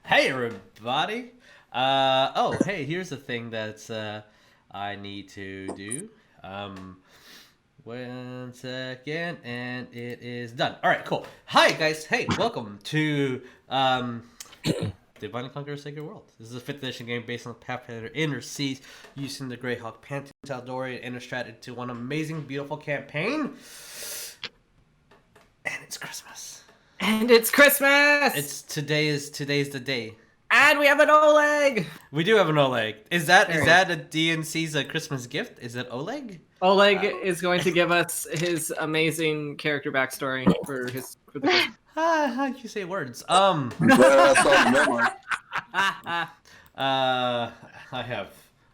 Hey everybody! Hey, here's the thing that I need to do. 1 second, and it is done. All right, cool. Hi guys. Hey, welcome to Divine Conqueror Sacred World. This is a 5th edition game based on Pathfinder Inner Seas, using the Greyhawk Pantheon Tal'Dorei and Innistrad into one amazing, beautiful campaign. And it's Christmas. And it's Christmas! Today's the day. And we have an Oleg! We do have an Oleg. Is that a DNC's Christmas gift? Is it Oleg? Oleg is going to give us his amazing character backstory for the Christmas. How do you say words? I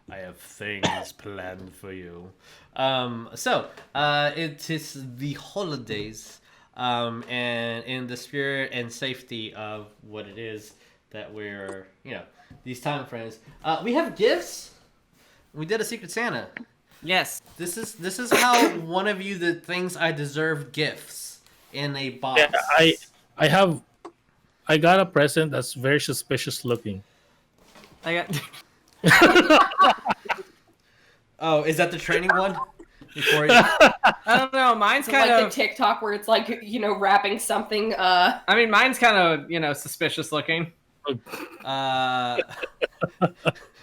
have things planned for you. It is the holidays. And in the spirit and safety of what it is that we're, these time frames, we have gifts. We did a Secret Santa. Yes. This is how one of you that thinks I deserve gifts in a box. Yeah, I got a present that's very suspicious looking. Oh, is that the training one? Before you... I don't know. Mine's kind like of the TikTok where it's like wrapping something. I mean, mine's kind of suspicious looking.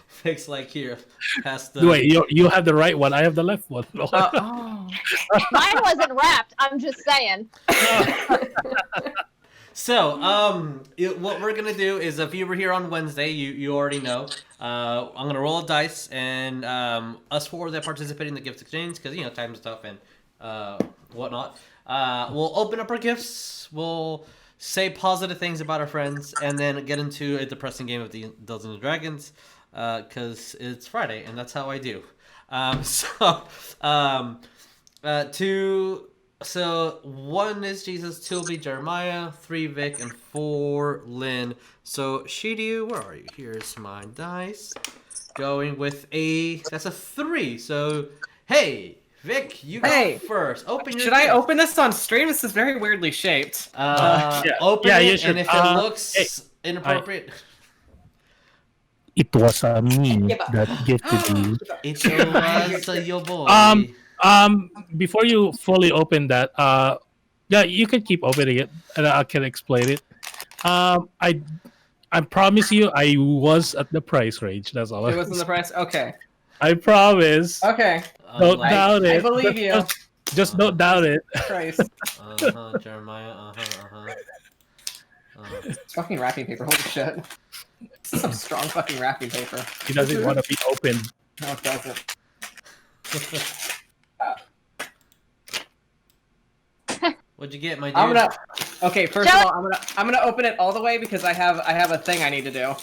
Fix like here, past the. Wait, you have the right one. I have the left one. Mine wasn't wrapped. I'm just saying. So, what we're gonna do is, if you were here on Wednesday, you already know. I'm gonna roll a dice, and us four that participate in the gift exchange, because time's tough and whatnot. We'll open up our gifts. We'll say positive things about our friends, and then get into a depressing game of the Dungeons and Dragons, because it's Friday, and that's how I do. So 1 is Jesus, 2 will be Jeremiah, 3 Vic, and 4 Lynn. So Shiryu, where are you? Here's my dice. Going with that's a 3. So hey, Vic, you go first. Open your. Should I open this on stream? This is very weirdly shaped. Open it, and if it looks inappropriate. It was me that gifted you. It was your boy. Before you fully open that, you can keep opening it, and I can explain it. I promise you, I was at the price range. That's all. It was in the price. Okay. I promise. Okay. Don't doubt it. I believe you. Just don't doubt it. Christ. Jeremiah. It's fucking wrapping paper. Holy shit. This is some strong fucking wrapping paper. He doesn't want to be opened. No, it doesn't. What'd you get, my dude? Okay, first of all, I'm gonna open it all the way because I have a thing I need to do.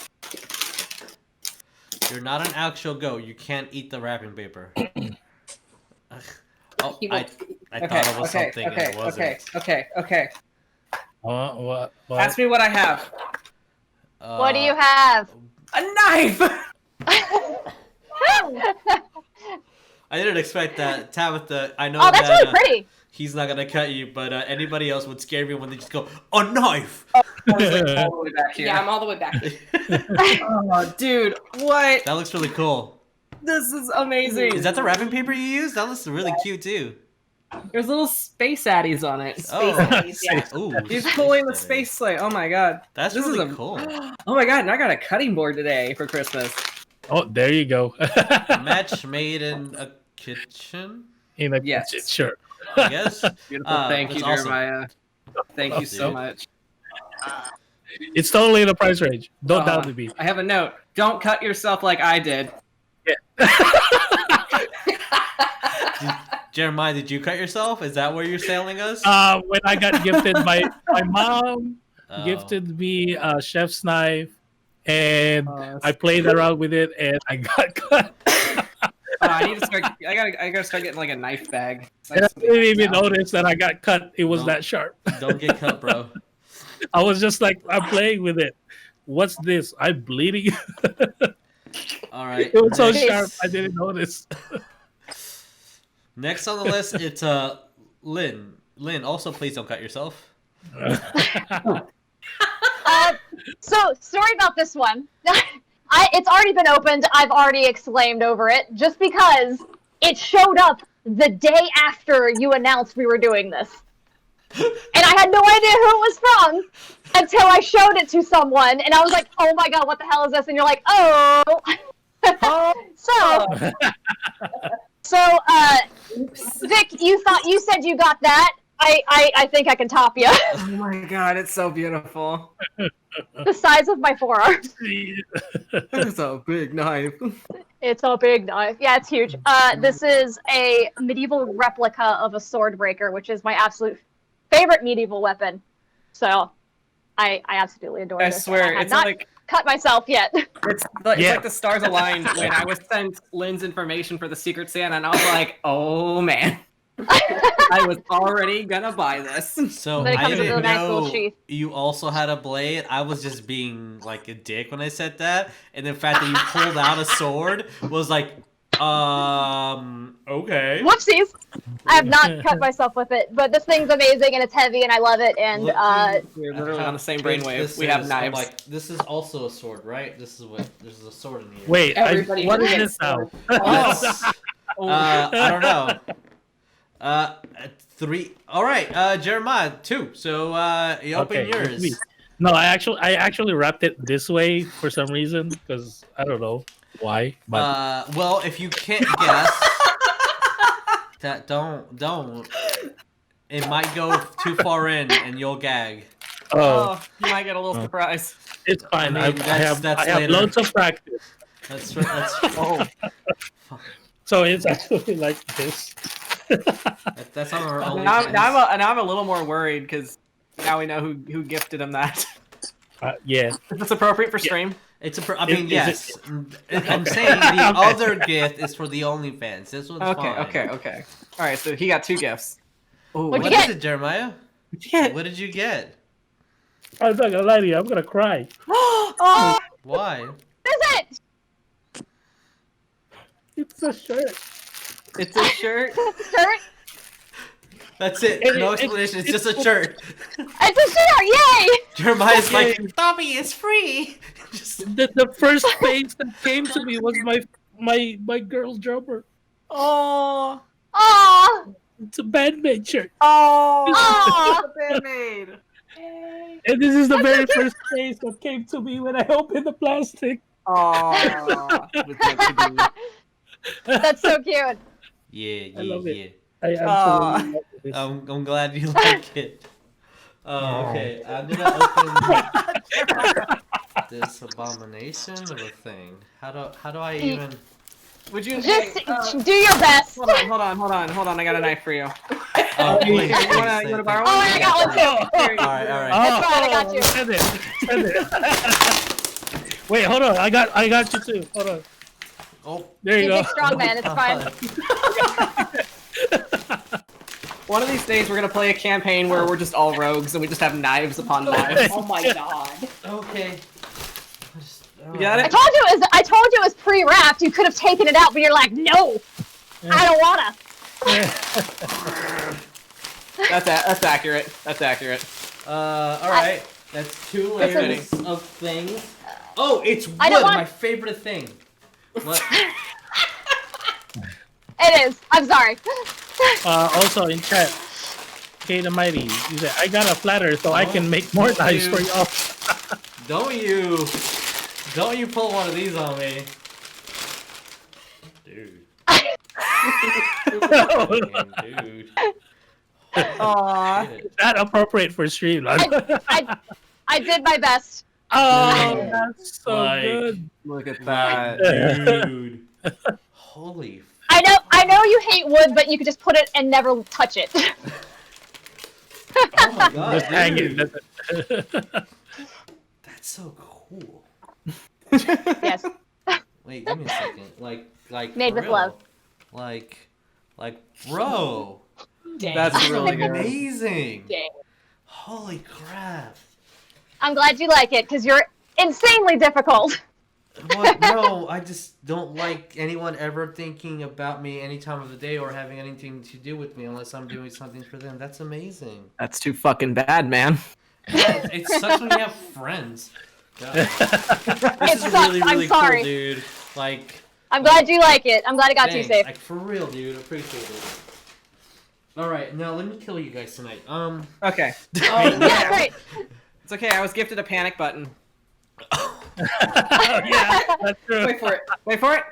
You're not an actual goat. You can't eat the wrapping paper. I thought it was something, and it wasn't. Okay. What? Ask me what I have. What do you have? A knife! I didn't expect that. Tabatha, I know that's really pretty. He's not going to cut you, but anybody else would scare me when they just go, a knife! I was like all the way back here. Yeah, I'm all the way back here. Oh, dude, what? That looks really cool. This is amazing. Is that the wrapping paper you used? That looks really cute, too. There's little space addies on it. Ooh, He's pulling the space sleigh. Oh my god. That's really cool. Oh my god, and I got a cutting board today for Christmas. Oh, there you go. Match made in a kitchen? In a kitchen, sure. I guess. Beautiful. Thank you, Jeremiah. Thank you so much. It's totally in the price range. Don't doubt me. I have a note. Don't cut yourself like I did. Yeah. Jeremiah, did you cut yourself? Is that where you're sailing us? When I got gifted, my mom gifted me a chef's knife, and I played around with it, and I got cut. I need to start. I gotta start getting like a knife bag. I didn't even notice that I got cut. It was that sharp. Don't get cut, bro. I was just like, I'm playing with it. What's this? I'm bleeding. All right. It was so sharp. I didn't notice. Next on the list, it's Lynn. Lynn, also please don't cut yourself. So, story about this one. It's already been opened. I've already exclaimed over it, just because it showed up the day after you announced we were doing this. And I had no idea who it was from until I showed it to someone, and I was like, oh my god, what the hell is this? And you're like, oh. So, Vic, you said you got that. I think I can top you. Oh my god, it's so beautiful. The size of my forearm. It's a big knife. It's a big knife. Yeah, it's huge. This is a medieval replica of a sword breaker, which is my absolute favorite medieval weapon. So, I absolutely adore I this. swear, I have it's not like cut myself yet. it's like the stars aligned when I was sent Lynn's information for the Secret Santa, and I was like, oh man. I was already gonna buy this. So But it I comes with a didn't nice little know sheath. you also had a blade. I was just being like a dick when I said that, and the fact that you pulled out a sword was like, okay. Whoopsies! I have not cut myself with it, but this thing's amazing and it's heavy and I love it. And We're literally on the same brainwave. This We have is- knives. I'm like, this is also a sword, right? This is a sword in here. Wait, Everybody what is gets this now? I don't know. 3. All right, Jeremiah 2. So you open Okay, yours. me. No, I actually wrapped it this way for some reason because I don't know why. But Well, if you can't guess, that don't. It might go too far in, and you'll gag. Oh, you might get a little surprise. it's fine. I mean, I have later. loads of practice. That's oh, So it's actually like this. that's on our only. Now I'm a little more worried because now we know who gifted him that. Yeah. Is this appropriate for stream? It's I mean, Is yes. it- I'm saying the other gift is for the OnlyFans. This one's fine. Okay. All right, so he got 2 gifts. Ooh, What'd What you is get? it, Jeremiah? get? What did you get? I'm not gonna lie to you. I'm gonna cry. Oh, Why? what is it? It's a shirt. it's a shirt. Shirt? That's it. No explanation. It's just a shirt. It's a shirt! Yay! Jeremiah's like, Tommy, it's free. Just The first face that came to me was my girl's jumper. Oh, Aww! It's a bandmate shirt. Aw. bandmade. And this is the very first face that came to me when I opened the plastic. Oh, That's so cute. yeah. I love it. I absolutely love this. I'm glad you like it. Oh, okay. I'm gonna open this abomination of a thing. How do I even? Would you Just do your best. hold on. I got a knife for you. Oh, please. Here, you wanna borrow Oh, one? I got one too. Here, All right. That's fine, I got you. Send it. Wait, hold on. I got you too. Hold on. Oh, There you He's a go. strong man, it's fine. One of these days, we're gonna play a campaign where we're just all rogues and we just have knives upon knives. Oh my god. Okay. You got I it? told you it was pre-wrapped. You could have taken it out, but you're like, no, I don't wanna. That's accurate. That's accurate. All right. That's 2 layers of things. Oh, it's wood. I don't want- My favorite thing. What? It is. I'm sorry. Also in chat, Kate the Mighty, you said I got a flatter so I can make more knives for y'all. Don't you pull one of these on me, dude. Dude. Aww. Shit. That appropriate for stream. I did my best. Oh, that's so Like- good. Look at that. Dude. Holy. I know you hate wood, but you could just put it and never touch it. Oh my god. Just hang it. dude. That's so cool. Yes. Wait, give me a second. Like Made for with real. love. Like, bro. Dang. That's really good. Amazing. Dang. Holy crap. I'm glad you like it, because you're insanely difficult. What? No, I just don't like anyone ever thinking about me any time of the day or having anything to do with me unless I'm doing something for them. That's amazing. That's too fucking bad, man. Yeah, it sucks when you have friends. God. This It is sucks, really, I'm really sorry. cool, dude. Like, I'm glad you like it. I'm glad it got you thanks. safe. Like, for real, dude. Appreciate it. Alright, now let me kill you guys tonight. Okay. Oh, Yeah, great. It's okay. I was gifted a panic button. Oh, yeah, that's true. wait for it. Wait for it.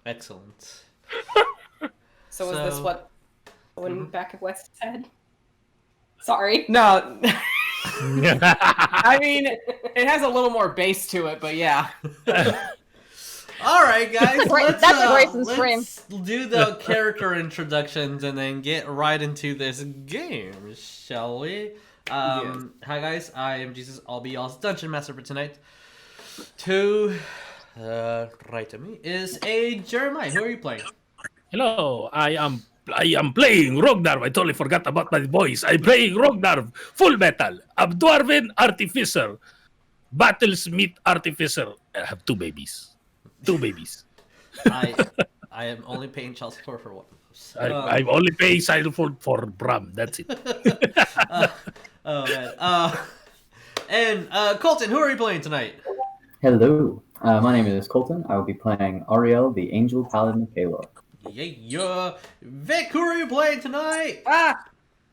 Excellent. So is this So- what when back of West said? Sorry. No. I mean, it has a little more bass to it, but yeah. Alright, guys. That's a Grayson's stream. Let's do the character introductions and then get right into this game, shall we? Hi, guys. I am Jesus. I'll be y'all's Dungeon Master for tonight. To right to me is a Jeremiah. Who are you playing? Hello, I am playing Rognarv. I totally forgot about my voice. I'm playing Rognarv, full metal, a Dwarven Artificer, Battlesmith Artificer. I have two babies. I am only paying child support for one. I'm only paying side for Bram. That's it. Oh man. And Coleton, who are you playing tonight? Hello, my name is Coleton. I will be playing Ariell, the Angel Paladin of Halor. Yeah. Vic, who are you playing tonight? Ah!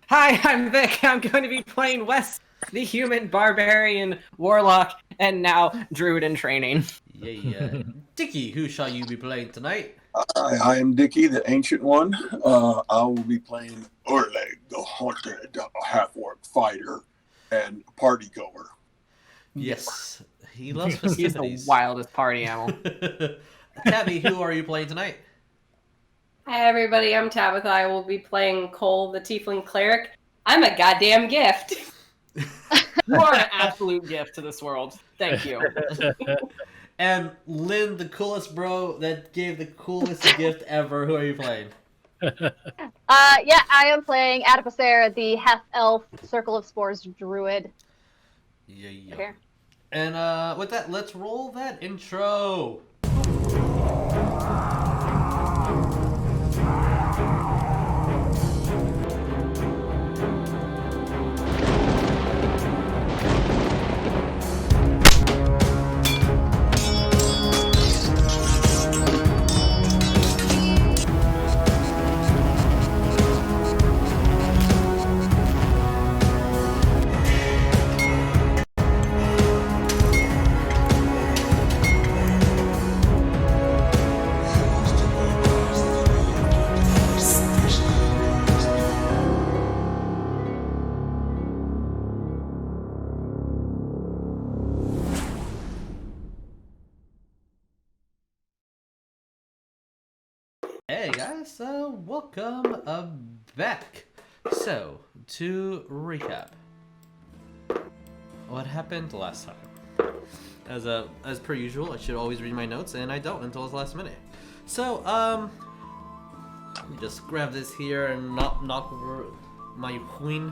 Hi, I'm Vic. I'm going to be playing Wes, the human barbarian warlock, and now druid in training. Yeah. Dickie, who shall you be playing tonight? I am Dickie, the Ancient One. I will be playing Oleg, the haunted half-orc fighter and party goer. Yes. He loves He's festivities. the wildest party animal. Tabby, who are you playing tonight? Hi everybody, I'm Tabatha. I will be playing Cole, the Tiefling Cleric. I'm a goddamn gift. You are an absolute gift to this world. Thank you. And Lynn, the coolest bro that gave the coolest gift ever. Who are you playing? Yeah, I am playing Adipocere, the half-elf Circle of Spores druid. Yeah. Okay. And with that, let's roll that intro. Hey guys, welcome back. So, to recap, what happened last time? As per usual, I should always read my notes, and I don't until the last minute. So, let me just grab this here and not knock over my queen.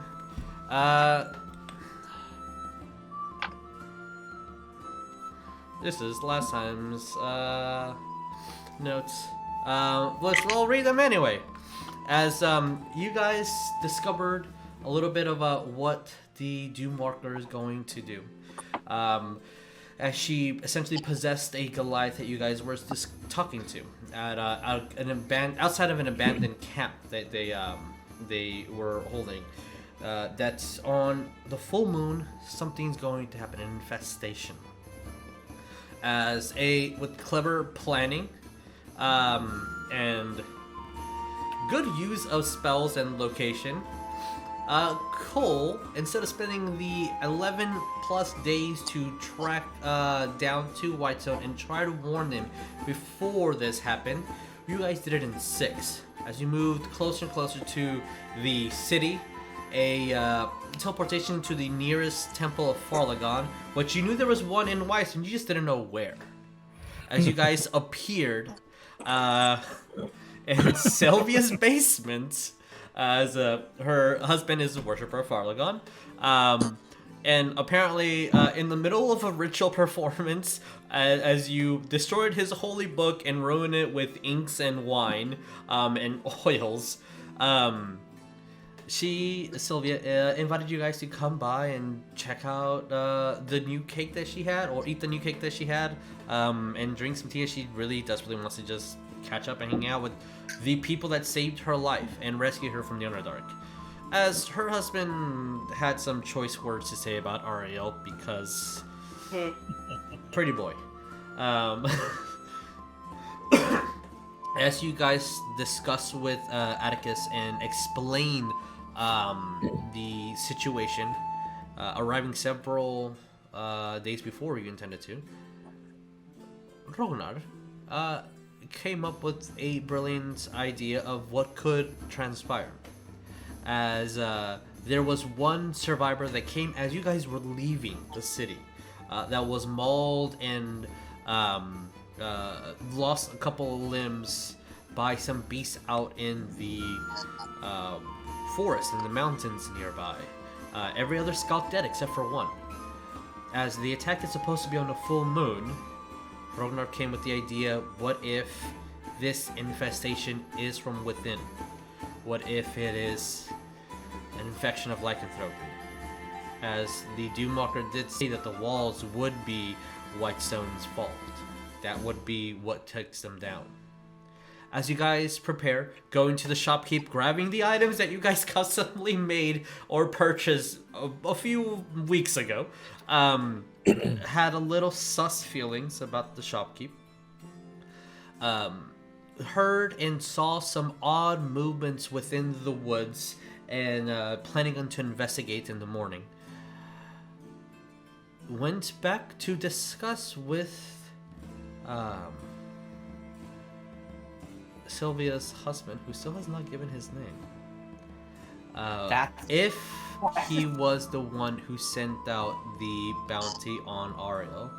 This is last time's notes. We'll read them anyway. As you guys discovered a little bit about what the Doomwalker is going to do. As she essentially possessed a Goliath that you guys were just talking to at outside of an abandoned camp that they were holding. That's on the full moon. Something's going to happen, an infestation. With clever planning. And good use of spells and location, Cole, instead of spending the 11 plus days to track down to Whitestone and try to warn them before this happened, you guys did it in 6. As you moved closer and closer to the city, a teleportation to the nearest temple of Farlagon, which you knew there was one in Whitestone, you just didn't know where. As you guys appeared in Sylvia's basement, as her husband is a worshiper of Farlagon, and apparently in the middle of a ritual performance, as you destroyed his holy book and ruined it with inks and wine and oils, Sylvia, invited you guys to come by and check out the new cake that she had, or eat the new cake that she had, and drink some tea. She really desperately wants to just catch up and hang out with the people that saved her life and rescued her from the Underdark. As her husband had some choice words to say about Ariell because pretty boy. As you guys discuss with Atticus and explain the situation, arriving several days before you intended to, Rognarv came up with a brilliant idea of what could transpire. As there was one survivor that came as you guys were leaving the city that was mauled and lost a couple of limbs by some beasts out in the forest and the mountains nearby. Every other scout dead except for one. As the attack is supposed to be on a full moon, Rognarv came with the idea, what if this infestation is from within? What if it is an infection of lycanthropy? As the Doomwalker did say that the walls would be Whitestone's fault. That would be what takes them down. As you guys prepare, going to the shopkeep, grabbing the items that you guys customly made or purchased a few weeks ago, had a little sus feelings about the shopkeep. Heard and saw some odd movements within the woods and planning on to investigate in the morning. Went back to discuss with Sylvia's husband, who still has not given his name. If he was the one who sent out the bounty on Ariell,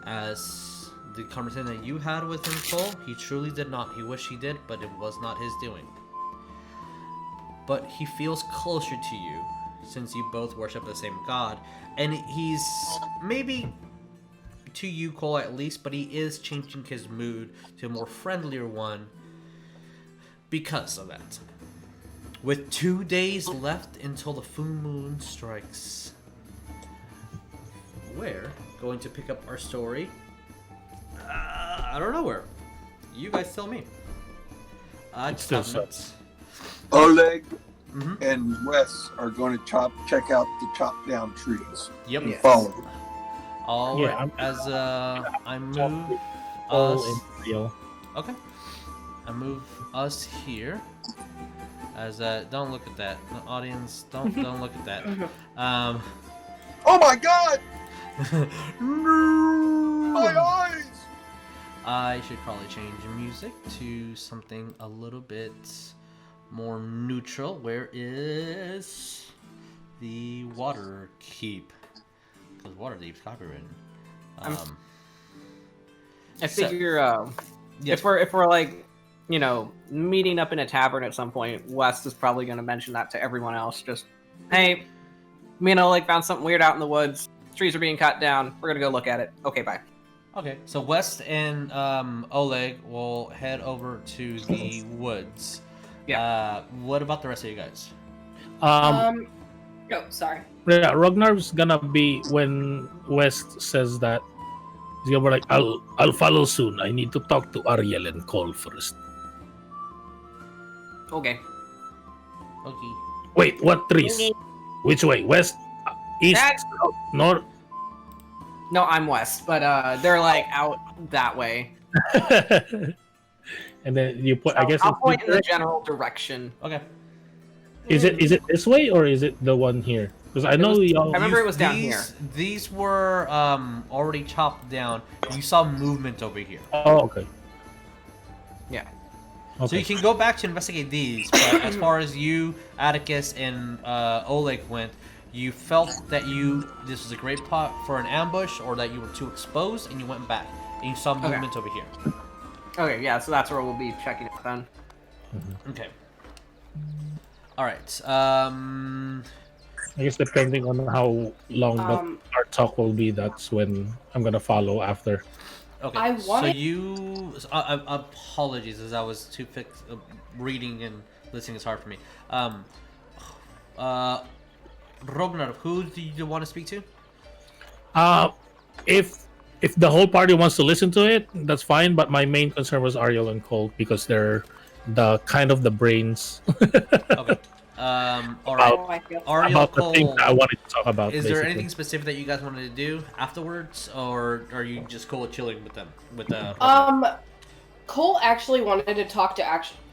as the conversation that you had with him, Cole, he truly did not. He wished he did, but it was not his doing. But he feels closer to you, since you both worship the same god, and he's maybe to you, Cole, at least, but he is changing his mood to a more friendlier one because of that. With 2 days left until the full moon strikes, we're going to pick up our story. I don't know where. You guys tell me. It still sucks. Oleg and Wes are going to check out the chopped down trees. Yep. And follow. All Yeah, right. As I move All us. in real. Okay. I move us here. As don't look at that. The audience, don't look at that. Oh my God! No! My eyes! I should probably change the music to something a little bit more neutral. Where is the water keep? Because Waterdeep's copywritten. I figure if we're like, you know, meeting up in a tavern at some point, West is probably going to mention that to everyone else. Just, hey, me and Oleg found something weird out in the woods. Trees are being cut down. We're going to go look at it. Okay, bye. Okay, so West and Oleg will head over to the woods. Yeah. What about the rest of you guys? Oh, sorry. Yeah, Rognarv's gonna be when West says that. He's gonna be like, I'll follow soon. I need to talk to Ariell and Cole first. Okay. Okay. Wait, what trees? Which way? West, east, That's- south, north? No, I'm West, but they're like out that way. And then you put. I guess I'll it's point in the general direction. Okay. Is it this way or is it the one here? Because I know y'all. I remember it was down here. These were already chopped down. You saw movement over here. Oh, okay. Yeah. Okay. So you can go back to investigate these, but as far as you, Atticus, and Oleg went, you felt that this was a great plot for an ambush, or that you were too exposed, and you went back, and you saw movement over here. Okay, yeah, so that's where we'll be checking it then. Okay. All right. I guess depending on how long our talk will be, that's when I'm gonna follow after. Okay. I wanted- So you. Apologies, as I was too reading and listening is hard for me. Rognarv, who do you want to speak to? If the whole party wants to listen to it, that's fine. But my main concern was Ariell and Cole because they're the kind of the brains. Okay. All right. Oh, I feel Ariell, About the things Cole, that I wanted to talk about. is there basically. anything specific that you guys wanted to do afterwards, or are you just cool with chilling with them? Cole actually wanted to talk to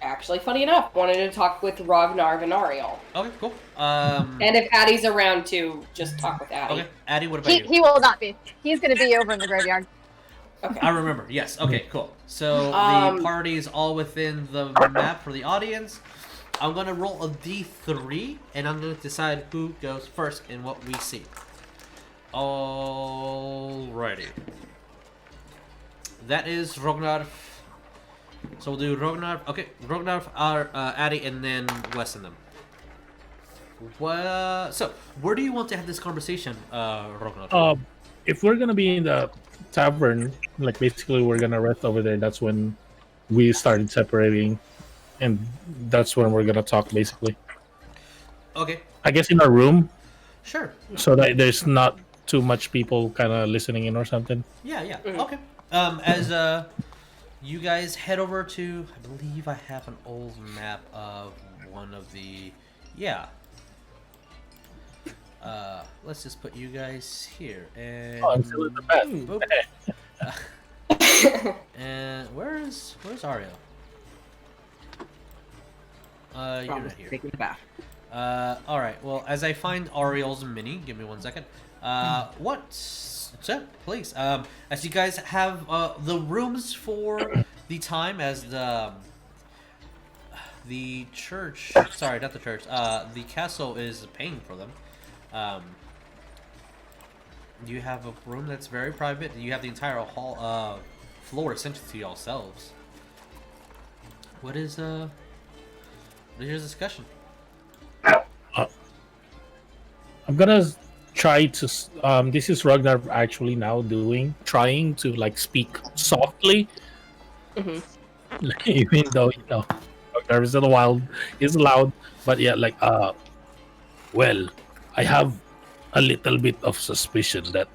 actually funny enough, wanted to talk with Rognarv and Ariell. Okay, cool. And if Addie's around too, just talk with Addie. Okay, Addie, what about you? He will not be. He's going to be over in the graveyard. Okay. I remember. Yes. Okay. Cool. So the party is all within the map for the audience. I'm gonna roll a d3, and I'm gonna decide who goes first in what we see. Alrighty. That is Rognarv. So we'll do Rognarv. Okay, Rognarv, Addy, and then Wes and them. So, where do you want to have this conversation, Rognarv? If we're gonna be in the tavern, like basically we're gonna rest over there. That's when we started separating, and that's when we're gonna talk basically. Okay. I guess in our room, Sure. so that there's not too much people kind of listening in or something. Yeah. Mm. Okay. As you guys head over to, I believe I have an old map of one of the, yeah. Let's just put you guys here, and Oh, I'm still in the bed. boop. And where's Ariell? You're not here. Taking a bath. All right. Well, as I find Ariel's mini, give me 1 second. What's that place? As you guys have the rooms for the time, as the church. Sorry, not the church. The castle is paying for them. You have a room that's very private. You have the entire hall, floor essentially to yourselves. What is your discussion? I'm gonna try to. This is Rognarv actually now trying to like speak softly, even though Rognarv is in the wild, is loud, but yeah, like well, I have a little bit of suspicion that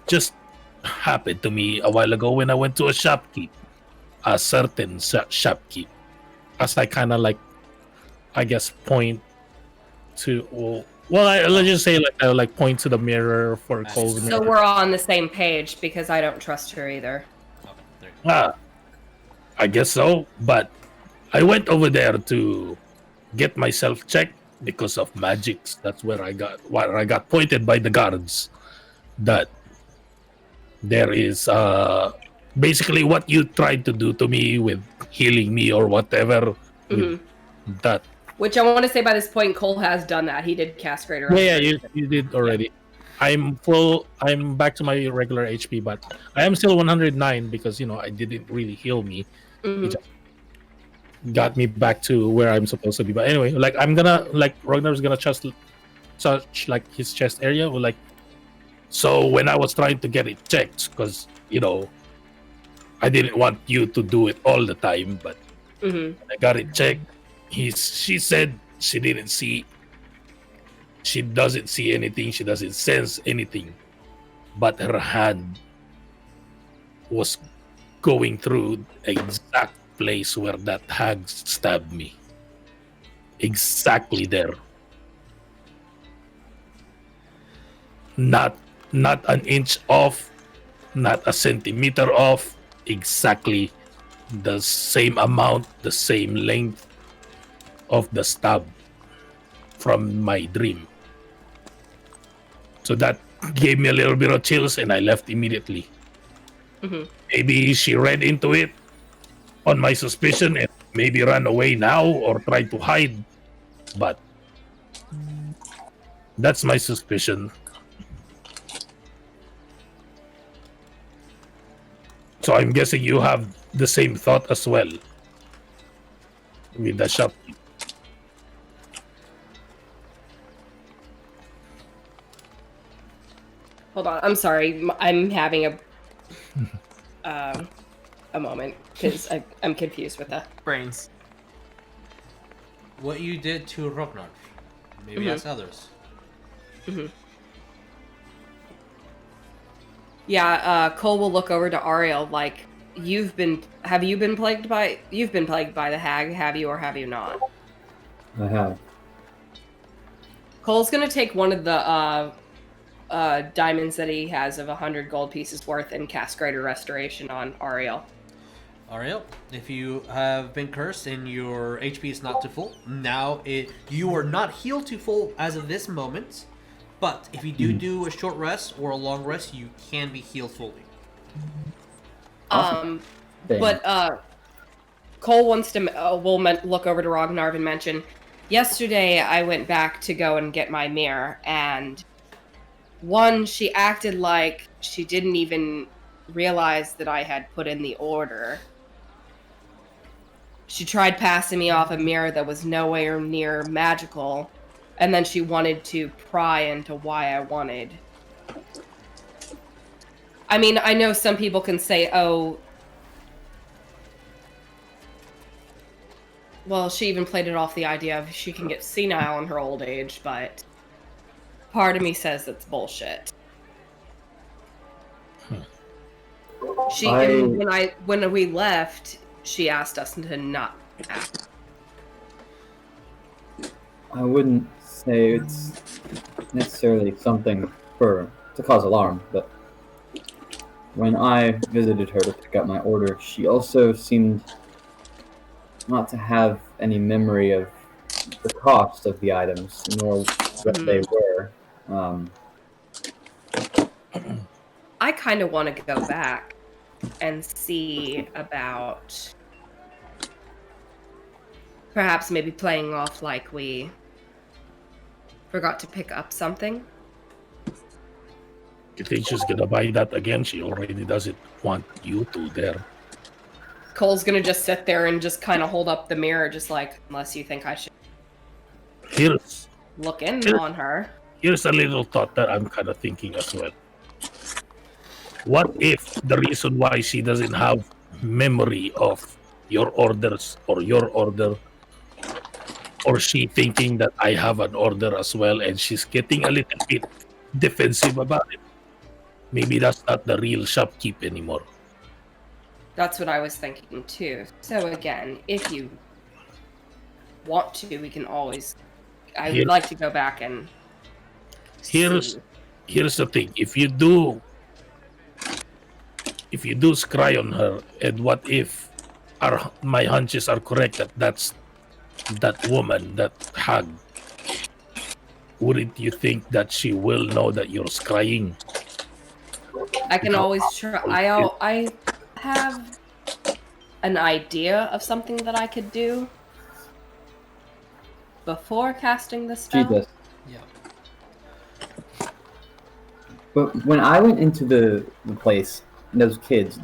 just happened to me a while ago when I went to a shopkeep, a certain shopkeep, as I kind of like, I guess, point to. Let's just say I like point to the mirror for Cole's So mirror. we're on the same page because I don't trust her either. Okay, there you go. I guess so, but I went over there to get myself checked because of magics. That's where I got pointed by the guards that there is basically what you tried to do to me with healing me or whatever. With that. Which I want to say by this point, Cole has done that. He did cast Greater. Yeah, you did already. I'm full. I'm back to my regular HP, but I am still 109 because I didn't really heal me. It just got me back to where I'm supposed to be. But anyway, Rognarv's gonna touch like his chest area. So when I was trying to get it checked, because I didn't want you to do it all the time, but I got it checked. She said she doesn't see anything, she doesn't sense anything, but her hand was going through the exact place where that hag stabbed me. Exactly there. Not an inch off, not a centimeter off, exactly the same amount, the same length of the stab from my dream. So that gave me a little bit of chills and I left immediately. Maybe she read into it on my suspicion and maybe ran away now or tried to hide. But that's my suspicion. So I'm guessing you have the same thought as well with the shop. Hold on, I'm sorry. I'm having a moment because I'm confused with that. Brains. what you did to Rognarv. Maybe ask others. Yeah, Cole will look over to Ariell like, you've been plagued by the hag, have you or have you not? I have. Cole's gonna take one of the diamonds that he has of 100 gold pieces worth and cast Greater Restoration on Ariell. Ariell, if you have been cursed and your HP is not to full, now you are not healed to full as of this moment, but if you do a short rest or a long rest, you can be healed fully. Awesome. But Cole wants to will look over to Rognarv and mention, yesterday I went back to go and get my mirror, and she acted like she didn't even realize that I had put in the order. She tried passing me off a mirror that was nowhere near magical, and then she wanted to pry into why I wanted. I mean, I know some people can say, oh, well, she even played it off the idea of she can get senile in her old age, but part of me says that's bullshit. When we left, she asked us to not act. I wouldn't say it's necessarily something to cause alarm, but when I visited her to pick up my order, she also seemed not to have any memory of the cost of the items, nor what they were. I kind of want to go back and see about perhaps maybe playing off like we forgot to pick up something. You think she's gonna buy that again? She already doesn't want you to there. Cole's gonna just sit there and just kind of hold up the mirror, just like, unless you think I should look in on her. Here's a little thought that I'm kind of thinking as well. What if the reason why she doesn't have memory of your orders or your order, or she thinking that I have an order as well, and she's getting a little bit defensive about it? Maybe that's not the real shopkeep anymore. That's what I was thinking too. So again, if you want to, we can always. I would like to go back and. Here's the thing: if you do scry on her, and what if my hunches are correct that's that woman, that hag? Wouldn't you think that she will know that you're scrying? I can always try. I have an idea of something that I could do before casting the spell. Jesus. Yeah. But when I went into the place, those kids,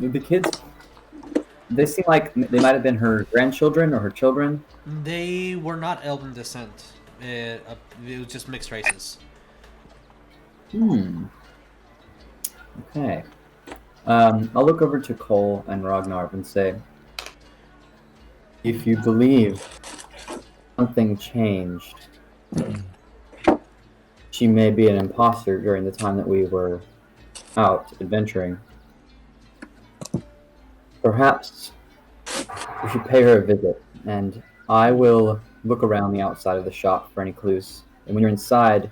they seem like they might have been her grandchildren or her children. They were not elven descent. It was just mixed races. Okay. I'll look over to Cole and Rognarv and say, if you believe something changed, she may be an imposter during the time that we were out adventuring. Perhaps we should pay her a visit, and I will look around the outside of the shop for any clues. And when you're inside,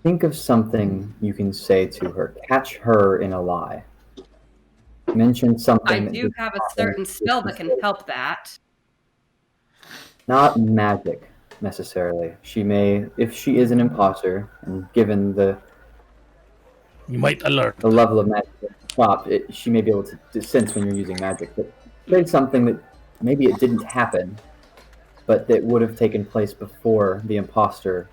think of something you can say to her. Catch her in a lie. Mention something. I do have a certain spell that can help that. Not magic, necessarily. She may, if she is an imposter, and given You might alert. the level of magic at the shop, she may be able to sense when you're using magic. But say something that maybe it didn't happen, but that would have taken place before the imposter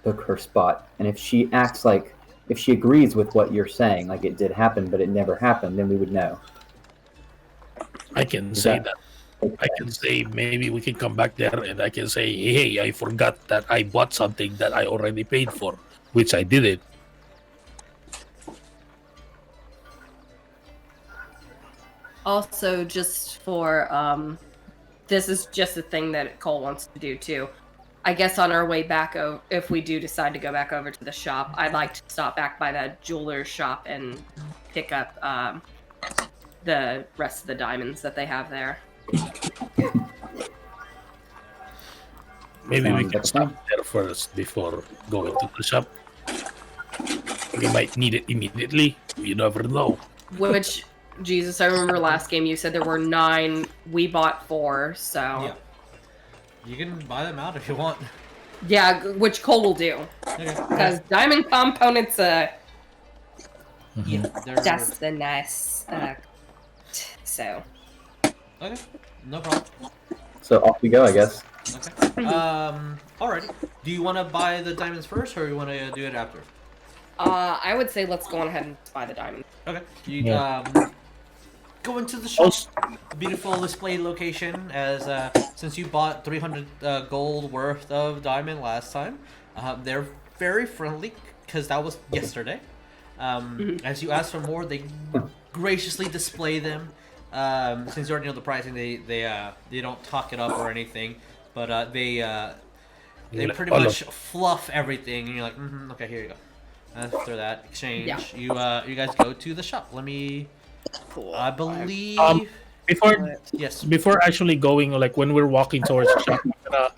took her spot. And if she acts like, if she agrees with what you're saying, like it did happen, but it never happened, then we would know. I can say that. I can say maybe we can come back there and I can say, hey, I forgot that I bought something that I already paid for, which I didn't. Also, just for this is just a thing that Cole wants to do too. I guess on our way back, if we do decide to go back over to the shop, I'd like to stop back by that jeweler's shop and pick up the rest of the diamonds that they have there. Maybe we can stop there first before going to the shop. We might need it immediately. You never know. Which, Jesus, I remember last game you said there were 9. We bought 4, so... Yeah. You can buy them out if you want. Yeah, which Cole will do. Because diamond components, Yeah, that's the nice, so... Okay, no problem. So off we go, I guess. Okay. Alrighty. Do you want to buy the diamonds first, or you want to do it after? I would say let's go on ahead and buy the diamond. Okay. You go into the shop. Beautiful display location. As since you bought 300 gold worth of diamond last time, they're very friendly because that was yesterday. As you ask for more, they graciously display them. Since you already know the pricing, they don't talk it up or anything, but they pretty much fluff everything, and you're like, okay, here you go. After that exchange, you guys go to the shop. Let me. Cool. I believe. Before actually going, like when we're walking towards the shop, I'm gonna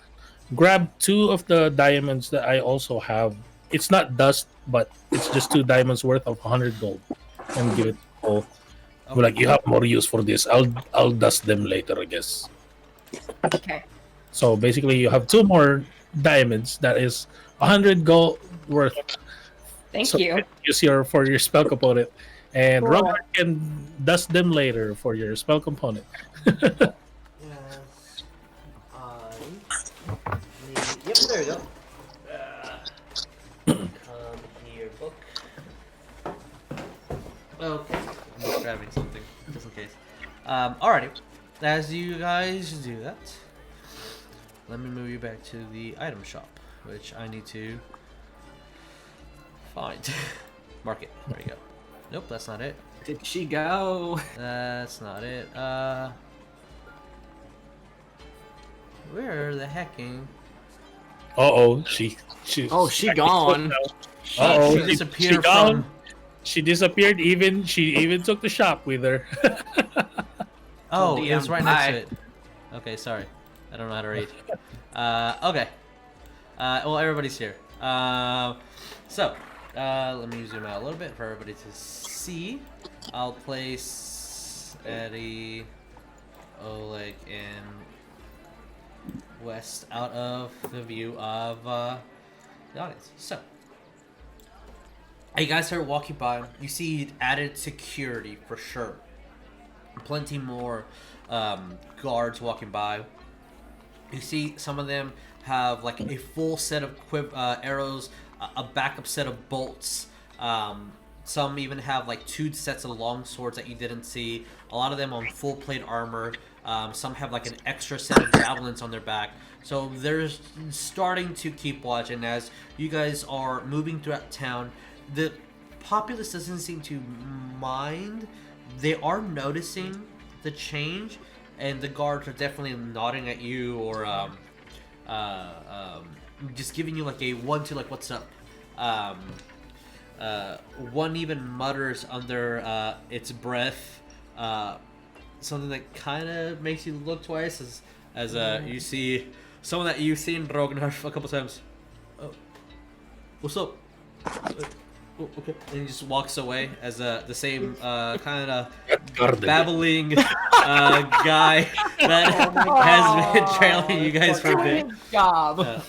grab 2 of the diamonds that I also have. It's not dust, but it's just 2 diamonds worth of 100 gold, and give it to Cole. Okay. Like, you have more use for this. I'll dust them later, I guess. Okay. So basically, you have 2 more diamonds. That is 100 gold worth. Thank you. Use for your spell component, and Rognarv can dust them later for your spell component. Yep, there you go. Come here, book. Okay, I'm just grabbing something just in case. Alrighty. As you guys do that, let me move you back to the item shop, which I need to find. Mark it. There you go. Nope, that's not it. Did she go? That's not it. Where the hecking? She gone. She disappeared from. She disappeared. She even took the shop with her. Oh, it was right next to Hi. it. Okay, sorry. I don't know how to read. Okay. Well, everybody's here. So, let me zoom out a little bit for everybody to see. I'll place Eddie, Oleg, and West out of the view of the audience. So, you guys start walking by. You see added security for sure. Plenty more guards walking by. You see some of them have like a full set of arrows, a backup set of bolts. Some even have like 2 sets of long swords that you didn't see. A lot of them on full plate armor. Some have like an extra set of javelins on their back. So they're starting to keep watch. And as you guys are moving throughout town, the populace doesn't seem to mind. They are noticing the change, and the guards are definitely nodding at you or just giving you like a one to like what's up. One even mutters under its breath something that kind of makes you look twice as you see someone that you've seen Rognarv a couple times. Oh, what's up? Oh, okay. And he just walks away as the same kind of babbling guy that has been trailing you guys for a bit. Job.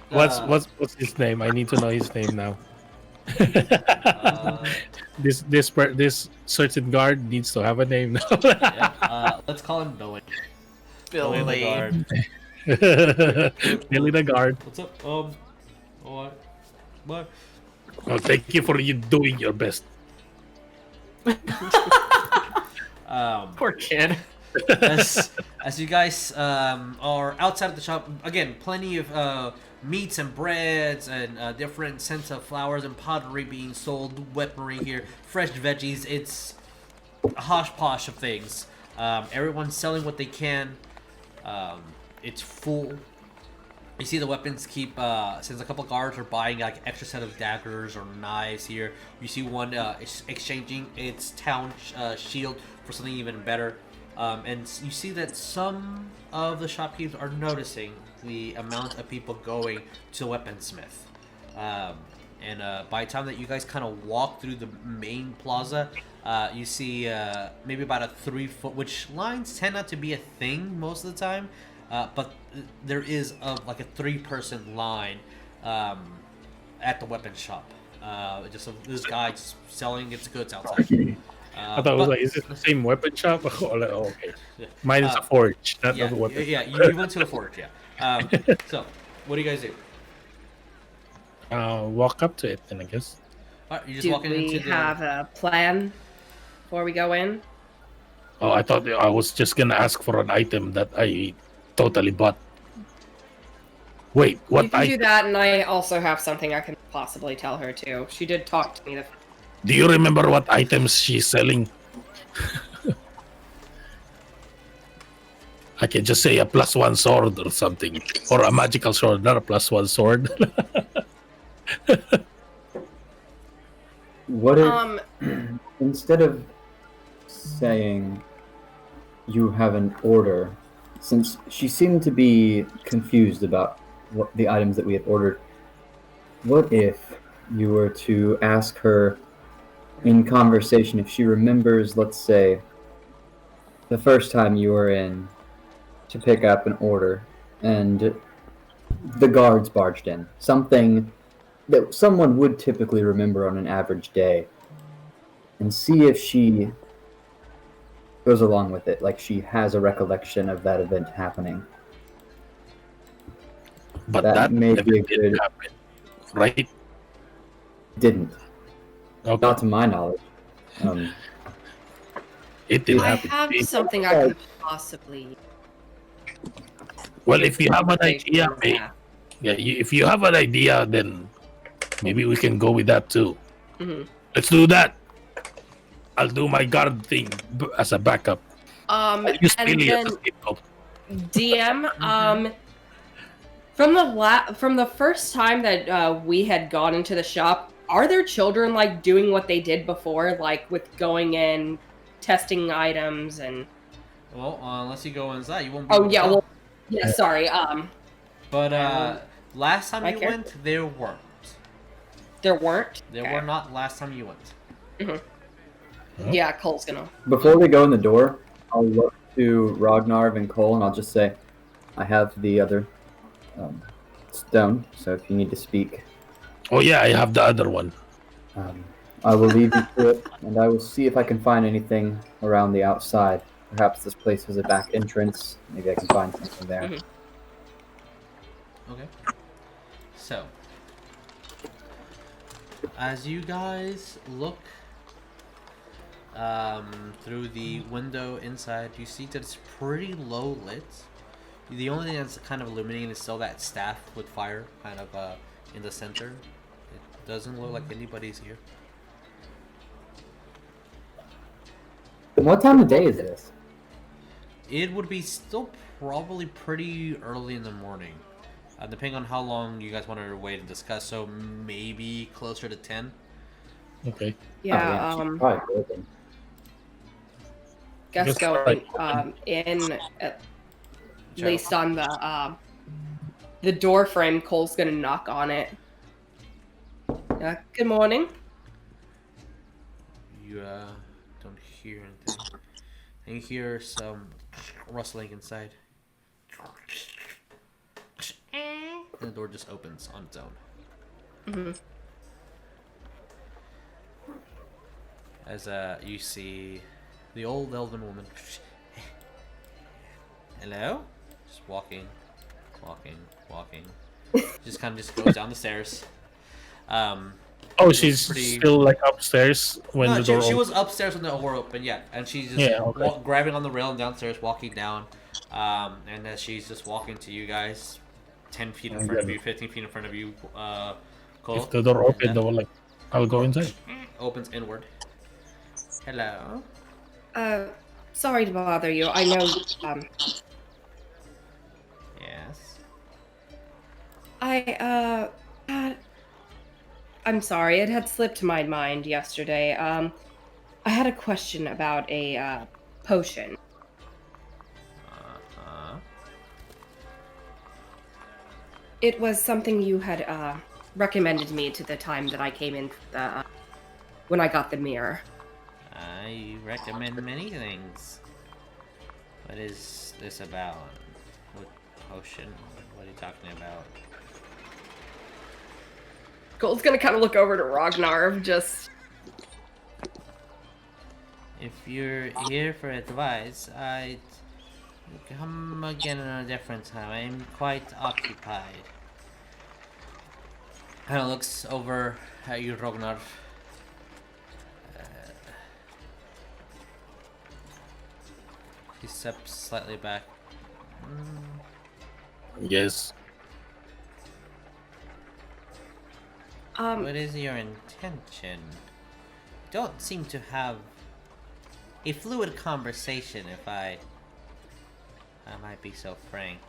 What's his name? I need to know his name now. This certain guard needs to have a name now. Yeah, let's call him Billy. Billy the guard. Billy the guard. What's up? What? Well, thank you for doing your best. Poor kid. as you guys are outside of the shop, again, plenty of meats and breads and different scents of flowers and pottery being sold, weaponry here, fresh veggies. It's a hodgepodge of things. Everyone's selling what they can. It's full. You see the weapons keep, since a couple guards are buying like extra set of daggers or knives here, you see one exchanging its town shield for something even better. And you see that some of the shopkeepers are noticing the amount of people going to the weaponsmith. And by the time that you guys kind of walk through the main plaza, you see maybe about a 3 foot, which lines tend not to be a thing most of the time. But there is like a 3-person line at the weapon shop. Just this guy just selling its goods outside. I thought it was like, is it the same weapon shop? Okay. Yeah. Mine is a forge, not Yeah, a weapon. yeah. You went to the forge, yeah. So, what do you guys do? Walk up to it, then I guess. All right, you're just Do walking into we the. have a plan before we go in? Oh, I thought I was just gonna ask for an item that I totally bought. Wait, what You can do item? that, and I also have something I can possibly tell her too. She did talk to me. Do you remember what items she's selling? I can just say a +1 sword or something, or a magical sword, not a +1 sword. What if instead of saying you have an order, since she seemed to be confused about what the items that we had ordered, what if you were to ask her in conversation if she remembers, let's say, the first time you were in to pick up an order and the guards barged in, something that someone would typically remember on an average day, and see if she goes along with it, like she has a recollection of that event happening. But That that may never be a did good- happen, right? Didn't, Okay. not to my knowledge. It didn't I happen. have something I could possibly. Well, if you have an idea, Yeah. if you have an idea, then maybe we can go with that too. Mhm. Let's do that. I'll do my guard thing as a backup. I'll use And Billy as then a scapegoat. DM, from the first time that we had gone into the shop, are there children like doing what they did before, like with going in, testing items, and? Well, unless you go inside, you won't be. Oh able to yeah, tell. well, yeah. Sorry. But last time my you character? went, there weren't. There weren't. There Okay. were not last time you went. Yeah, Cole's gonna. Before we go in the door, I'll look to Rognarv and Cole, and I'll just say, I have the other stone, so if you need to speak, Oh yeah, I have the other one. I will leave you to it, and I will see if I can find anything around the outside. Perhaps this place has a back entrance. Maybe I can find something there. Mhm. Okay. So, as you guys look through the window inside, you see that it's pretty low lit. The only thing that's kind of illuminating is still that staff with fire kind of in the center. It doesn't look like anybody's here. What time of day is this? It would be still probably pretty early in the morning, depending on how long you guys want to wait and discuss. So maybe closer to 10. Okay. Yeah. she's probably open. Guess Just going like- in at least on the door frame. Cole's gonna knock on it. Good morning. You don't hear anything. And you hear some rustling inside. And the door just opens on its own. Mhm. As you see the old elven woman. Hello? Just walking. Just kind of just goes down the stairs. Oh, she's pretty- still like upstairs when No, the door she opens. was upstairs when the door opened, yeah. And she's just Yeah, okay. grabbing on the rail and downstairs, walking down. And as she's just walking to you guys, 10 feet in front of you, 15 feet in front of you, Cole. If the door and opens, then I'll go inside. opens inward. Hello. Sorry to bother you. I know I'm sorry, it had slipped my mind yesterday. I had a question about a potion. It was something you had recommended me to the time that I came in when I got the mirror. I recommend many things. What is this about? What potion? What are you talking about? Cole's gonna kind of look over to Rognarv, just... If you're here for advice, I'd come again at a different time. I'm quite occupied. Kind of looks over at you, Rognarv. He steps slightly back. Yes. What is your intention? Don't seem to have a fluid conversation, if I might be so frank.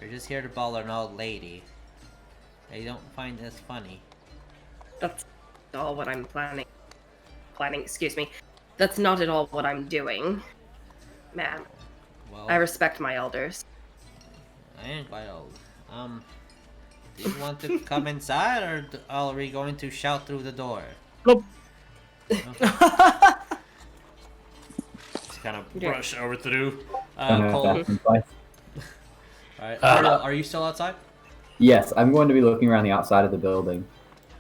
You're just here to ball an old lady. I don't find this funny. That's all what I'm planning, excuse me. That's not at all what I'm doing. Ma'am, Well, I respect my elders. I ain't quite old. Do you want to come inside, or are we going to shout through the door? Nope. Okay. Just kind of brush over through. Cole. Alright, are you still outside? Yes, I'm going to be looking around the outside of the building.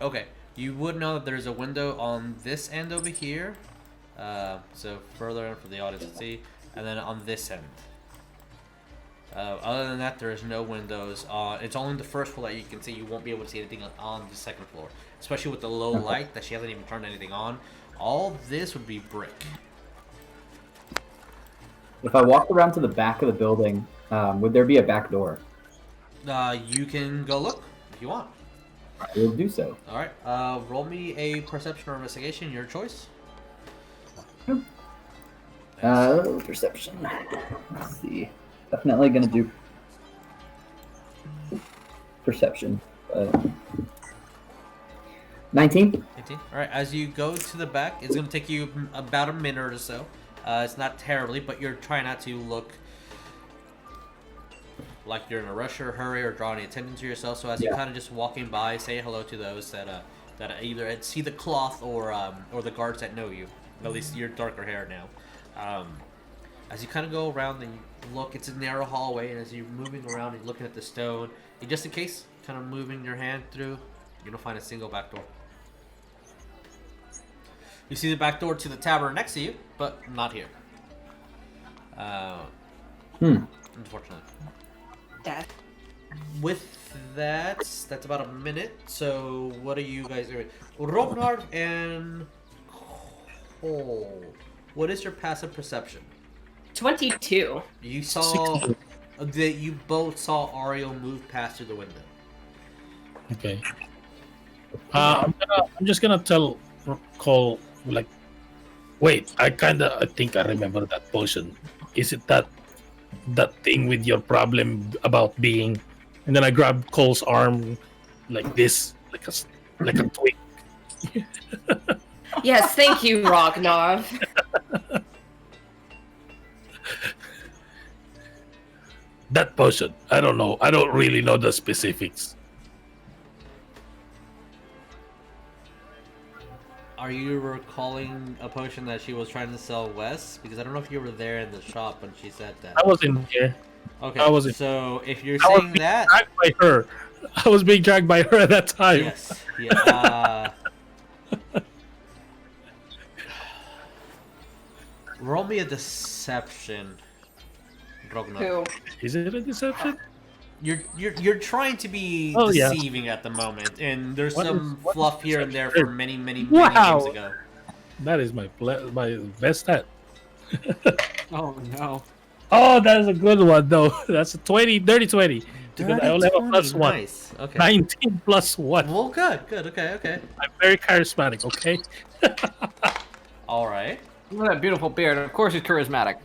Okay, you would know that there's a window on this end over here. So further in for the audience to see, and then on this end. Other than that, there is no windows. It's only the first floor that you can see. You won't be able to see anything on the second floor, especially with the low light that she hasn't even turned anything on. All this would be brick. If I walk around to the back of the building, would there be a back door? You can go look if you want. I will do so. All right. Roll me a perception or investigation, your choice. Perception. Let's see. Definitely gonna do perception. 19. 18. All right. As you go to the back, it's gonna take you about a minute or so. It's not terribly, but you're trying not to look like you're in a rush or hurry or draw any attention to yourself. So as you're kind of just walking by, say hello to those that either see the cloth or the guards that know you. At least you're darker hair now. As you kind of go around and you look, it's a narrow hallway, and as you're moving around and looking at the stone, and just in case, kind of moving your hand through, you don't find a single back door. You see the back door to the tavern next to you, but not here. Unfortunately. Death. With that, that's about a minute. So what are you guys doing? Rognarv and Cole. What is your passive perception? 22. You saw that you both saw Ariell move past through the window. Okay. I'm just gonna tell Cole, like, wait, I think I remember that potion. Is it that thing with your problem about being? And then I grab Cole's arm like this, like a twig. Yes, thank you, Rognarv. That potion. I don't know. I don't really know the specifics. Are you recalling a potion that she was trying to sell Wes? Because I don't know if you were there in the shop when she said that. I wasn't here. Okay, I wasn't. So if you're I was saying being that... dragged by her. I was being dragged by her at that time. Yes. Yeah. Roll me a deception, Rognarv. Who? Is it a deception? You're trying to be yeah. deceiving at the moment, and there's What some is fluff here and there deception? from many Wow. games ago. That is my best stat. Oh no. Oh, that is a good one though. That's a 20, dirty 20. Because I only have a plus 1. Nice. Okay. 19 plus 1. Well, good. Okay. I'm very charismatic, okay? All right. Look at that beautiful beard. Of course he's charismatic.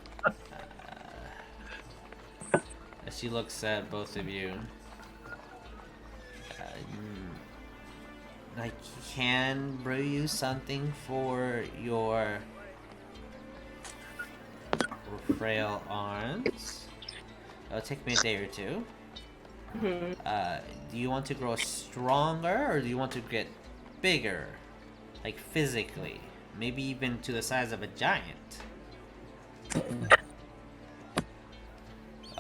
As she looks at both of you. I can brew you something for your frail arms. It'll take me a day or two. Do you want to grow stronger, or do you want to get bigger? Like physically? Maybe even to the size of a giant?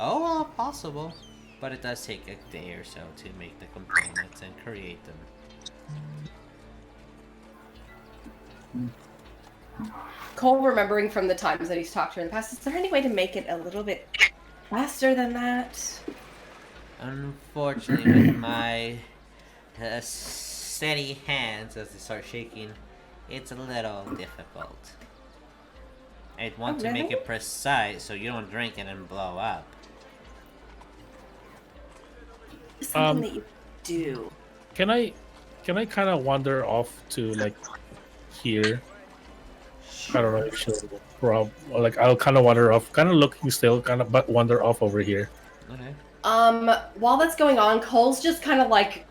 Oh, well, possible. But it does take a day or so to make the components and create them. Cole, remembering from the times that he's talked to her in the past, is there any way to make it a little bit faster than that? Unfortunately, with my steady hands as they start shaking, it's a little difficult. I'd want to make it precise so you don't drink it and blow up. Something that you do. Can I kind of wander off to like here? I don't know if she'll like I'll kind of wander off, kind of looking still, kind of but wander off over here. Okay. While that's going on, Cole's just kind of like,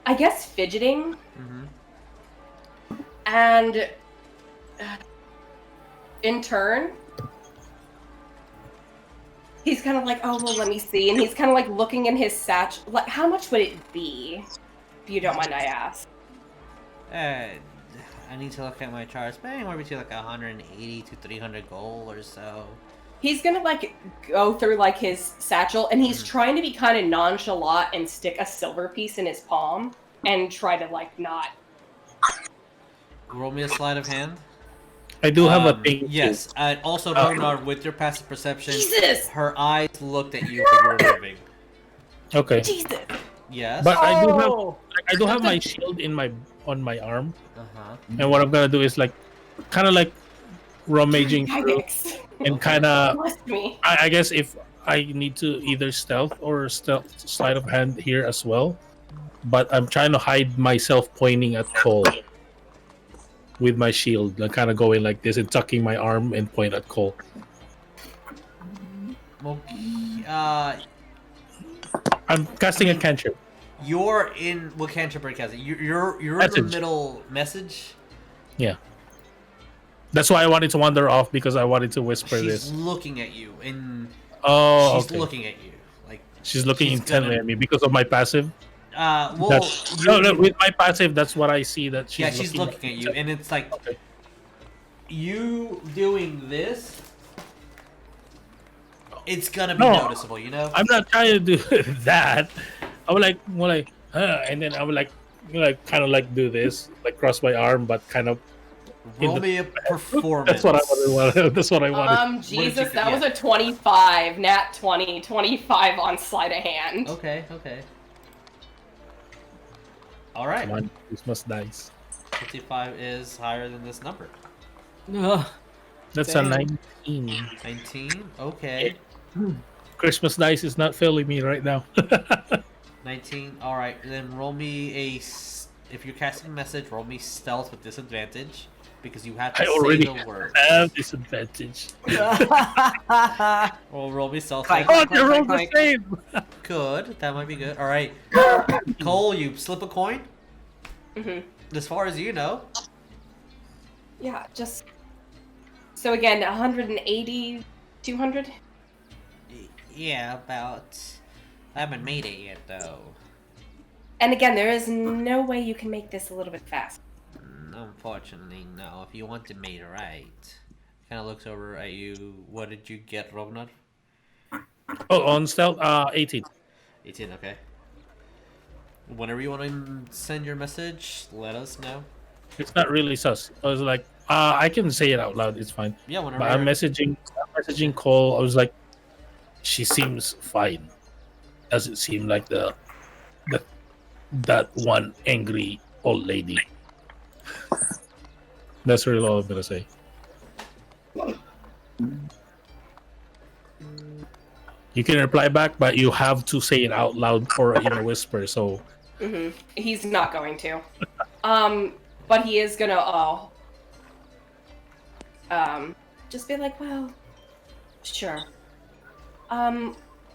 I guess, fidgeting. And in turn, he's kind of like, oh, well, let me see. And he's kind of like looking in his satchel. Like, how much would it be, if you don't mind I ask? I need to look at my charts, but anywhere between like 180 to 300 gold or so. He's gonna like go through like his satchel, and he's trying to be kind of nonchalant and stick a silver piece in his palm and try to like not. Roll me a sleight of hand. I do have a thing. Yes. Also, Rognarv, with your passive perception, Jesus! her eyes looked at you when you were moving. Okay. Jesus. Yes. But I do have my shield on my arm, and what I'm gonna do is like, kind of like rummaging through, and kind of. I guess if I need to either stealth or sleight of hand here as well, but I'm trying to hide myself pointing at Cole with my shield, like kind of going like this and tucking my arm and point at Cole. Okay. I'm casting a cantrip. You're in what cantrip are you casting? You're in the middle message. Yeah. That's why I wanted to wander off, because I wanted to whisper this. She's looking at you, and she's looking at you, like she's looking intently at me because of my passive. Well, with my passive, that's what I see. That she's looking at you, and it's like you doing this. It's gonna be noticeable, you know. I'm not trying to do that. I would like, and then I would like kind of like do this, like cross my arm, but kind of. Roll me a performance. That's what I wanted. That's what I wanted. Jesus, that was a 25, nat 20, 25 on sleight of hand. Okay. All right. Come on, Christmas dice. 55 is higher than this number. That's a 19. 19. Okay. Christmas dice is not failing me right now. 19. All right. Then roll me if you're casting a message, roll me stealth with disadvantage. Because you have to say the word. I have disadvantage. Well, roll me stealth. Oh, you rolled the same. Good. That might be good. All right. Cole, you slip a coin? As far as you know. Yeah, just... So again, 180, 200? Yeah, about... I haven't made it yet, though. And again, there is no way you can make this a little bit faster. Unfortunately, no. If you want it made right. Kind of looks over at you. What did you get, Rognarv? Oh, on stealth, 18. 18, okay. Whenever you want to send your message, let us know. It's not really sus. I was like, I can say it out loud. It's fine. Yeah, whenever. But I'm messaging Cole. I was like, she seems fine. Doesn't seem like that one angry old lady. That's really all I'm gonna say. You can reply back, but you have to say it out loud or in a whisper. So he's not going to. But he is gonna just be like, well, sure.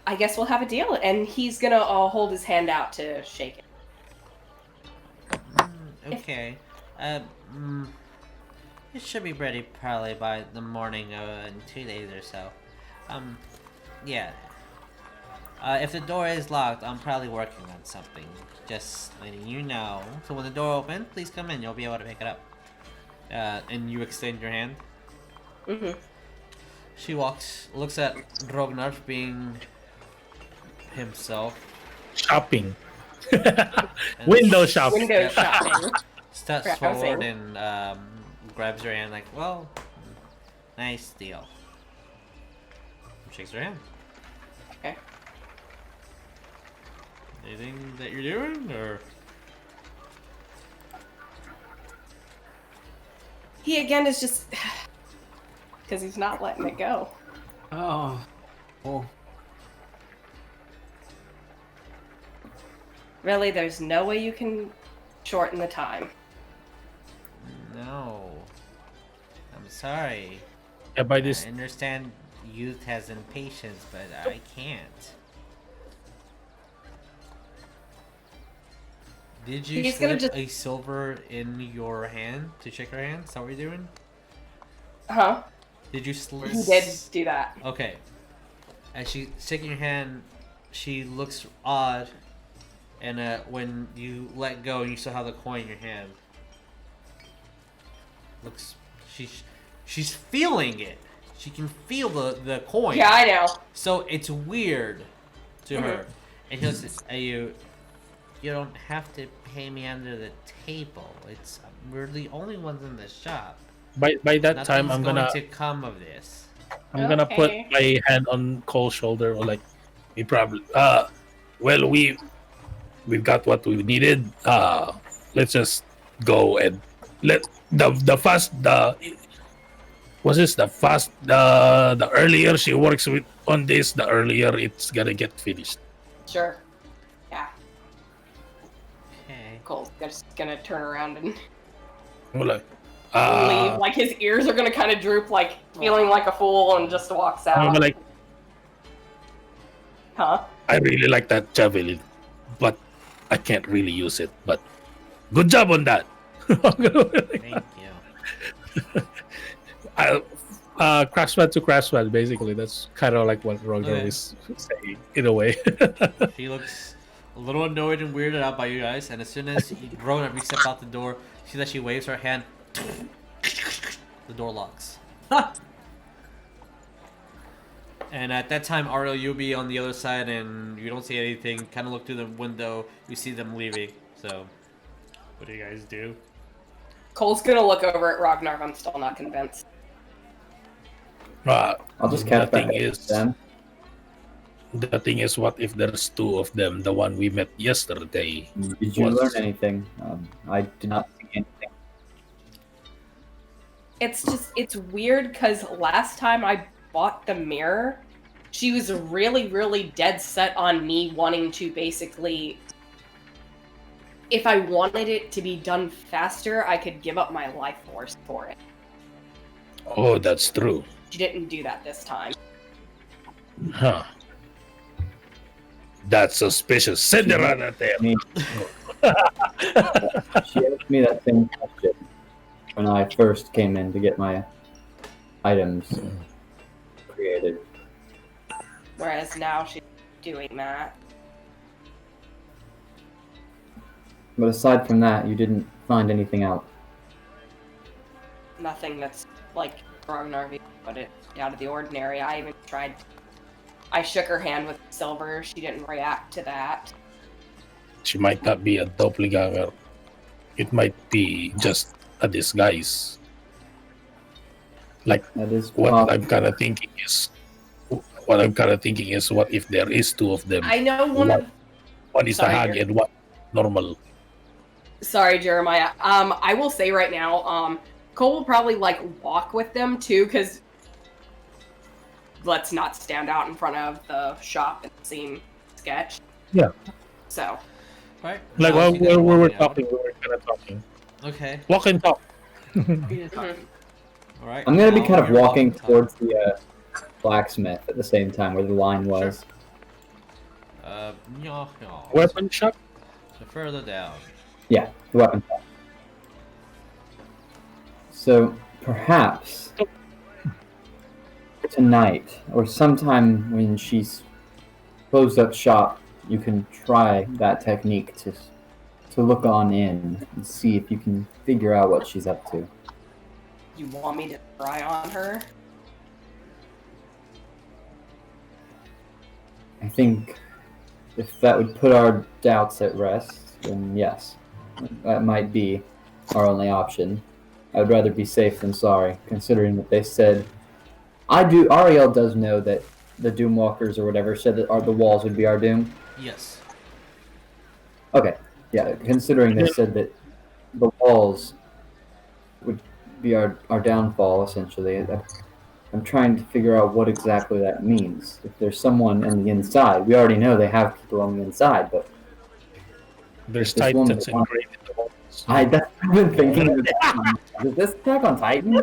I guess we'll have a deal. And he's gonna hold his hand out to shake it. Okay. It should be ready probably by the morning in 2 days or so. Yeah. If the door is locked, I'm probably working on something. Just letting you know. So when the door opens, please come in. You'll be able to pick it up. And you extend your hand. Mm-hmm. She looks at Rognarv being himself. Shopping. Window shopping. Window shopping. Steps forward and grabs your hand like, well, nice deal. Shakes her hand. Okay. Anything that you're doing, or? He again is just because he's not letting it go. Oh. Oh. Really, there's no way you can shorten the time. No. I'm sorry. Yeah, by this I understand youth has impatience, but I can't. Did you He's gonna slip a silver in your hand to shake her hand? Is that what you're doing? Huh? Did you slip? He did do that. Okay. As she's shaking your hand, she looks odd, and when you let go, you still have the coin in your hand. Looks, she's feeling it. She can feel the coin. Yeah, I know. So it's weird to her, and he looks at you. You don't have to pay me under the table. We're the only ones in the shop. by that time, I'm Nothing's gonna going to come of this. I'm gonna put my hand on Cole's shoulder, or like, we probably well, we've got what we needed. Let's just go and let the earlier she works on this, the earlier it's gonna get finished. Sure. Yeah. Okay. Cole's just gonna turn around and We're like, leave. Like his ears are gonna kind of droop, like feeling like a fool, and just walks out. I'm like, Huh? I really like that javelin, but I can't really use it. But good job on that. Thank you. Craftsman to craftsman, basically. That's kind of like what Rognarv is saying, in a way. She looks a little annoyed and weirded out by you guys, and as soon as Rognarv step out the door, see that she waves her hand. The door locks. And at that time, Ariell, you'll be on the other side, and you don't see anything. Kind of look through the window, you see them leaving. So, what do you guys do? Cole's gonna look over at Rognarv. I'm still not convinced. I'll just catch back up with them. The thing is, what if there's two of them? The one we met yesterday. Did you learn anything? I did not see anything. It's weird because last time I bought the mirror, she was really, really dead set on me wanting to basically, if I wanted it to be done faster, I could give up my life force for it. Oh, that's true. She didn't do that this time. Huh. That's suspicious. Send her out of there. She asked me that same question when I first came in to get my items created. Whereas now she's doing that. But aside from that, you didn't find anything out. Nothing that's like Rognarv put it out of the ordinary. I even tried. I shook her hand with silver. She didn't react to that. She might not be a doppelganger. It might be just a disguise. Like, That is what I'm kind of thinking is, what if there is two of them? I know one is the hag and one normal. Sorry, Jeremiah. I will say right now, Cole will probably like walk with them too, because let's not stand out in front of the shop and seem sketch. Yeah. So. Right. Like while we were talking, we were kind of talking. Okay. Walk and talk. All right. I'm gonna be kind of You're walking talk. towards the blacksmith at the same time where the line was. Yeah. Weapon shop? So further down. Yeah, the weapon shop. So perhaps tonight or sometime when she's closed up shop, you can try that technique to look on in and see if you can figure out what she's up to. You want me to try on her? I think if that would put our doubts at rest, then yes, that might be our only option. I would rather be safe than sorry, considering that they said... Ariell does know that the Doomwalkers or whatever said that the walls would be our doom. Yes. Okay, yeah, considering they said that the walls would be our downfall, essentially. I'm trying to figure out what exactly that means. If there's someone on the inside, we already know they have people on the inside, but There's this one Titans that engraved in the walls. I've been thinking of that. Is this Attack on Titan?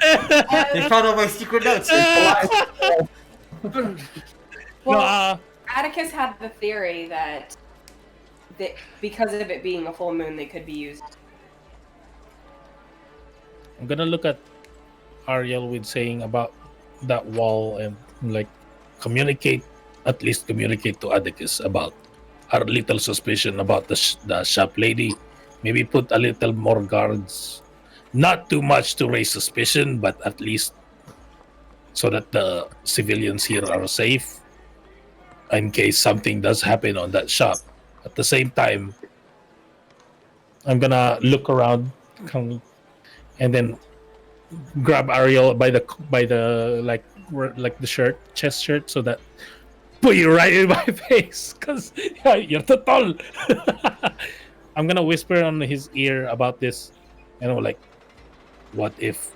They found out my secret notes. Well, Atticus had the theory that because of it being a full moon, they could be used. I'm gonna look at Ariell with saying about that wall and like at least communicate to Atticus about our little suspicion about the shop lady. Maybe put a little more guards. Not too much to raise suspicion, but at least so that the civilians here are safe in case something does happen on that shop. At the same time, I'm gonna look around and then grab Ariell by the like the chest shirt, so that put you right in my face, cause you're too tall. I'm gonna whisper on his ear about this, like, what if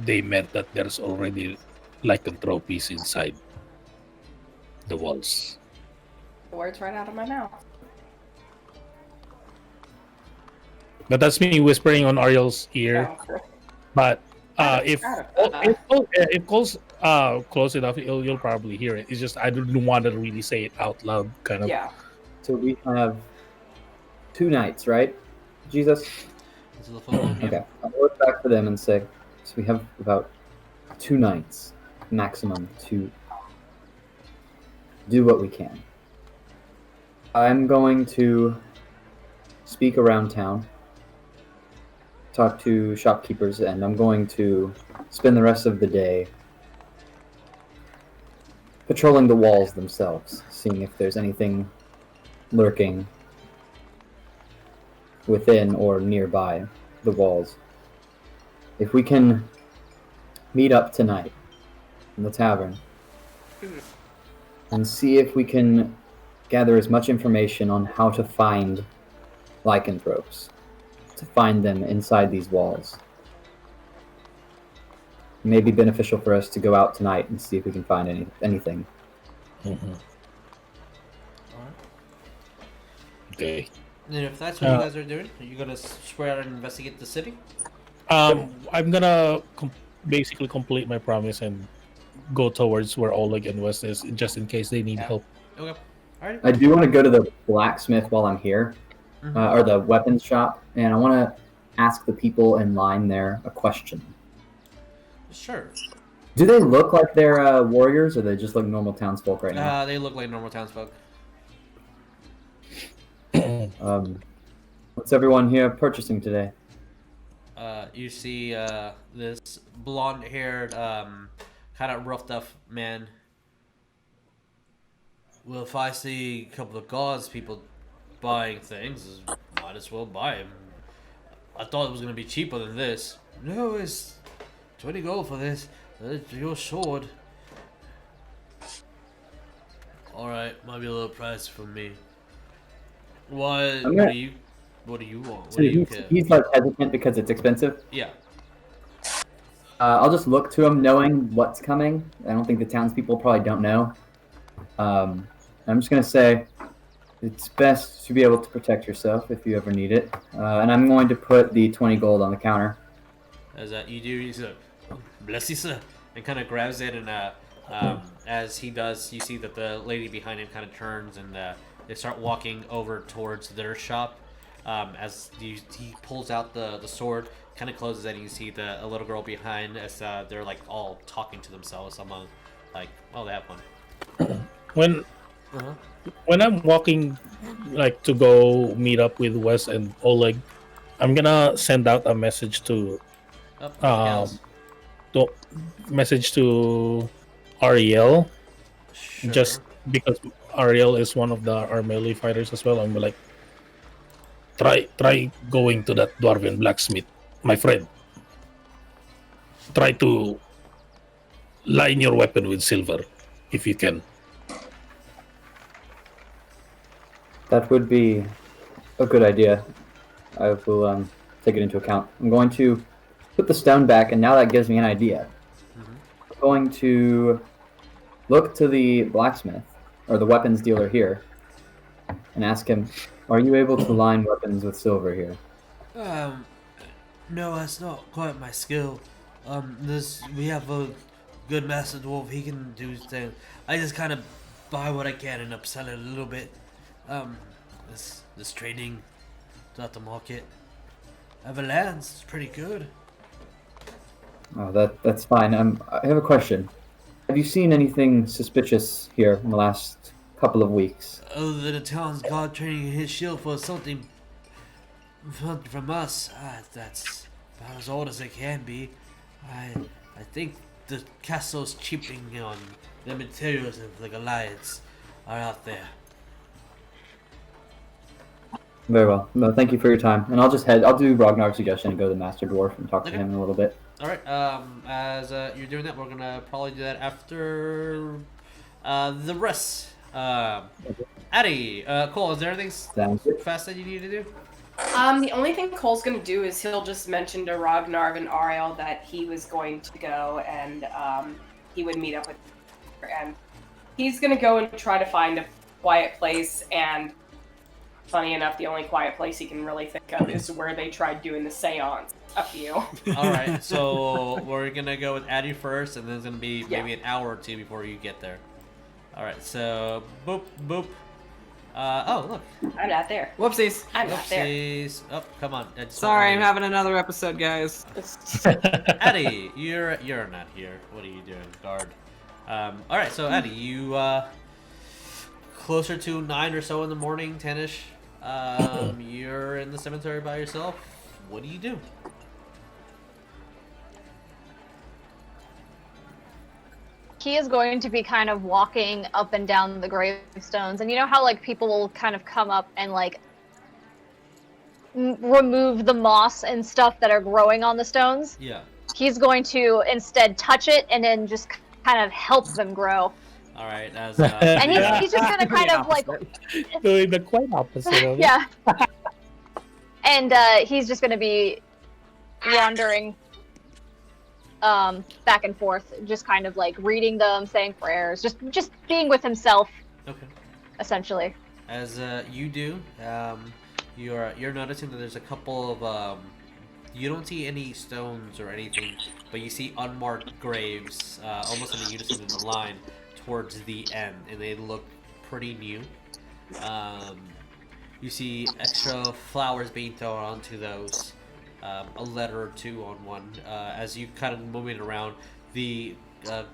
they meant that there's already lycanthropes inside the walls? The words right out of my mouth. But that's me whispering on Ariel's ear. Oh. But if Cole's close enough, you'll probably hear it. It's just I don't want to really say it out loud, kind of. Yeah. So we have 2 nights, right? Jesus? This is the full moon, yeah. Okay. I'll look back for them and say, so we have about 2 nights maximum to do what we can. I'm going to speak around town, talk to shopkeepers, and I'm going to spend the rest of the day patrolling the walls themselves, seeing if there's anything lurking within or nearby the walls. If we can meet up tonight in the tavern and see if we can gather as much information on how to find lycanthropes, to find them inside these walls. It may be beneficial for us to go out tonight and see if we can find anything. Mm-hmm. Okay. And if that's what you guys are doing, are you gonna swear out and investigate the city? I'm gonna basically complete my promise and go towards where Oleg and West is, just in case they need help. Okay. Alright. I do want to go to the blacksmith while I'm here, or the weapons shop, and I want to ask the people in line there a question. Sure. Do they look like they're warriors, or they just look normal townsfolk right now? They look like normal townsfolk. What's everyone here purchasing today? You see this blonde-haired, kind of roughed-up man. Well, if I see a couple of guards, people buying things, might as well buy them. I thought it was going to be cheaper than this. No, it's 20 gold for this. Your sword. Alright, might be a little price for me. What do you want? What So do you care? he's like hesitant because it's expensive. Yeah. I'll just look to him knowing what's coming. I don't think the townspeople probably don't know. I'm just going to say it's best to be able to protect yourself if you ever need it. And I'm going to put the 20 gold on the counter. As that you do, you say, bless you, sir, and kind of grabs it and As he does, you see that the lady behind him kind of turns and they start walking over towards their shop. He pulls out the sword, kind of closes it, and you see a little girl behind as they're like all talking to themselves among like, oh, they have one. When I'm walking, like to go meet up with Wes and Oleg, I'm gonna send out a message to Ariell, Sure. just because Ariell is one of our melee fighters as well. I'm like, try going to that dwarven blacksmith, my friend. Try to line your weapon with silver, if you can. That would be a good idea. I will take it into account. I'm going to put the stone back, and now that gives me an idea. I'm going to look to the blacksmith, or the weapons dealer here, and ask him, are you able to line weapons with silver here? No, that's not quite my skill. We have a good master dwarf. He can do things. I just kind of buy what I can and upsell it a little bit. This trading at the market. I have a lance. It's pretty good. Oh, that's fine. I have a question. Have you seen anything suspicious here in the last couple of weeks? Other than a town's god trading his shield for something from us, that's about as old as it can be. I think the castle's cheaping on the materials of the Goliaths are out there. Very well. No, thank you for your time. And I'll do Rognarv's suggestion and go to the Master Dwarf and talk to him in a little bit. All right. As you're doing that, we're gonna probably do that after the rest. Addy, Cole, is there anything fast that you need to do? The only thing Cole's gonna do is he'll just mention to Rognarv and Ariell that he was going to go and he would meet up with her, and he's gonna go and try to find a quiet place. And funny enough, the only quiet place he can really think of is where they tried doing the seance of you. All right, so we're gonna go with Addy first, and then it's gonna be maybe an hour or two before you get there. All right, so boop boop. Oh look, I'm not there. Whoopsies. I'm not there. Whoopsies. Oh, come on. Sorry, I'm having another episode, guys. Addy, you're not here. What are you doing, guard? All right, so Addy, you closer to 9 or so in the morning, 10ish. You're in the cemetery by yourself. What do you do? He is going to be kind of walking up and down the gravestones, and you know how like people will kind of come up and like remove the moss and stuff that are growing on the stones? Yeah. He's going to instead touch it and then just kind of help them grow. All right, as And he's just gonna kind of like doing the quite opposite of it. yeah. And he's just gonna be wandering back and forth, just kind of like reading them, saying prayers, just being with himself. Okay. Essentially. As you do, you're noticing that there's a couple of you don't see any stones or anything, but you see unmarked graves, almost in a unison in the line towards the end, and they look pretty new. You see extra flowers being thrown onto those. A letter or two on one. As you kind of moving around, the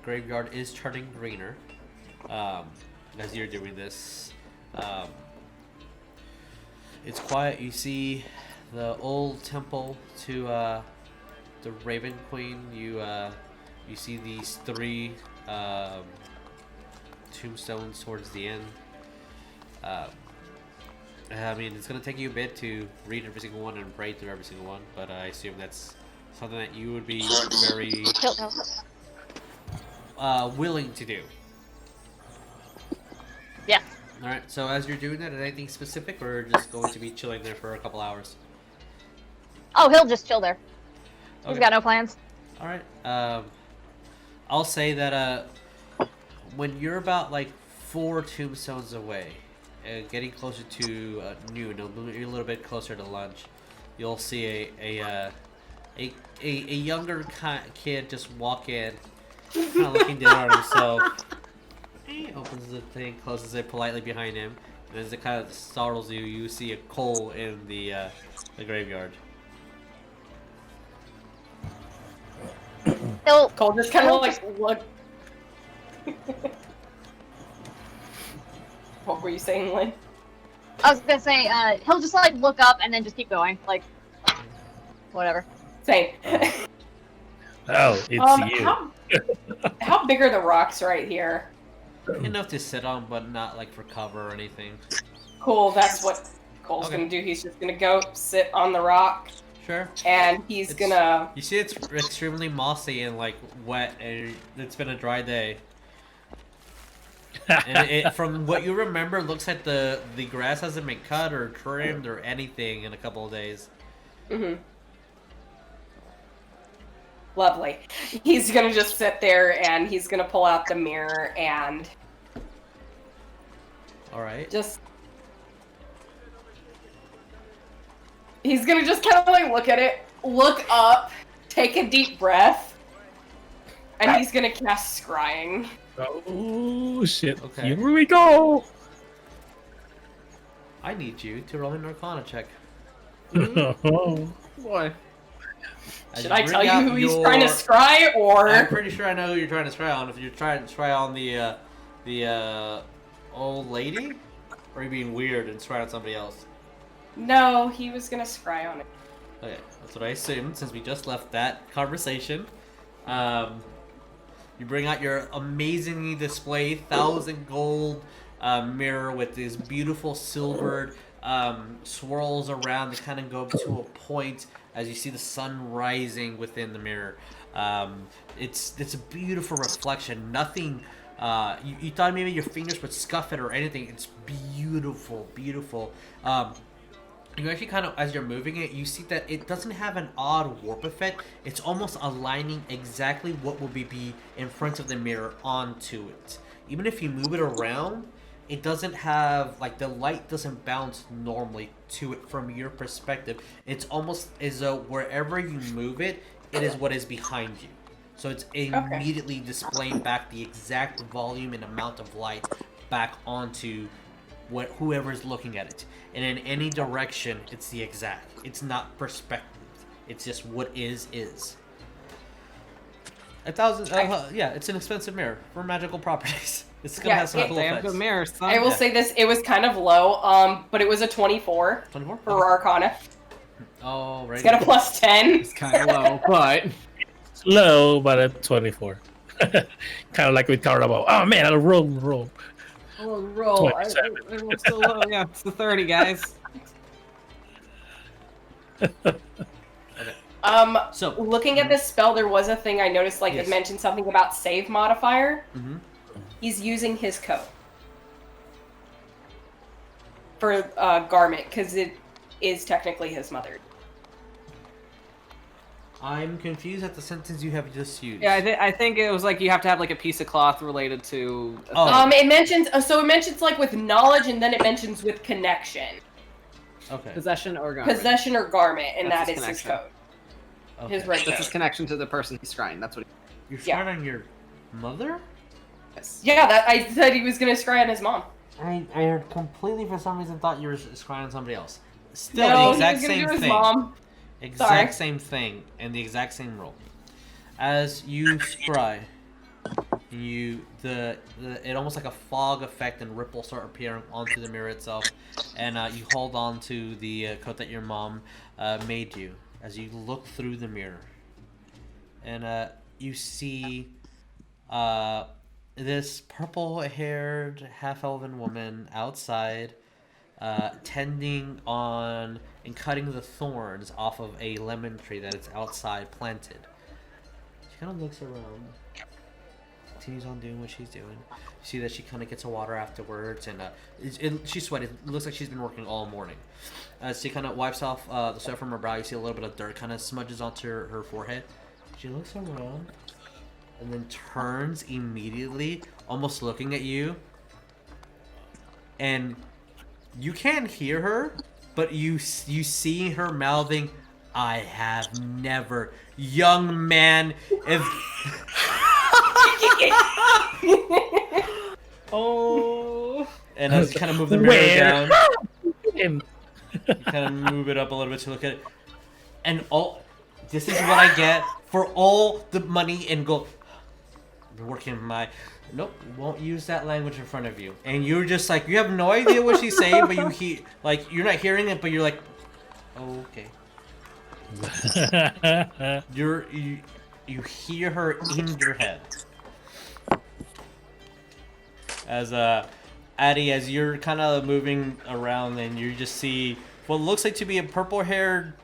graveyard is turning greener as you're doing this. It's quiet. You see the old temple to the Raven Queen. You see these 3 tombstones towards the end. I mean, it's going to take you a bit to read every single one and pray through every single one, but I assume that's something that you would be very willing to do. Yeah. Alright, so as you're doing that, is anything specific, or just going to be chilling there for a couple hours? Oh, he'll just chill there. He's Okay. got no plans. Alright, I'll say that when you're about like 4 tombstones away, getting closer to noon, you're a little bit closer to lunch, you'll see a younger kid just walk in, kind of looking down at himself. He opens the thing, closes it politely behind him, and as it kind of startles you, you see a coal in the graveyard. Cole just kind of like look. What were you saying, Lynn? I was gonna say, he'll just like look up and then just keep going, like whatever. Same. Oh, it's you. How big are the rocks right here? Enough to sit on, but not like for cover or anything. Cool, that's what Cole's Okay. gonna do. He's just gonna go sit on the rock, Sure. and he's gonna. You see, it's extremely mossy and like wet, and it's been a dry day. And from what you remember, it looks like the grass hasn't been cut or trimmed or anything in a couple of days. Mm-hmm. Lovely. He's gonna just sit there, and he's gonna pull out the mirror and All right. just. He's gonna just kind of like look at it, look up, take a deep breath, and he's gonna cast Scrying. Oh shit! Okay. Here we go. I need you to roll an Arcana check. Boy. As Should I bring tell you out who he's trying to scry, or? I'm pretty sure I know who you're trying to scry on. If you're trying to scry on the old lady, or are you being weird and scry on somebody else? No, he was gonna scry on it. Okay, that's what I assumed since we just left that conversation. You bring out your amazingly displayed 1,000 gold mirror with this beautiful silvered swirls around to kind of go to a point as you see the sun rising within the mirror. It's a beautiful reflection. Nothing. You thought maybe your fingers would scuff it or anything. It's beautiful, beautiful. You actually kind of, as you're moving it, you see that it doesn't have an odd warp effect. It's almost aligning exactly what will be in front of the mirror onto it. Even if you move it around, it doesn't have, like, the light doesn't bounce normally to it from your perspective. It's almost as though wherever you move it, it is what is behind you. So it's immediately displaying back the exact volume and amount of light back onto whoever's looking at it. And in any direction, it's the exact. It's not perspective. It's just what is. 1,000. Yeah, it's an expensive mirror for magical properties. It's gonna have some cool They have effects. good mirrors, son. I will say this: it was kind of low, but it was a 24 24 for Arcana. Oh, right. It's got a +10. It's kind of low, but It's low, but at 24. Kind of like we talked about. Oh man, I'll roll. oh, roll. I 27. rolled so low. Yeah, it's the 30, guys. So, Looking at this spell, there was a thing I noticed, like Yes. it mentioned something about save modifier. mhm. He's using his code for garment because it is technically his mother. I'm confused at the sentence you have just used. Yeah, I think it was like you have to have like a piece of cloth related to. Oh. It mentions like with knowledge, and then it mentions with connection, Okay. Possession or garment. possession or garment, and That's that his is his connection. code. Okay. His right That's his code. connection to the person he's scrying. That's what. You're Yeah. trying on your mother? Yes. Yeah, that I said he was gonna scry on his mom. I completely, for some reason, thought you were scrying on somebody else. Still No, the he exact was gonna same do his thing. mom. Exact Sorry. same thing and the exact same roll. As you scry, it almost like a fog effect and ripples start appearing onto the mirror itself, and you hold on to the coat that your mom made you as you look through the mirror, and you see this purple-haired half-elven woman outside, tending on and cutting the thorns off of a lemon tree that is outside planted. She kind of looks around, continues on doing what she's doing. You see that she kind of gets her water afterwards, and she's sweating. It looks like she's been working all morning. As she kind of wipes off the sweat from her brow, you see a little bit of dirt kind of smudges onto her forehead. She looks around and then turns immediately, almost looking at you. And you can't hear her, but you see her mouthing, "I have never, young man, if..." Oh. And as you kind of move the mirror down, Him. you kind of move it up a little bit to look at it. And this is what I get for all the money and gold. You're working my... Nope, won't use that language in front of you. And you're just like, you have no idea what she's saying, but you're not hearing it, but you're like, oh, okay. You hear her in your head. As Addie, as you're kind of moving around, and you just see what looks like to be a purple-haired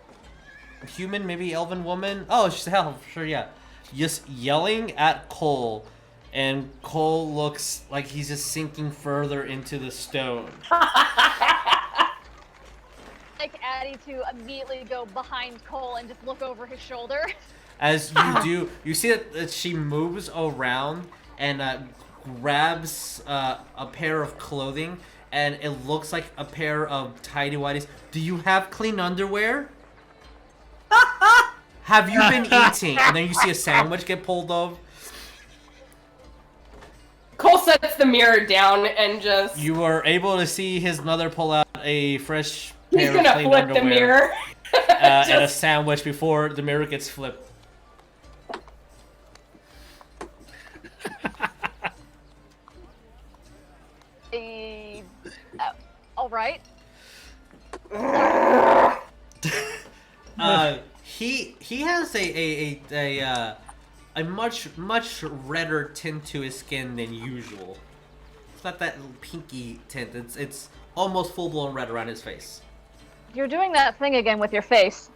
human, maybe elven woman. Oh, she's a elf, sure, yeah. Just yelling at Cole, and Cole looks like he's just sinking further into the stone. Like Addie to immediately go behind Cole and just look over his shoulder. As you do, you see that she moves around and grabs a pair of clothing, and it looks like a pair of tidy-whities. Do you have clean underwear? Have you been eating? And then you see a sandwich get pulled off. Cole sets the mirror down and just... You are able to see his mother pull out a fresh He's pair of gonna clean flip underwear the mirror. and a sandwich before the mirror gets flipped. All right. He has a much redder tint to his skin than usual. It's not that pinky tint. It's almost full blown red around his face. You're doing that thing again with your face.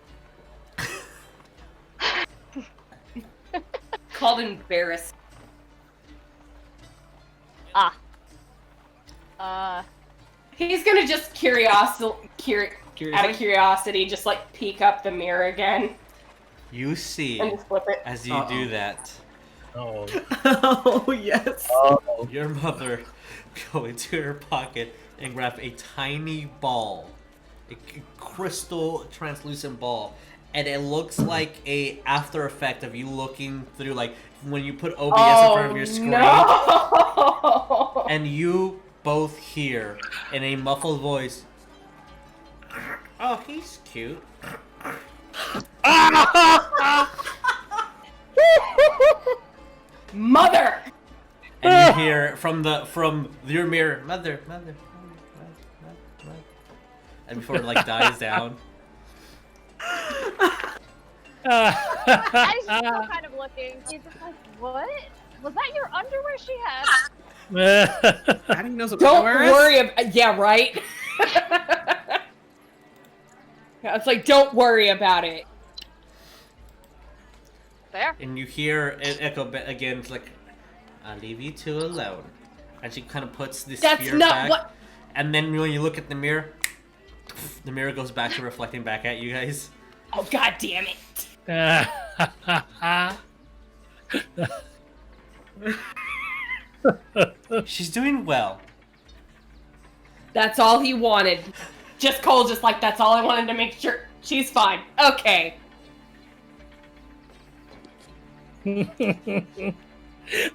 Called embarrassed. He's gonna just out of curiosity, just like peek up the mirror again. You see, And just flip it. as you do that, Oh. Oh, yes. your mother go into her pocket and grab a tiny ball, a crystal translucent ball, and it looks like a after effect of you looking through, like when you put OBS in front of your screen. No! And you both hear in a muffled voice, "Oh, he's cute." Mother! And you hear from your mirror, mother. And before it like dies down. Addie's still kind of looking. She's just like, what? Was that your underwear she had? Addie knows what Don't underwear is? worry yeah, right? Yeah, it's like, don't worry about it. There. And you hear it echo again. It's like, "I'll leave you two alone." And she kind of puts the That's spear not back. what- And then when you look at the mirror goes back to reflecting back at you guys. Oh, god damn it. She's doing well. That's all he wanted. Cole just like, that's all I wanted to make sure. She's fine. Okay.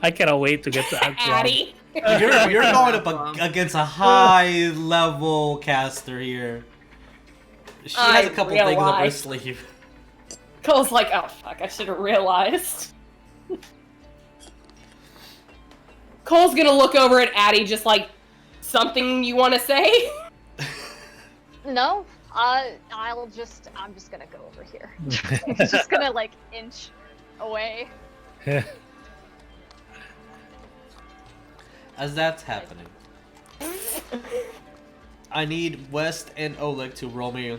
I cannot wait to get to Act 1. Addie. You're going up against a high level caster here. She has a couple things up her realized. sleeve. Cole's like, oh fuck, I should have realized. Cole's gonna look over at Addie just like, something you want to say? No. I'm just gonna go over here. It's just gonna like inch away. As that's happening, I need West and Oleg to roll me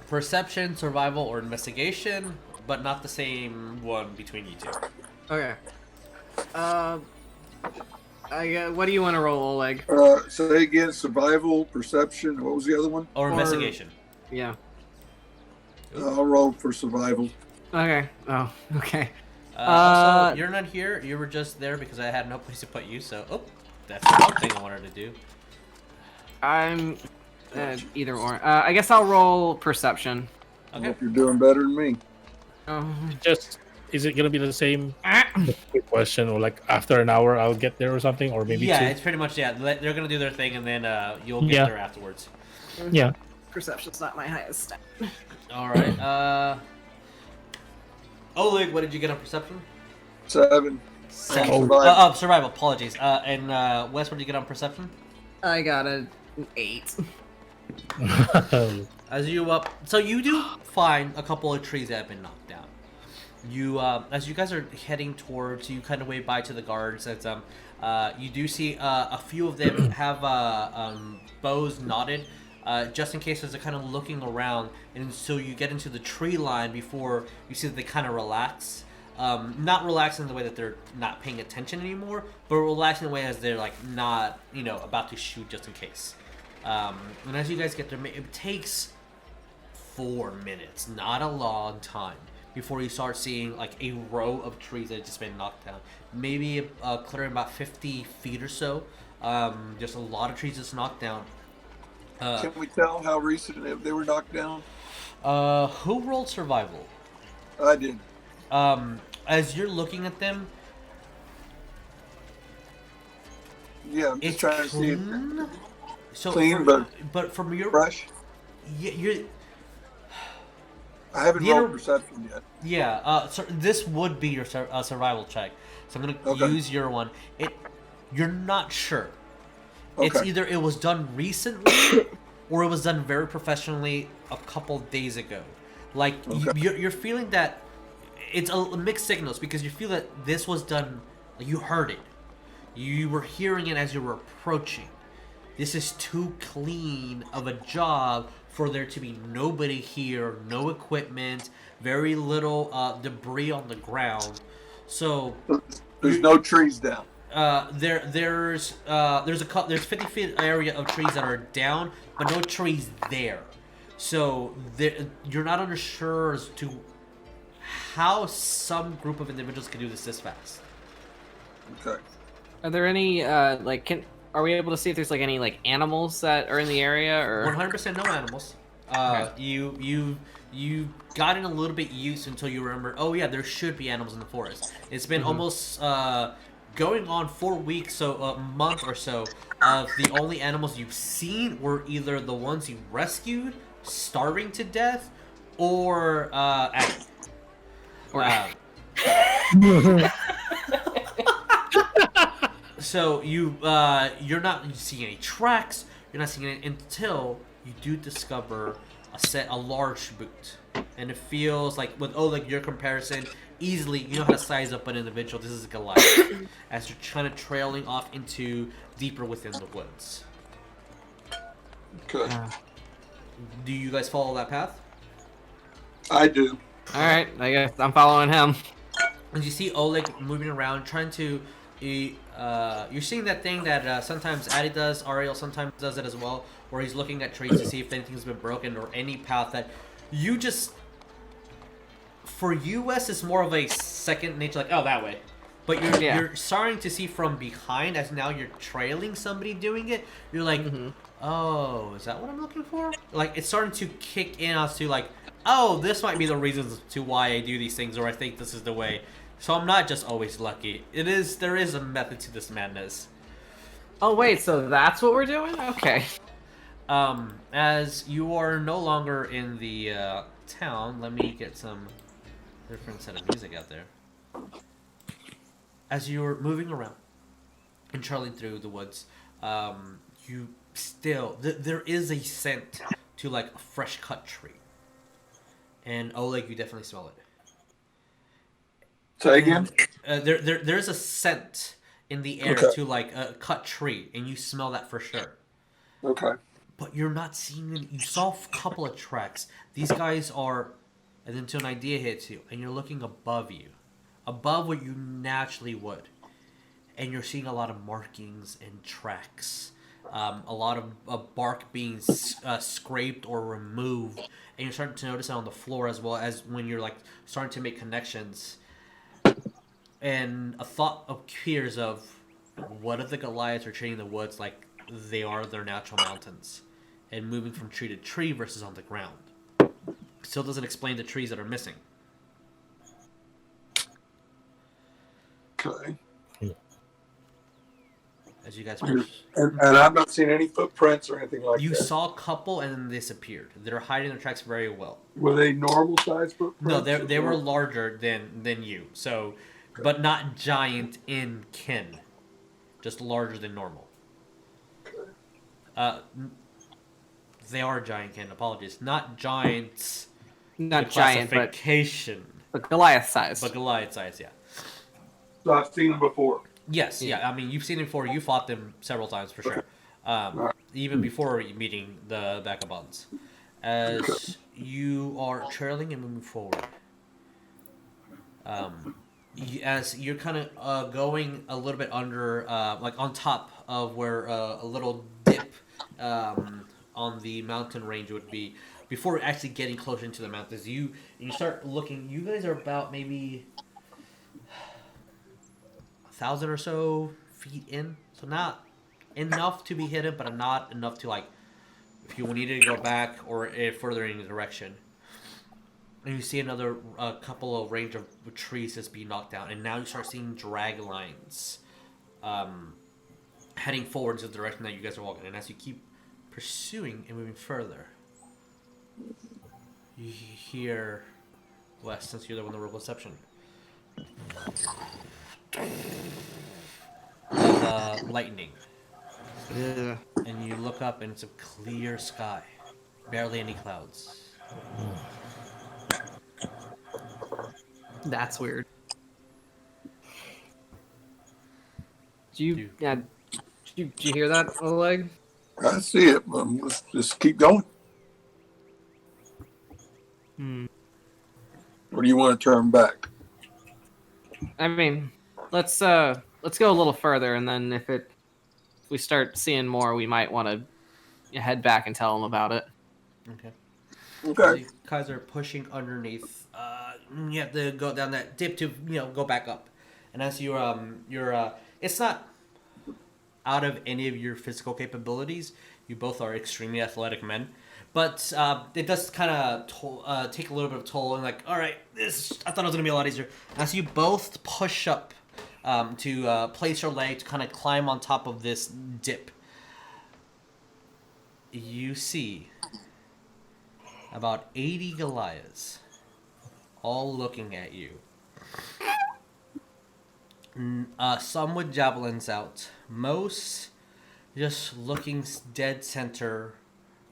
perception, survival, or investigation, but not the same one between you two. Okay. What do you want to roll, Oleg? Say again, survival, perception, what was the other one? Or investigation. Yeah. I'll roll for survival. Okay. Oh, okay. Also, you're not here. You were just there because I had no place to put you. So, that's the one thing I wanted to do. I'm either or. I guess I'll roll perception. I hope you're doing better than me. Oh. Just is it gonna be the same? Quick question, or like after an hour I'll get there or something, or maybe Yeah, two? it's pretty much they're gonna do their thing, and then you'll get there afterwards. Yeah. Perception's not my highest stat. All right. Oleg, what did you get on perception? 7. Oh. Survival. Apologies. And Wes, what did you get on perception? I got an 8. As you so you do find a couple of trees that have been knocked down. You as you guys are heading towards, you kind of wave by to the guards. As you do see a few of them have bows knotted, just in case as they're kind of looking around. And so you get into the tree line before you see that they kind of relax. Not relaxing in the way that they're not paying attention anymore, but relaxing in the way as they're like not, about to shoot just in case. And as you guys get there, it takes 4 minutes, not a long time, before you start seeing like a row of trees that have just been knocked down. Maybe clearing about 50 feet or so. Just a lot of trees just knocked down. Can we tell how recent they were knocked down? Who rolled survival? I did. As you're looking at them, Yeah, I'm just it's trying to see. clean. So Clean, but from your Fresh. you're I haven't You know- rolled perception yet. yeah. So this would be your survival check. So I'm gonna Okay. use your one. You're not sure. Okay. It's either it was done recently or it was done very professionally a couple days ago. Like Okay. you're feeling that it's a mixed signals because you feel that this was done. Like you heard it. You were hearing it as you were approaching. This is too clean of a job for there to be nobody here, no equipment, very little debris on the ground. So There's no trees down. there's 50 feet area of trees that are down, but no trees there. So you're not unsure as to how some group of individuals can do this fast. Okay. Are there any are we able to see if there's like any like animals that are in the area or 100% no animals. Okay. You got in a little bit used until you remember. Oh yeah, there should be animals in the forest. It's been almost going on 4 weeks, so a month or so. Of the only animals you've seen were either the ones you rescued, starving to death, or so you're not seeing any tracks. You're not seeing it until you do discover a large boot, and it feels like with your comparison, easily you know how to size up an individual. This is Goliath, as you're trying to trailing off into deeper within the woods. Okay. Do you guys follow that path? I do. All right, I guess I'm following him. As you see Oleg moving around, trying to, you're seeing that thing that sometimes Adi does, Ariell sometimes does it as well, where he's looking at trees to see if anything's been broken or any path that you just, for you, Wes, it's more of a second nature, like, oh, that way. But you're starting to see from behind, as now you're trailing somebody doing it, you're like, oh, is that what I'm looking for? Like, it's starting to kick in as to like, oh, this might be the reasons to why I do these things, or I think this is the way. So I'm not just always lucky. There is a method to this madness. Oh wait, so that's what we're doing? Okay. As you are no longer in the town, let me get some different set of music out there. As you're moving around and trailing through the woods, you still there is a scent to like a fresh cut tree. And Oleg, you definitely smell it. Say again? There's a scent in the air Okay. to like a cut tree, and you smell that for sure. Okay. But you're not seeing any. You saw a couple of tracks. These guys are, and then until an idea hits you, and you're looking above you, above what you naturally would, and you're seeing a lot of markings and tracks. A lot of bark being scraped or removed, and you're starting to notice it on the floor as well as when you're like starting to make connections. And a thought appears of, what if the Goliaths are treating the woods like they are their natural mountains, and moving from tree to tree versus on the ground? Still doesn't explain the trees that are missing. Okay. As you guys And I've not seen any footprints or anything like you that. saw a couple and then they disappeared. They're hiding their tracks very well. Were they normal size footprints? No, they were larger than you. So, but not giant in kin, just larger than normal. They are giant kin. Apologies, not giants. Not giant, but Goliath size. But Goliath size, yeah. So I've seen them before. Yes, yeah. I mean, you've seen them before. You fought them several times for sure. Even before meeting the Vagabonds. As you are trailing and moving forward, as you're kind of going a little bit under, like on top of where a little dip on the mountain range would be, before actually getting closer into the mountains, you start looking. You guys are about maybe 1,000 or so feet in, so not enough to be hidden, but not enough to, like, if you needed to go back or further in the direction. And you see another couple of range of trees just be knocked down, and now you start seeing drag lines heading forward to the direction that you guys are walking. And as you keep pursuing and moving further, you hear, Wes, since you're the one that rolled perception, lightning. Yeah. And you look up and it's a clear sky. Barely any clouds. That's weird. Did you hear that, Oleg? I see it, but let's just keep going. Or do you want to turn back? I mean, let's go a little further, and then if we start seeing more, we might want to head back and tell them about it. Okay. Okay. You guys are pushing underneath. You have to go down that dip to go back up, and as you're it's not out of any of your physical capabilities. You both are extremely athletic men, but it does kind of take a little bit of toll. And like, all right, I thought it was gonna be a lot easier. As you both push up to place your leg to kind of climb on top of this dip, you see about 80 Goliaths all looking at you. Some with javelins out, most just looking dead center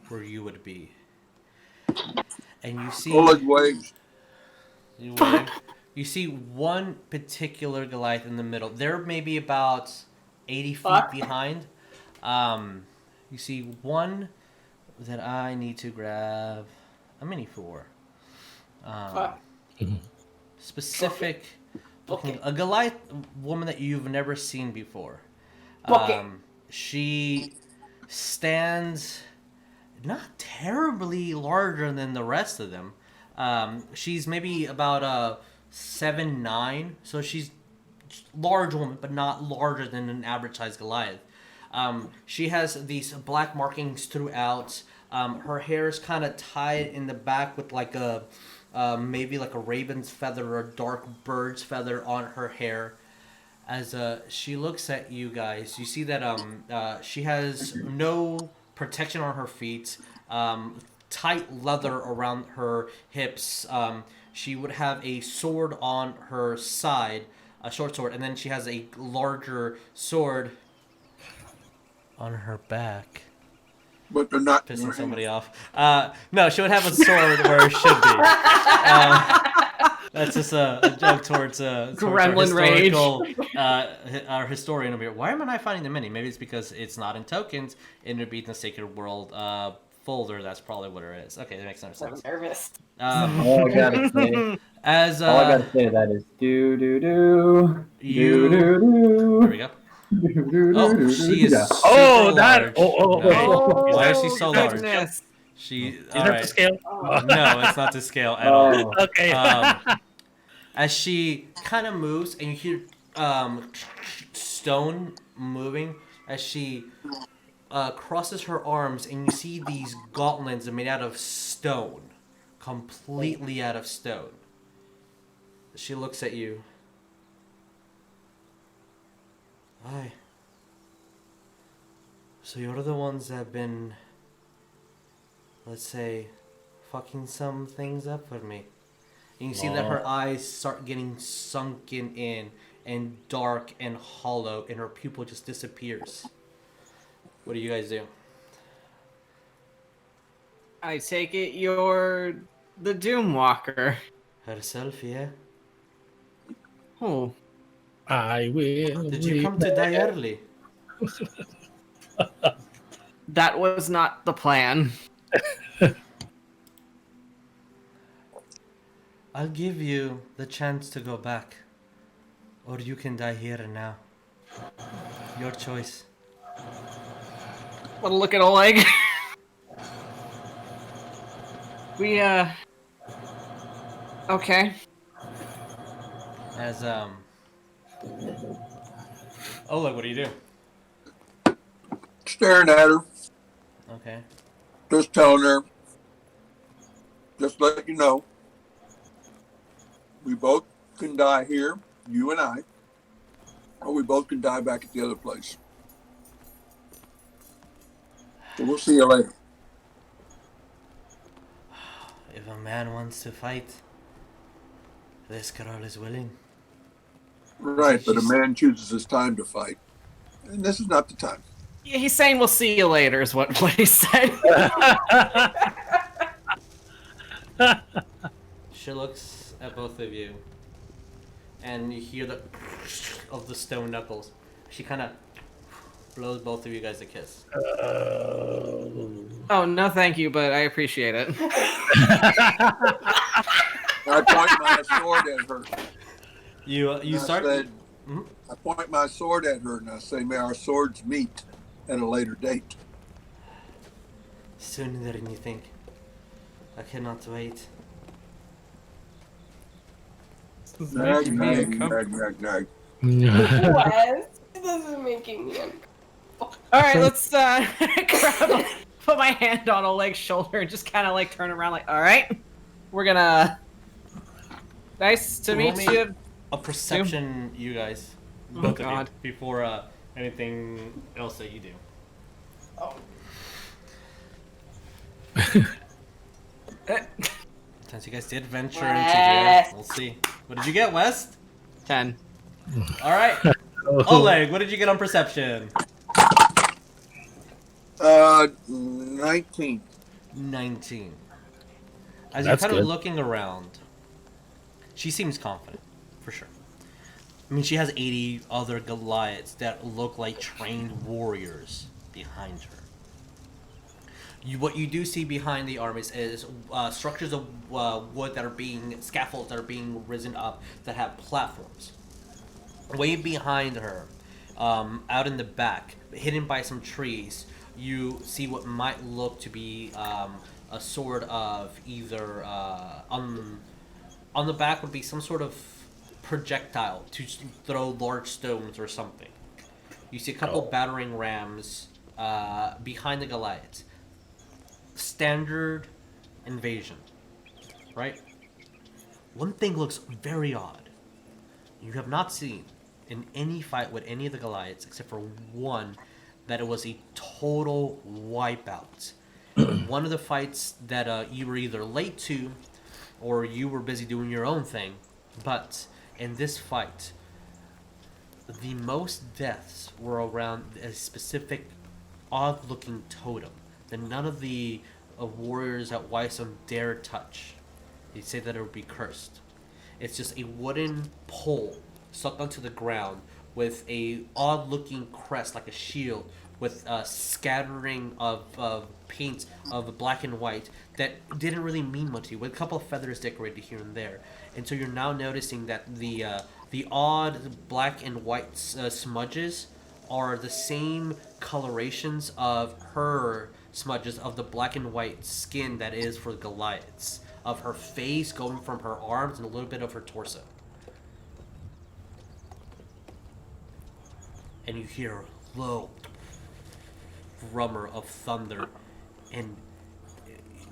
where you would be. And you see Oleg waves. you see one particular Goliath in the middle. They're maybe about 80 feet behind. You see one that I need to grab a mini for. Specific looking, a Goliath woman that you've never seen before. She stands not terribly larger than the rest of them. She's maybe about 7'9", so she's large woman, but not larger than an average sized Goliath. She has these black markings throughout. Her hair is kind of tied in the back with like a maybe like a raven's feather or a dark bird's feather on her hair. As she looks at you guys, you see that she has no protection on her feet, tight leather around her hips. She would have a sword on her side, a short sword, and then she has a larger sword on her back. But they're not Pissing somebody off. No, she would have a sword where it should be. That's just a joke towards Gremlin rage. Our historian over here. Why am I not finding the mini? Maybe it's because it's not in tokens. It would be in the Sacred World folder. That's probably what it is. Okay, that makes no sense. I'm nervous. All I gotta say, all I gotta say to that is do do do do do do. There we go. Oh, she is super large. Why is she so large? Goodness. She. Is All that right. the scale? No, it's not to scale at all. Okay. As she kind of moves, and you hear stone moving as she crosses her arms, and you see these gauntlets made out of stone, completely out of stone. She looks at you. Hi. So you're the ones that have been, let's say, fucking some things up for me. You can see that her eyes start getting sunken in and dark and hollow, and her pupil just disappears. What do you guys do? I take it you're the Doomwalker. Herself, yeah? Oh, I will. Did you come to die early? that was not the plan. I'll give you the chance to go back. Or you can die here and now. Your choice. Wanna look at Oleg? Okay. As Oleg, what do you do? Staring at her, Okay. just telling her, just let you know, we both can die here, you and I, or we both can die back at the other place. So we'll see you later. If a man wants to fight, this girl is willing. Right, but a man chooses his time to fight, and this is not the time. Yeah, he's saying we'll see you later is what he said. She looks at both of you, and you hear the of the stone knuckles. She kind of blows both of you guys a kiss. Oh, no thank you, but I appreciate it. I point my sword at her. You I start. said, Mhm. I point my sword at her and I say, may our swords meet at a later date. Sooner than you think. I cannot wait. Nag, nag, nag, nag, nag. What? This is making me uncomfortable. All right, let's put my hand on Oleg's shoulder and just kind of like turn around, like, all right, we're gonna. Nice to Roll meet me you. A perception, you guys. Oh, Both of God. you, before anything else that you do. Since you guys did venture into here, we'll see. What did you get, West? 10. All right. Oleg, what did you get on perception? 19. 19. As That's you're kind good. of looking around, she seems confident, for sure. I mean, she has 80 other Goliaths that look like trained warriors behind her. What you do see behind the armies is structures of wood that are being, scaffolds that are being risen up that have platforms. Way behind her, out in the back, hidden by some trees, you see what might look to be a sort of either on the back would be some sort of projectile to throw large stones or something. You see a couple battering rams behind the Goliaths. Standard invasion, right? One thing looks very odd. You have not seen in any fight with any of the Goliaths, except for one, that it was a total wipeout. One of the fights that you were either late to, or you were busy doing your own thing, but in this fight, the most deaths were around a specific odd-looking totem that none of the warriors at Wysom dare touch. They say that it would be cursed. It's just a wooden pole stuck onto the ground with a odd-looking crest like a shield with a scattering of paints of black and white that didn't really mean much to you, with a couple of feathers decorated here and there. And so you're now noticing that the odd black and white smudges are the same colorations of her smudges of the black and white skin that is for Goliaths, of her face going from her arms and a little bit of her torso. And you hear a low rumor of thunder, and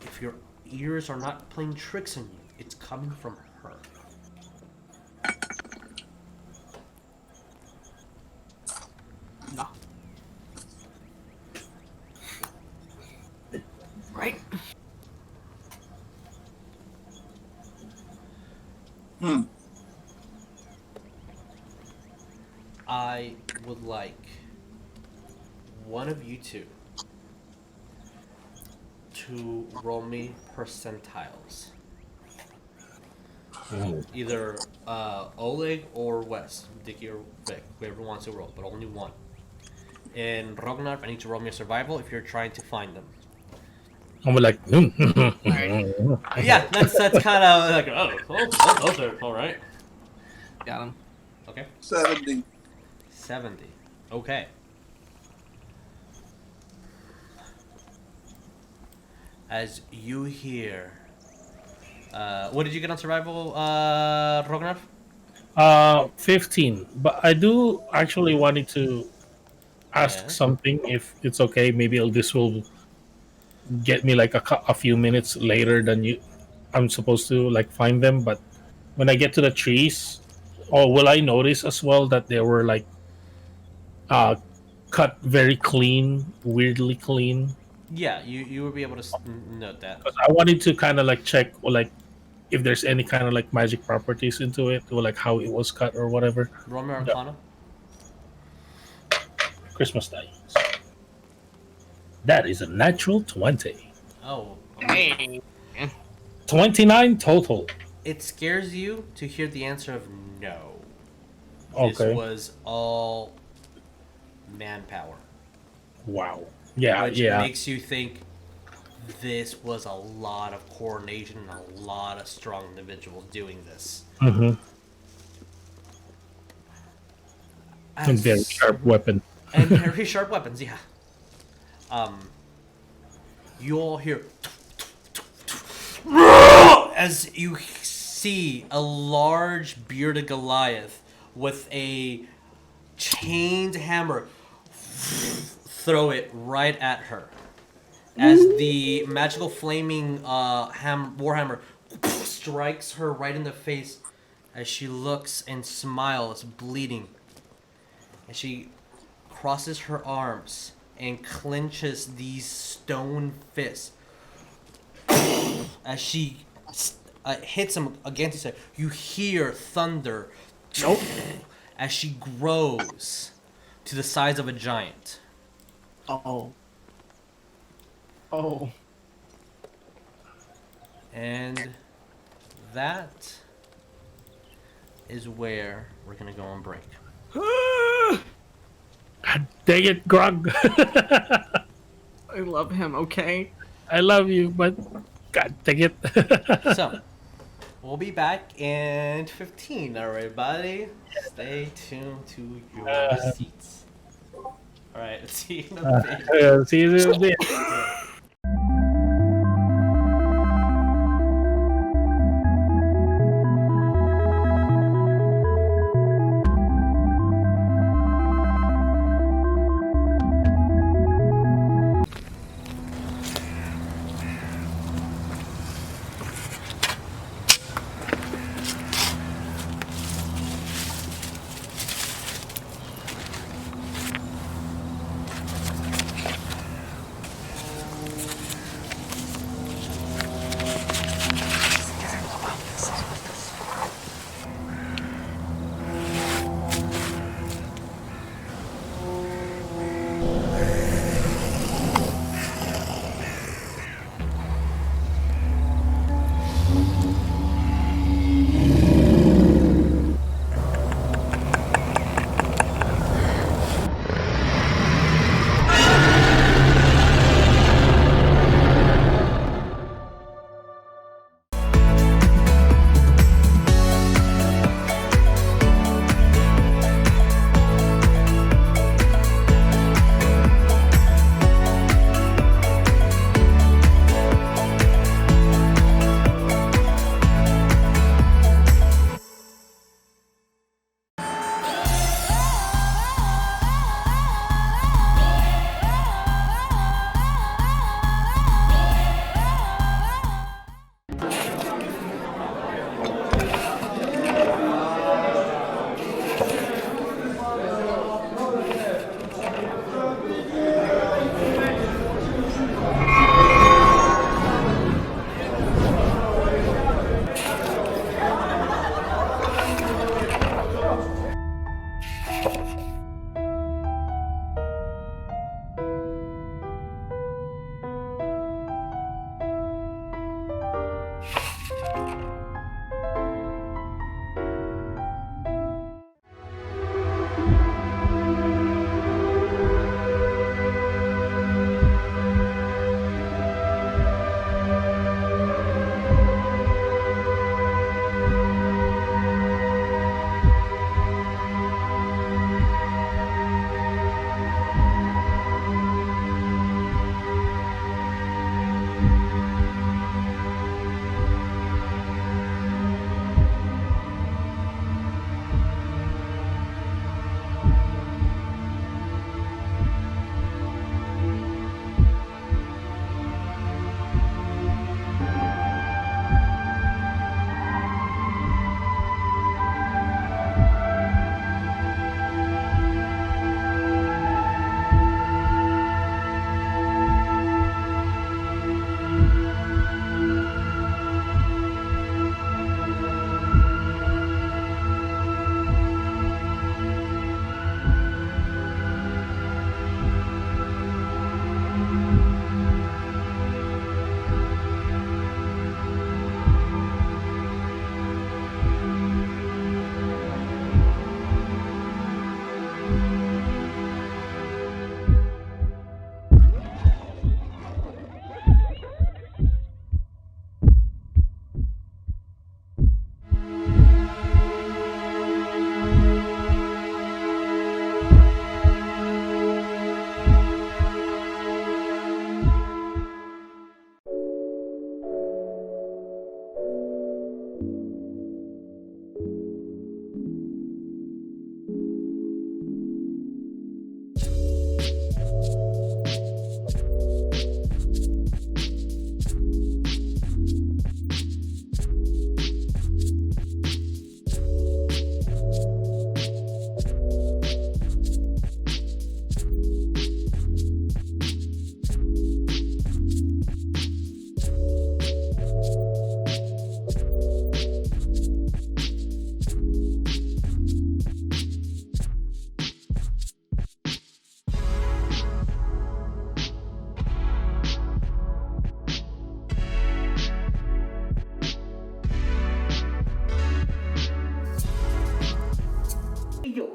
if your ears are not playing tricks on you, it's coming from her. Hmm. I would like one of you two to roll me percentiles. Either Oleg or Wes, Dickie or Vic, whoever wants to roll, but only one. And Rognarv, I need to roll me a survival if you're trying to find them. I'm like, Yeah, that's kind of like, those are all right. Got him. Okay. 70. 70. Okay. As you hear, what did you get on survival, Rognarv? 15. But I do actually wanted to ask Yeah. something, if it's okay. Maybe this will get me like a few minutes later than I'm supposed to like find them. But when I get to the trees, will I notice as well that they were like cut very clean, weirdly clean? Yeah, you will be able to note that. Because I wanted to kind of like check, or like if there's any kind of like magic properties into it, or like how it was cut or whatever. Roll me Arcana. Christmas dice. That is a natural 20. Oh. Hey. 29 total. It scares you to hear the answer of no. Okay. This was all manpower. Wow. Yeah, Which yeah. makes you think this was a lot of coordination and a lot of strong individuals doing this. Mm-hmm. And very sharp weapon. And very sharp weapons, yeah. You all hear as you see a large bearded Goliath with a chained hammer throw it right at her. As the magical flaming warhammer strikes her right in the face, as she looks and smiles, bleeding. And she crosses her arms and clenches these stone fists. As she hits him against his head, you hear thunder as she grows to the size of a giant. Oh. Oh. And that is where we're going to go on break. God dang it, Grog. I love him, okay? I love you, but God dang it. So, we'll be back in 15, everybody. Stay tuned to your seats. Alright, see you in a bit. See you in a bit.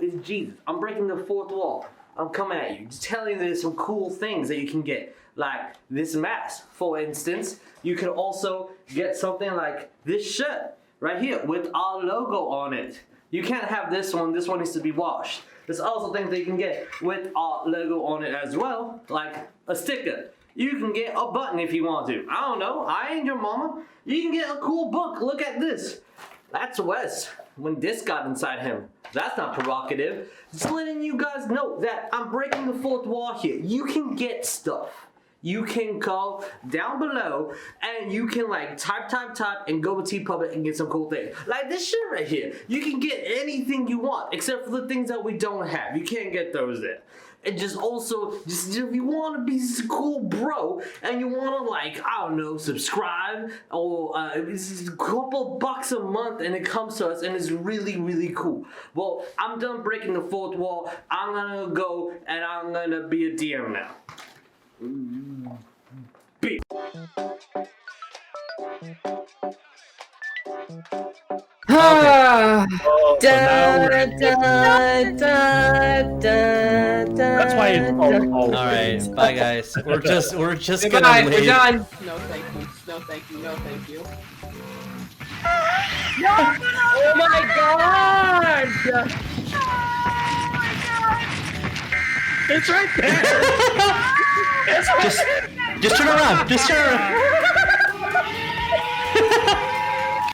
it's Jesus. I'm breaking the fourth wall. I'm coming at you. Just telling you there's some cool things that you can get. Like this mask, for instance. You can also get something like this shirt right here with our logo on it. You can't have this one. This one needs to be washed. There's also things that you can get with our logo on it as well, like a sticker. You can get a button if you want to. I don't know. I ain't your mama. You can get a cool book. Look at this. That's Wes when this got inside him. That's not provocative. Just letting you guys know that I'm breaking the fourth wall here. You can get stuff. You can go down below and you can like type and go to TeePublic and get some cool things. Like this shit right here. You can get anything you want except for the things that we don't have. You can't get those there. And just if you want to be a cool bro and you want to like, I don't know, subscribe or it's a couple bucks a month and it comes to us and it's really, really cool. Well, I'm done breaking the fourth wall. I'm gonna go and I'm gonna be a DM now. Beep. That's why it's called. Alright, bye guys. We're just Goodbye, gonna we're leave. done. No thank you. No thank you. No thank you. Oh my god! It's right there. Just turn around. Just turn around.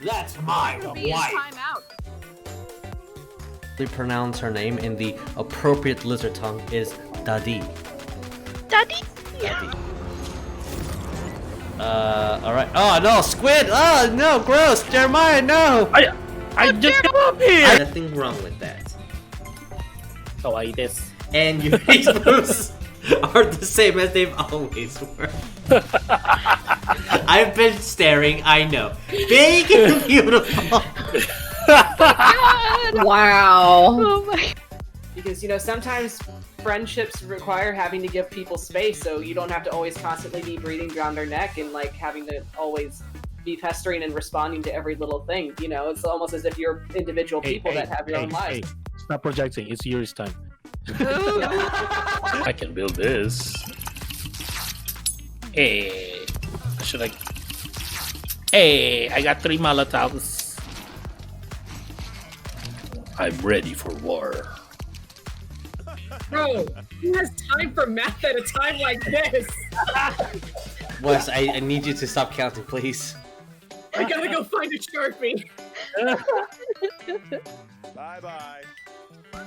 That's my wife. They pronounce her name in the appropriate lizard tongue is Dadi. Daddy. Alright. Oh no, squid! Oh no, gross! Jeremiah, no! I just come up here. Nothing wrong with that. So I eat this. And your face moves are the same as they've always were. I've been staring, I know. Big and beautiful. Wow. Oh my. Because, you know, sometimes friendships require having to give people space, so you don't have to always constantly be breathing down their neck and, like, having to always be pestering and responding to every little thing. You know, it's almost as if you're individual people that have your own lives. Stop projecting. It's yours time. I can build this. Hey, should I? Hey, I got 3 Molotovs. I'm ready for war. Bro, who has time for math at a time like this? Wes, I need you to stop counting, please. I gotta go find a Sharpie. Bye-bye.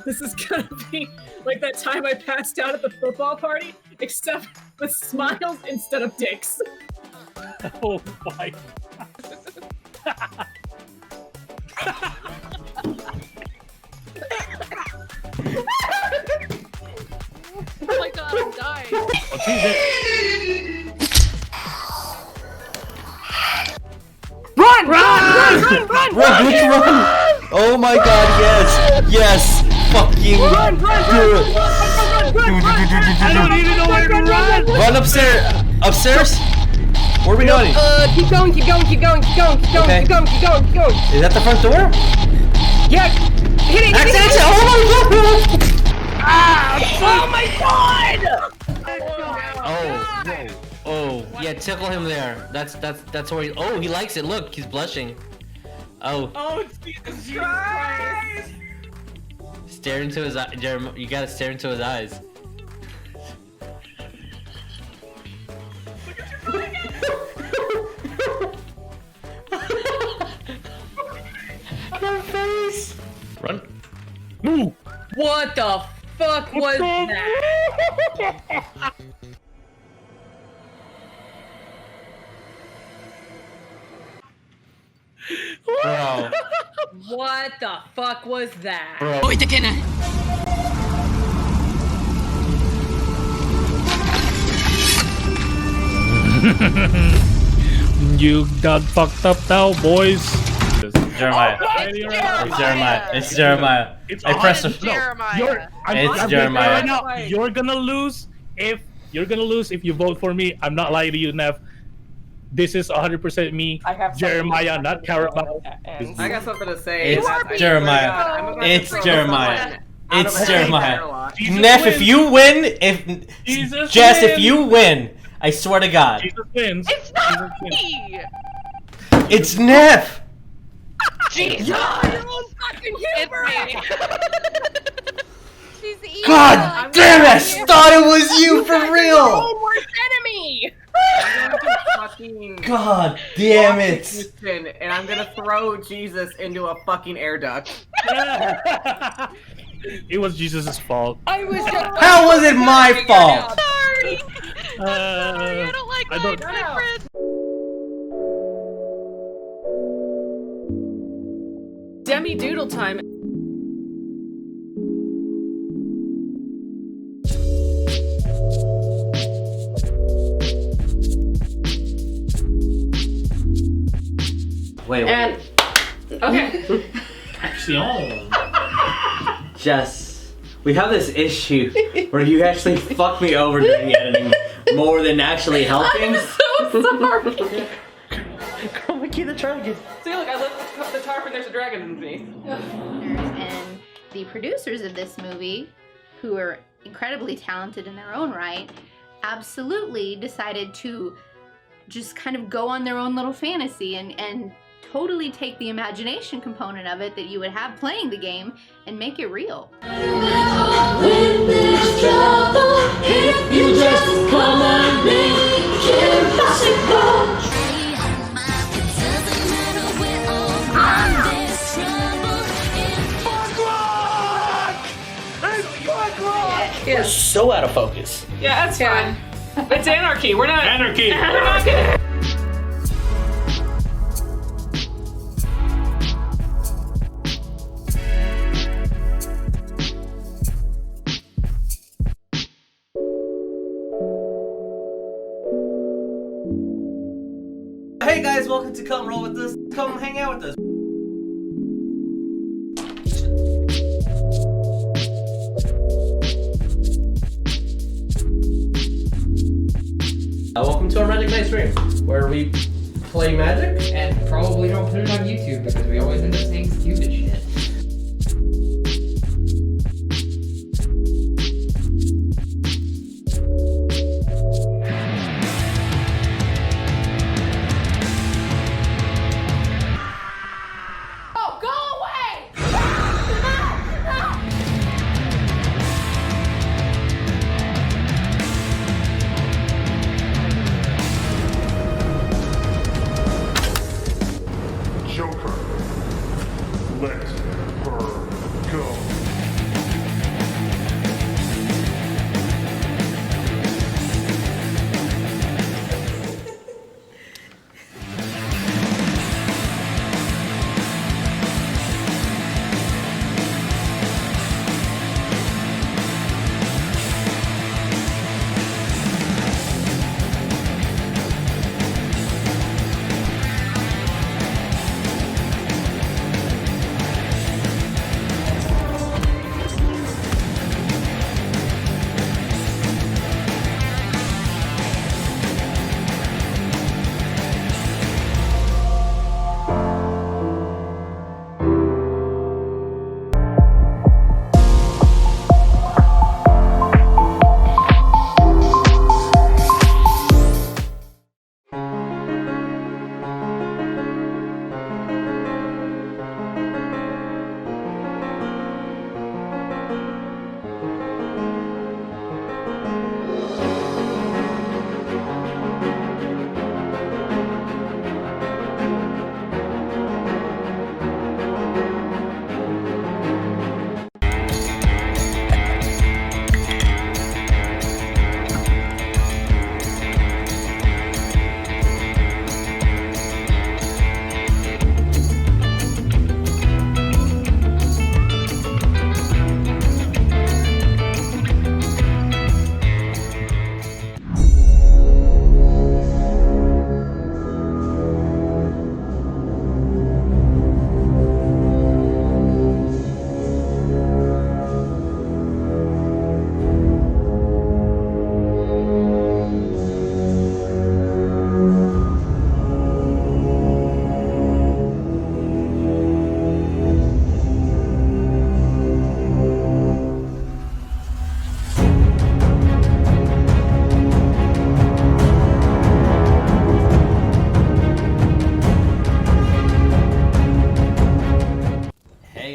This is gonna be like that time I passed out at the football party, except with smiles instead of dicks. Oh my! Oh my god, I'm dying. What's it? Run! Bitch, run! Oh my god, yes! Fucking Run! do it! I don't even know where to run. Run upstairs! Upstairs? Where are we going? Keep going. Okay. Keep going. Is that the front door? Yeah! Hit it! Exit! Oh my god! Oh, yeah, tickle him there. That's where he. Oh, he likes it. Look, he's blushing. Oh. Oh, Jesus Christ! Stare into his eye, Jeremy. You gotta stare into his eyes. My face. Run. Move. What the fuck was that? Bro. What the fuck was that? Bro. You got fucked up now, boys. Jeremiah. It's Jeremiah. I pressed the Jeremiah. It's Jeremiah. Right now, you're gonna lose if you vote for me. I'm not lying to you, Nev. This is 100% me, I have Jeremiah, not Carabao. I got something to say. It's I swear to Jeremiah. God, I'm about to It's throw Jeremiah. this out It's of a Jeremiah. airlock. Jesus Neff, wins. if you win, Jesus Jess, if wins. you win, I swear to God, Jesus wins. It's Jesus not wins. me! it's Neff. Jesus! Fucking It's me! She's evil. God damn it! I thought it was you for real. own worst enemy! I'm going to fucking God damn walk to it! Houston, and I'm gonna throw Jesus into a fucking air duct. It was Jesus' fault. I was just How was it my fault? Sorry! Sorry, I don't like I don't- my friend. Demi Doodle time. Wait, And okay. Action. Jess, we have this issue where you actually fuck me over during the editing more than actually helping. So sorry. Chroma key the dragon. See, look, I lit the tarp and there's a dragon in me. And the producers of this movie, who are incredibly talented in their own right, absolutely decided to just kind of go on their own little fantasy and totally take the imagination component of it that you would have playing the game and make it real. When there's trouble, if you just come and make it possible. You're so out of focus. Yeah, that's fine. It's anarchy. We're not. Anarchy. We're not gonna. Hey guys, welcome to Come Roll With Us. Come hang out with us. Welcome to our Magic Night stream, where we play Magic. And probably don't put it on YouTube because we always end up saying stupid shit. Oh, go away! Joker.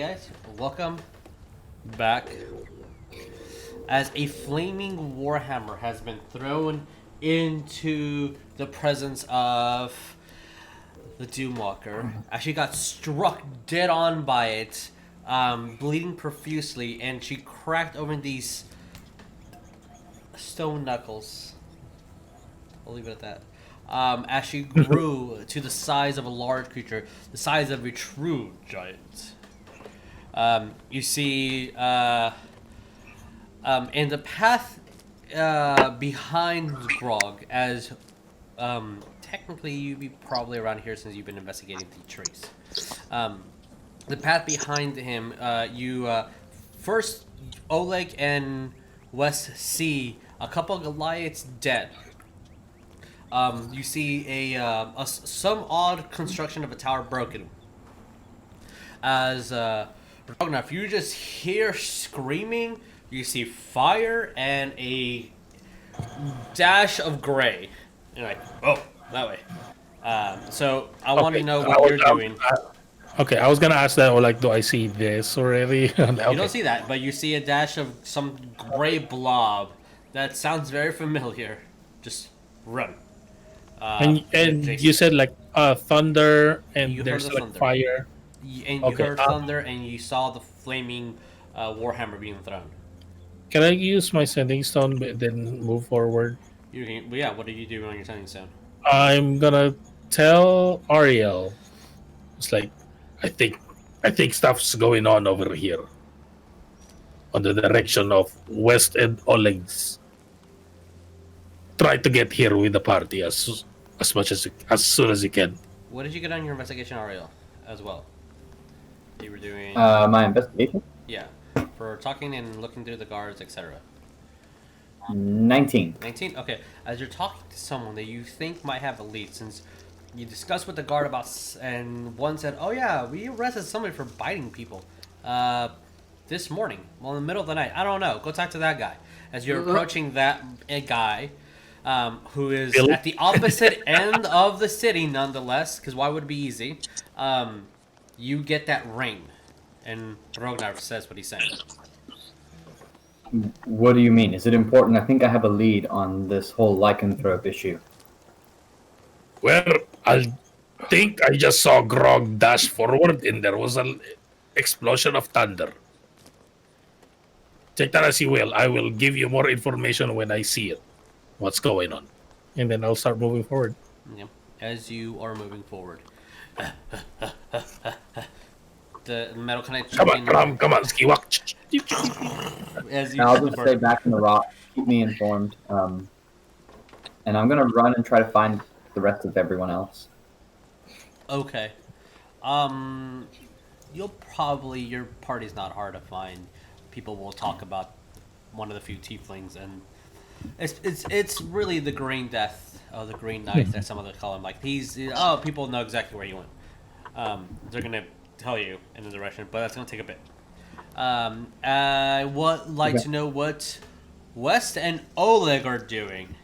guys, welcome back. As a flaming warhammer has been thrown into the presence of the Doomwalker, as she got struck dead on by it, bleeding profusely, and she cracked open these stone knuckles. I'll leave it at that. As she grew to the size of a large creature, the size of a true giant. You see, in the path behind Grog, as technically you'd be probably around here since you've been investigating the trees. The path behind him, first Oleg and Wes see a couple of Goliaths dead. You see some odd construction of a tower broken. As Rognarv, you just hear screaming. You see fire and a dash of gray. You're like, oh, that way. So I want to know what you're doing. Okay, I was gonna ask that, or like, do I see this already? Okay. You don't see that, but you see a dash of some gray blob that sounds very familiar. Just run. And you said like thunder, and You there's heard the like thunder. fire. And you Okay, heard thunder, and you saw the flaming warhammer being thrown. Can I use my sending stone, but then move forward? Yeah, what are you doing on your sending stone? I'm gonna tell Ariell. It's like, I think stuff's going on over here, on the direction of West and Oleg's. Try to get here with the party as soon as you can. What did you get on your investigation, Ariell, as well? You were doing... My investigation? Yeah, for talking and looking through the guards, etc. 19. 19? Okay, as you're talking to someone that you think might have a lead, since you discussed with the guard about... And one said, oh yeah, we arrested somebody for biting people. This morning. Well, in the middle of the night. I don't know. Go talk to that guy. As you're approaching that guy... who is at the opposite end of the city, nonetheless, because why would it be easy? You get that ring, and Rognarv says what he's saying. What do you mean? Is it important? I think I have a lead on this whole lycanthrope issue. Well, I think I just saw Grog dash forward, and there was an explosion of thunder. Take that as you will. I will give you more information when I see it. What's going on? And then I'll start moving forward. Yeah. As you are moving forward. The metal kind of... Come on, Skiwak. I'll just stay back in the rock. Keep me informed. And I'm going to run and try to find the rest of everyone else. Okay. Your party's not hard to find. People will talk about one of the few tieflings, and it's really the Green Death, or the Green Knight, that some of them call him. Like, people know exactly where you went. They're gonna tell you in the direction, but that's gonna take a bit. I would like to know what West and Oleg are doing.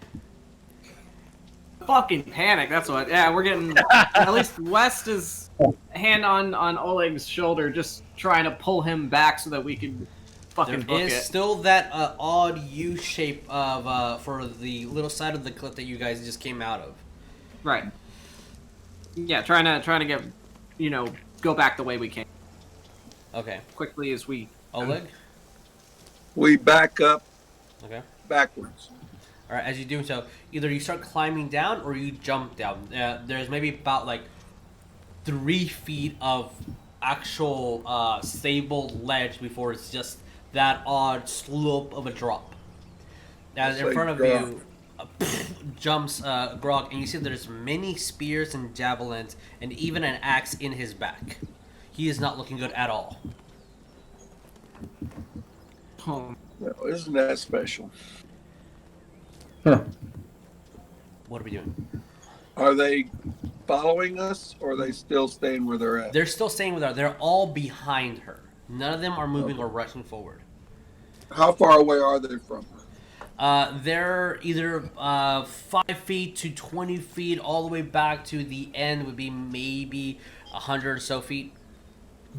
Fucking panic, that's what. Yeah, we're getting... At least West is hand on Oleg's shoulder, just trying to pull him back so that we can fucking book There is it. still that odd U shape of for the little side of the cliff that you guys just came out of. Right. Yeah, trying to get, go back the way we can. Okay. Quickly as we... Oleg? We back up Okay. backwards. All right, as you do so, either you start climbing down or you jump down. There's maybe about like 3 feet of actual stable ledge before it's just that odd slope of a drop. As in front of you jumps Grog, and you see there's many spears and javelins and even an axe in his back. He is not looking good at all. Oh. Well, isn't that special? What are we doing? Are they following us, or are they still staying where they're at? They're still staying with her. They're all behind her. None of them are moving or rushing forward. How far away are they from her? They're either 5 feet to 20 feet, all the way back to the end would be maybe 100 or so feet.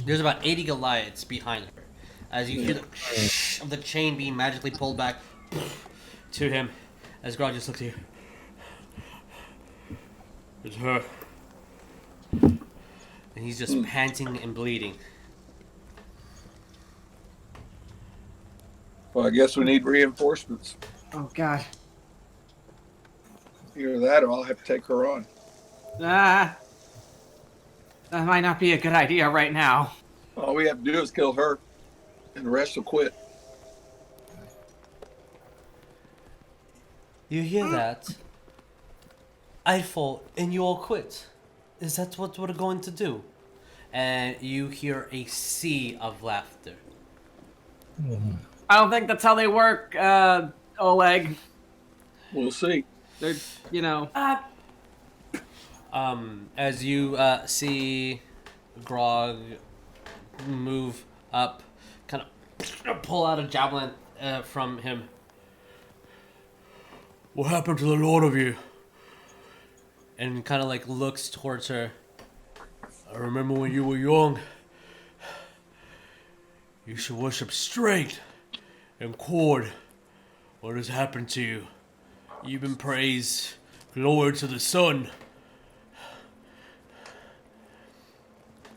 There's about 80 Goliaths behind her. As you hear the of the chain being magically pulled back to him, as Grog just looks at you. It's her. And he's just panting and bleeding. Well, I guess we need reinforcements. Oh God. Either that or I'll have to take her on. That might not be a good idea right now. All we have to do is kill her, and the rest will quit. You hear that? I fall and you all quit. Is that what we're going to do? And you hear a sea of laughter. I don't think that's how they work, Oleg. We'll see. They're, you know. As you see Grog move up, kind of pull out a javelin from him. What happened to the Lord of you? And kind of like looks towards her. I remember when you were young. You should worship strength and cord. What has happened to you? You've been praised. Glory to the sun.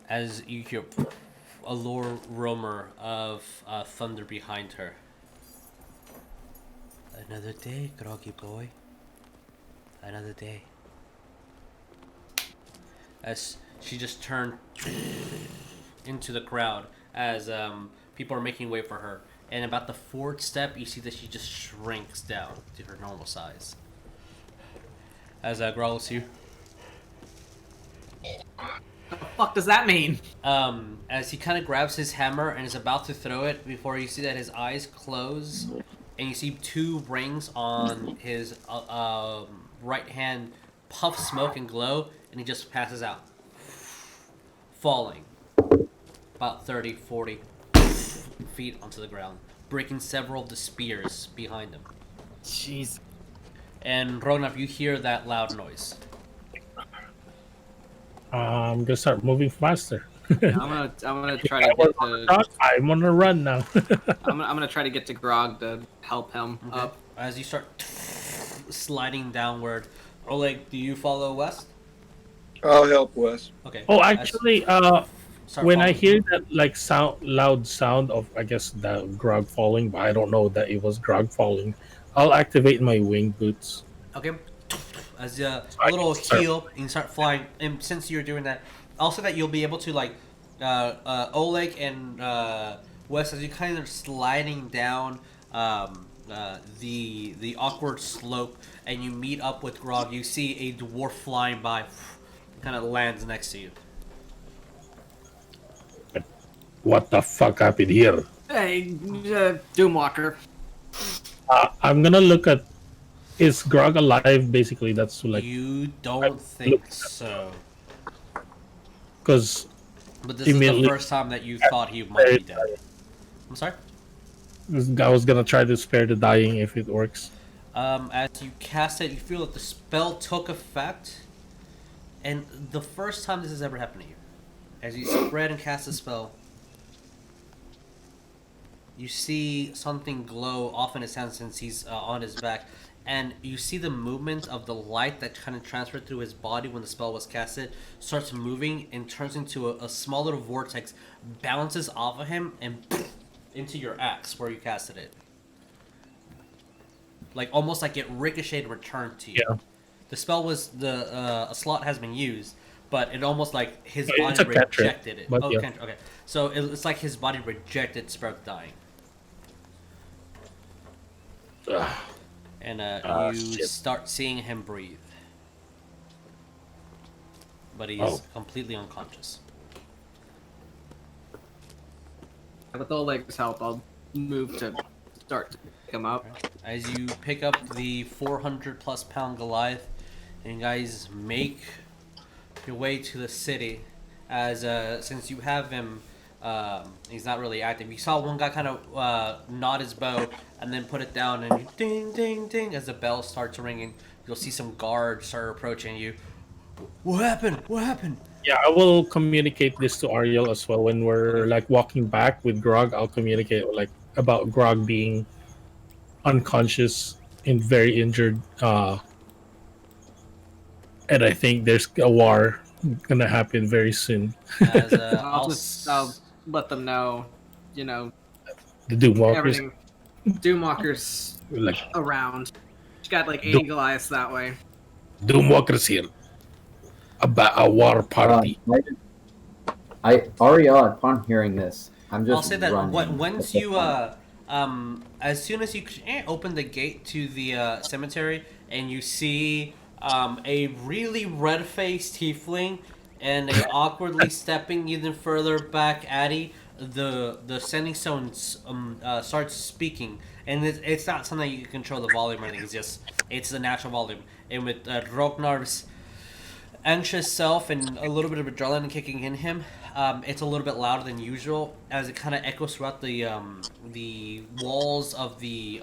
As you hear a low roamer of thunder behind her. Another day, groggy boy. Another day. As she just turned into the crowd as people are making way for her. And about the fourth step, you see that she just shrinks down to her normal size. As Grog looks at you. What the fuck does that mean? As he kind of grabs his hammer and is about to throw it before you see that his eyes close. And you see two rings on his right hand puff smoke and glow. And he just passes out. Falling about 30, 40 feet onto the ground, breaking several of the spears behind him. Jeez. And Rognarv, you hear that loud noise. I'm gonna start moving faster. I'm gonna try to get to. I'm on a run now. I'm gonna try to get to Grog to help him up. As you start sliding downward, Oleg, do you follow west? I'll help Wes. Okay. Oh, actually, Start when I following. hear that like loud sound of, I guess, the Grog falling, but I don't know that it was Grog falling, I'll activate my wing boots. Okay. As a little heel, and start flying. And since you're doing that, also that you'll be able to like Oleg and Wes, as you kind of sliding down the awkward slope, and you meet up with Grog. You see a dwarf flying by, kind of lands next to you. What the fuck happened here? Hey, Doomwalker. I'm gonna look at. Is Grog alive? Basically, that's like. You don't think so. Because. But this is the first time that you thought he might be dead. I'm sorry? I was gonna try to spare the dying if it works. As you cast it, you feel that the spell took effect. And the first time this has ever happened to you. As you spread and cast the spell, you see something glow off in his hand since he's on his back. And you see the movement of the light that kind of transferred through his body when the spell was casted starts moving and turns into a small little vortex, bounces off of him and into your axe where you casted it. Like almost like it ricocheted and returned to you. Yeah. The spell was a slot has been used, but it almost like his It's body a cantrip, rejected it. but Oh, yeah. cantrip, okay. So it's like his body rejected Spare the Dying. And you shit. start seeing him breathe. But he's completely unconscious. With Oleg's help, I'll move to start to pick him up. As you pick up the 400 plus pound Goliath, and you guys make your way to the city, as since you have him, he's not really active. You saw one guy kind of nod his bow and then put it down, and you ding, ding, ding as the bell starts ringing. You'll see some guards start approaching you. What happened? What happened? Yeah, I will communicate this to Ariell as well. When we're like walking back with Grog, I'll communicate like about Grog being unconscious and very injured. And I think there's a war gonna happen very soon. As I'll let them know, you know, The Doomwalkers, everything. Doomwalker's like around. She got like 80 Goliaths that way. Doomwalkers here. About a war party. Ariell, upon hearing this, I'm just. I'll say that running. once you as soon as you open the gate to the cemetery and you see a really red-faced tiefling and a awkwardly stepping even further back Addy, the sending stone starts speaking, and it's not something you can control the volume or anything. It's the natural volume, and with Rognarv's anxious self and a little bit of adrenaline kicking in him, it's a little bit louder than usual as it kind of echoes throughout the walls of the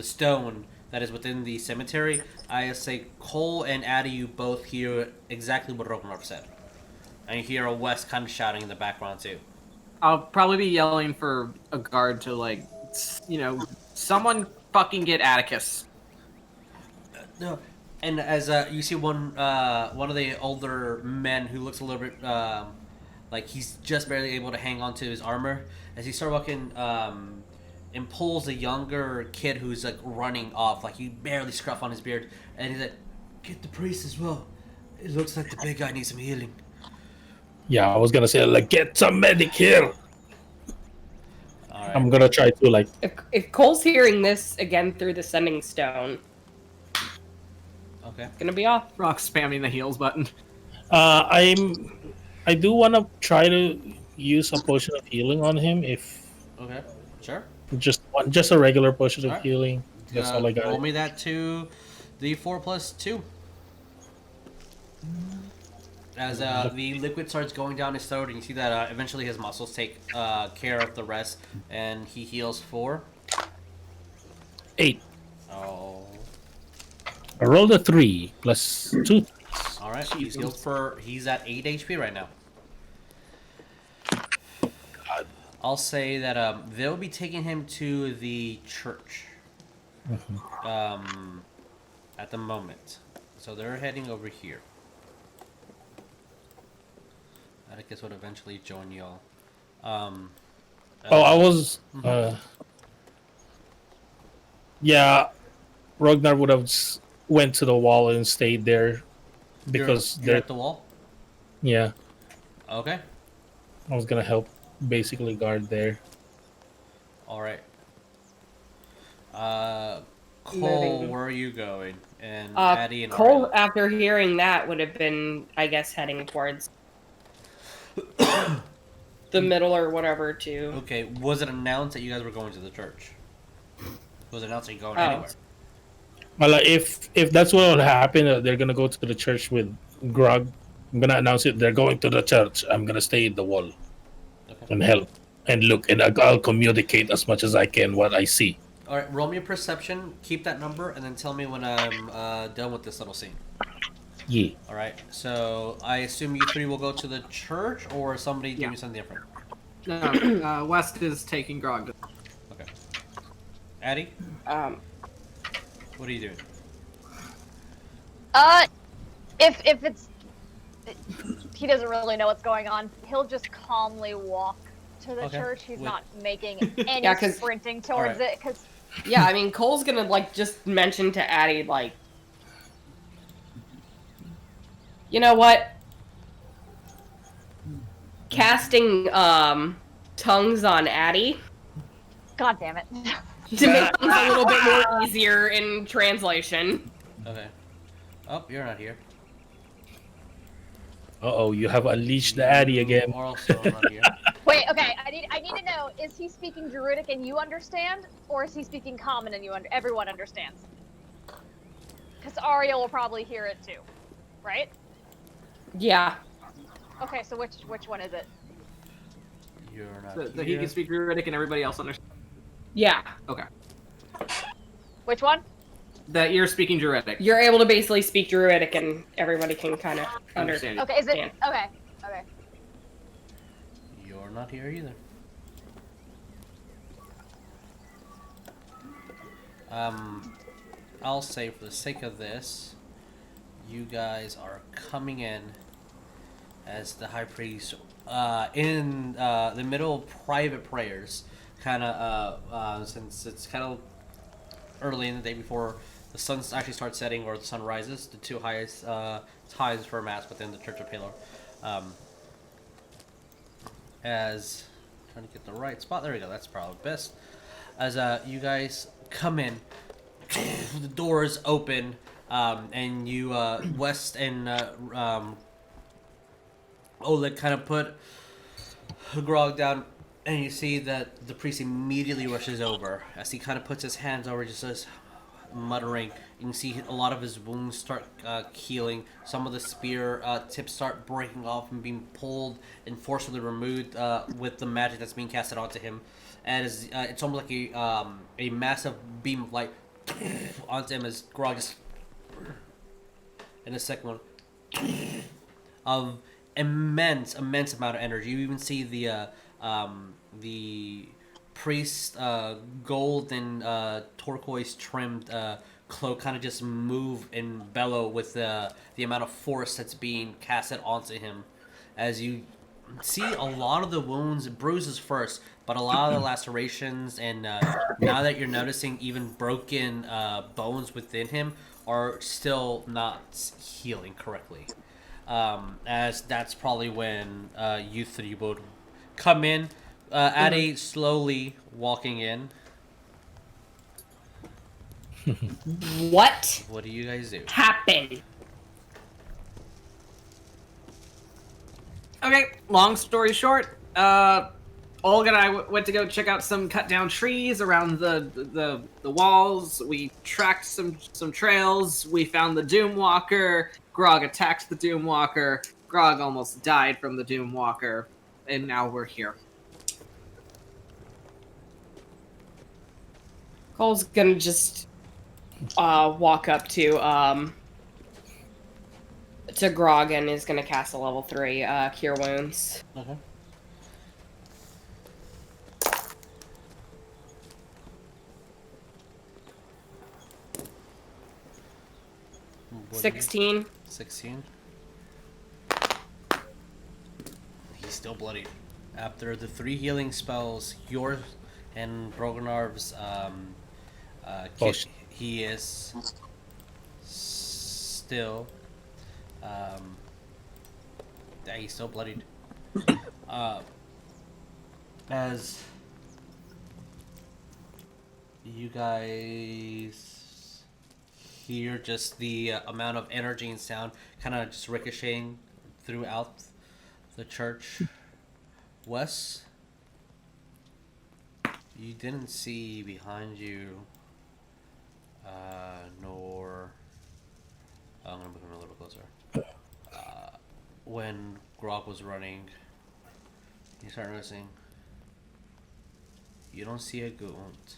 stone that is within the cemetery. I say Cole and Addy, you both hear exactly what Rognarv said, and you hear a West kind of shouting in the background too. I'll probably be yelling for a guard to like, you know, someone fucking get Atticus. No. And as you see one of the older men who looks a little bit like he's just barely able to hang on to his armor, as he starts walking and pulls a younger kid who's like running off, like he barely scruff on his beard, and he's like, Get the priest as well. It looks like the big guy needs some healing. Yeah, I was gonna say like get some medic here. Right. I'm gonna try to like. If Cole's hearing this again through the sending stone, okay, it's gonna be off. Rock spamming the heals button. I do want to try to use a potion of healing on him. If okay, sure. Just a regular potion of Alright. healing. That's all I got. Roll me that to the 4+2. As the liquid starts going down his throat, and you see that eventually his muscles take care of the rest, and he heals 4. 8. Oh. I rolled a 3 plus 2. All right, he's healed for. He's at 8 HP right now. I'll say that they'll be taking him to the church. At the moment, so they're heading over here. I guess would eventually join y'all. I was. Yeah, Ragnar would have went to the wall and stayed there because you're at the wall. Yeah. Okay. I was gonna help basically guard there. All right. Cole, where are you going? And Addy and Cole, Ariell. after hearing that, would have been, I guess, heading towards the middle or whatever. To Okay. Was it announced that you guys were going to the church? Was it announced that you're going anywhere? Well, if that's what will happen, they're gonna go to the church with Grog. I'm gonna announce it. They're going to the church. I'm gonna stay in the wall and help and look, and I'll communicate as much as I can what I see. All right. Roll me a perception. Keep that number, and then tell me when I'm done with this little scene. Yeah. All right. So I assume you three will go to the church, or somebody doing something different. No, West is taking Grog. Okay. Addy, what are you doing? If it's he doesn't really know what's going on, he'll just calmly walk to the church. He's not making any sprinting towards it because. Yeah, I mean, Cole's gonna like just mention to Addy like, you know what? Casting tongues on Addy. God damn it. To make things a little bit more easier in translation. Okay. Oh, you're not here. Uh-oh, you have unleashed the Addy again. Or also not here. Wait, okay. I need to know: is he speaking Druidic and you understand, or is he speaking Common and everyone understands? Because Ariell will probably hear it too, right? Yeah. Okay, so which one is it? You're not So he can speak Druidic and everybody else understands. Yeah. Okay. Which one? That you're speaking Druidic. You're able to basically speak Druidic and everybody can kind of understand. Okay, is it okay? Okay. You're not here either. I'll say for the sake of this, you guys are coming in as the high priest in the middle of private prayers, kind of since it's kind of early in the day before the sun actually starts setting or the sun rises, the two highest times for mass within the Church of Palor. As trying to get the right spot, there we go. That's probably best. As you guys come in, the doors open, and you West and Oleg kind of put Grog down, and you see that the priest immediately rushes over as he kind of puts his hands over, just says, muttering. You can see a lot of his wounds start healing. Some of the spear tips start breaking off and being pulled and forcibly removed with the magic that's being casted onto him. And it's almost like a massive beam of light onto him as Grog just... And the second one of immense amount of energy. You even see the priest's gold and turquoise trimmed cloak kind of just move and bellow with the amount of force that's being casted onto him. As you see a lot of the wounds, bruises first, but a lot of the lacerations, and now that you're noticing even broken bones within him are still not healing correctly. As that's probably when you three would come in, Addy slowly walking in. What What do you guys do? happened? Okay, long story short, Oleg and I went to go check out some cut down trees around the walls. We tracked some trails. We found the Doomwalker. Grog attacked the Doomwalker. Grog almost died from the Doomwalker, and now we're here. Cole's gonna just walk up to Grog and is gonna cast a level 3 Cure Wounds. Okay. What do you- 16. 16. He's still bloodied. After the 3 healing spells, yours and Rognarv's, he is still, yeah, he's still bloodied. As you guys hear just the amount of energy and sound kind of just ricocheting throughout the church. Wes, you didn't see behind you, nor... I'm gonna move him a little closer. When Grog was running, you start noticing you don't see a Gaunt.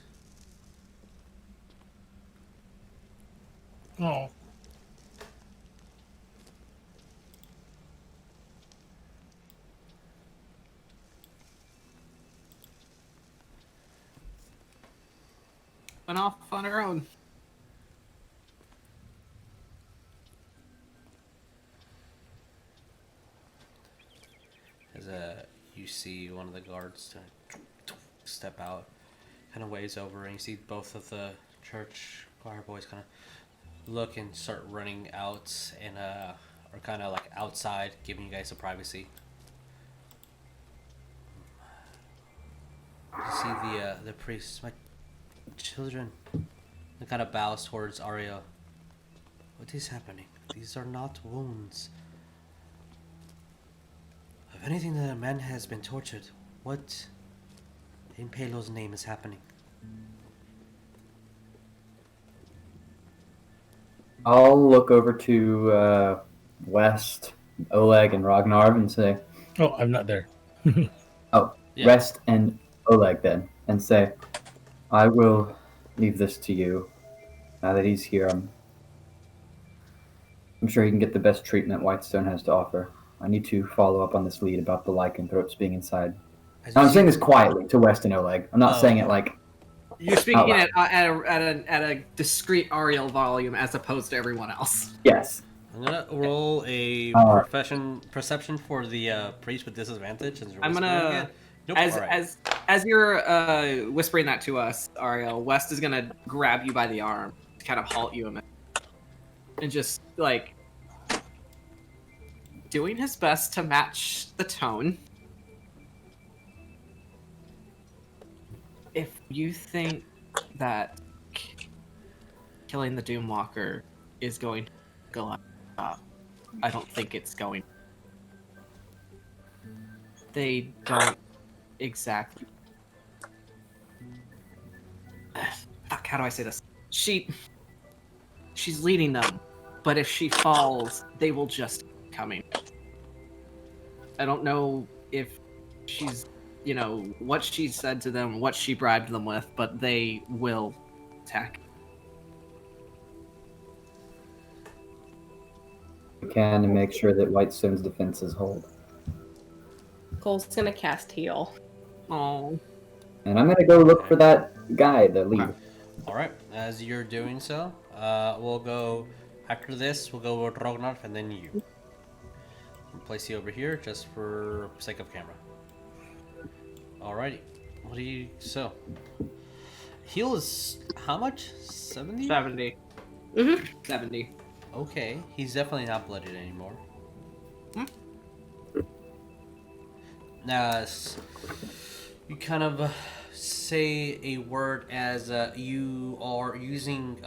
Oh. Went off on her own. As you see one of the guards step out, kind of waves over, and you see both of the church choir boys kind of look and start running out, and are kind of like outside, giving you guys some privacy. You see the priest, my children, and kind of bows towards Ariell. What is happening? These are not wounds. If anything, the man has been tortured. What in Palor's name is happening? I'll look over to West, Oleg, and Rognarv and say, Oh, I'm not there. Yeah. Rest and Oleg then, and say, I will leave this to you. Now that he's here, I'm sure he can get the best treatment Whitestone has to offer. I need to follow up on this lead about the lycanthropes being inside. As Now, you I'm saying see- this quietly to West and Oleg. I'm not saying it like... You're speaking Out at a discreet Ariell volume as opposed to everyone else. Yes. I'm gonna roll a perception for the priest with disadvantage. Since you're I'm whispering gonna it. Nope. as alright. as you're whispering that to us, Ariell, West is gonna grab you by the arm, to kind of halt you a minute, and just like doing his best to match the tone. If you think that killing the Doomwalker is going to go up, I don't think it's going. They don't exactly. Fuck, how do I say this? She's leading them, but if she falls, they will just keep coming. I don't know if she's, what she said to them, what she bribed them with, but they will attack. We can and make sure that Whitestone's defenses hold. Cole's gonna cast heal. Oh. And I'm gonna go look for that guy, the lead. All right. As you're doing so, we'll go after this. We'll go with Rognarv and then you. I'll place you over here just for sake of camera. Alrighty. What do you so? Heal is how much? 70? 70. Mm-hmm. 70. Okay, he's definitely not blooded anymore. Now, you kind of say a word as you are using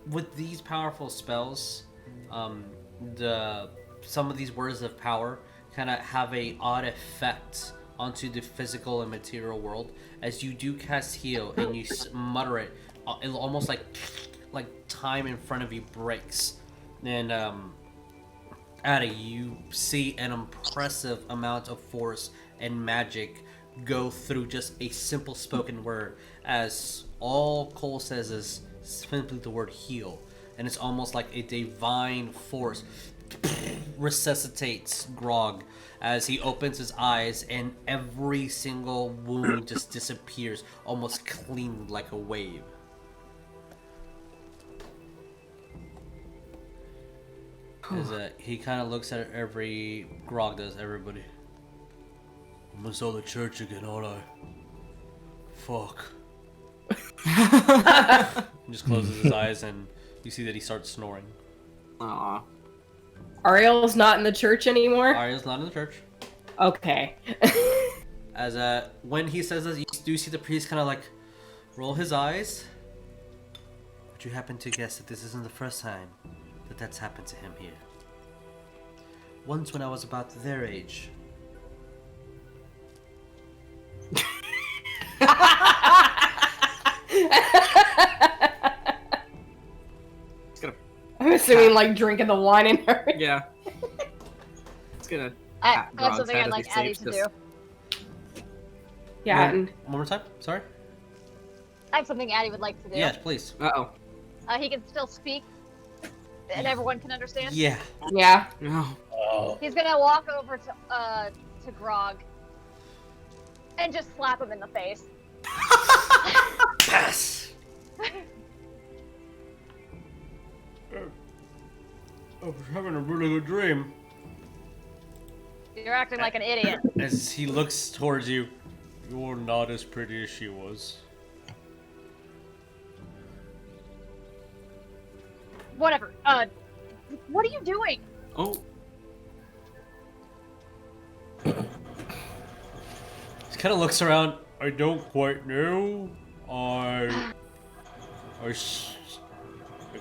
with these powerful spells. Some of these words of power kind of have a odd effect onto the physical and material world. As you do cast heal and you mutter it, it'll almost like time in front of you breaks, and Ada, you see an impressive amount of force and magic go through just a simple spoken word, as all Cole says is simply the word heal, and it's almost like a divine force resuscitates Grog as he opens his eyes, and every single wound just disappears almost clean like a wave. As he kind of looks at Grog does, everybody. I must all the church again, aren't I? Fuck. He just closes his eyes and you see that he starts snoring. Aw. Ariel's not in the church anymore? Ariel's not in the church. Okay. As when he says this, you do see the priest kind of like roll his eyes. Would you happen to guess that this isn't the first time that that's happened to him here? Once when I was about their age. I'm assuming like drinking the wine in her. Yeah. It's gonna. I have something I'd like Addie to do. Yeah. One more time? Sorry? I have something Addie would like to do. Yes, please. Uh-oh. He can still speak, and everyone can understand. Yeah. Yeah. No. Oh. He's gonna walk over to Grog and just slap him in the face. Pass! I was having a really good dream. You're acting like an idiot. As he looks towards you, you're not as pretty as she was. Whatever. What are you doing? Oh. He kind of looks around. I don't quite know. I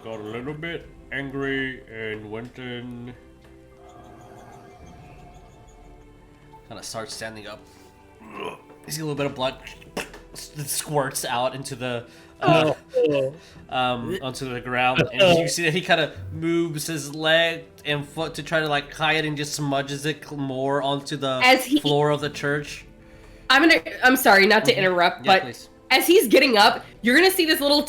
got a little bit angry and went in. Kind of starts standing up. You see a little bit of blood squirts out into the onto the ground, and you see that he kind of moves his leg and foot to try to like hide and just smudges it more onto the floor of the church. I'm sorry not to interrupt, Yeah, but please. as he's getting up, you're gonna see this little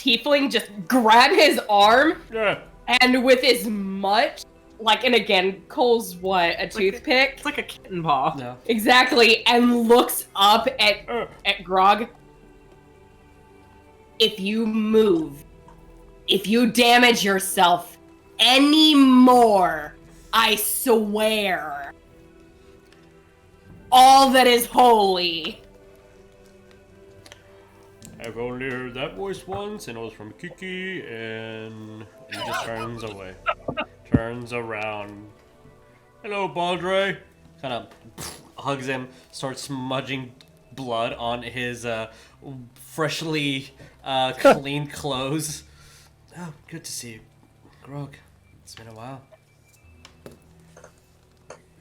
tiefling just grab his arm Yeah. and with as much, like, and again, Cole's what, a toothpick? It's like a kitten paw. No. Exactly, and looks up at Grog. If you move, if you damage yourself any more, I swear, all that is holy. I've only heard that voice once, and it was from Kiki, and he just turns away. Turns around. Hello, Baldre. Kind of hugs him, starts smudging blood on his freshly clean clothes. Oh, good to see you, Grog. It's been a while.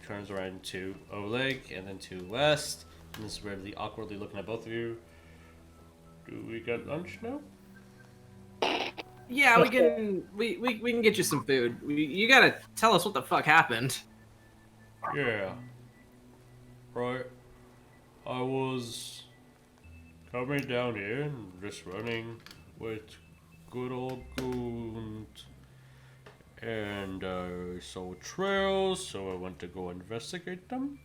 Turns around to Oleg, and then to West, and is really awkwardly looking at both of you. Do we get lunch now? Yeah, we can get you some food. You gotta tell us what the fuck happened. Yeah. Right. I was coming down here and just running with good old Goond. And I saw trails, so I went to go investigate them.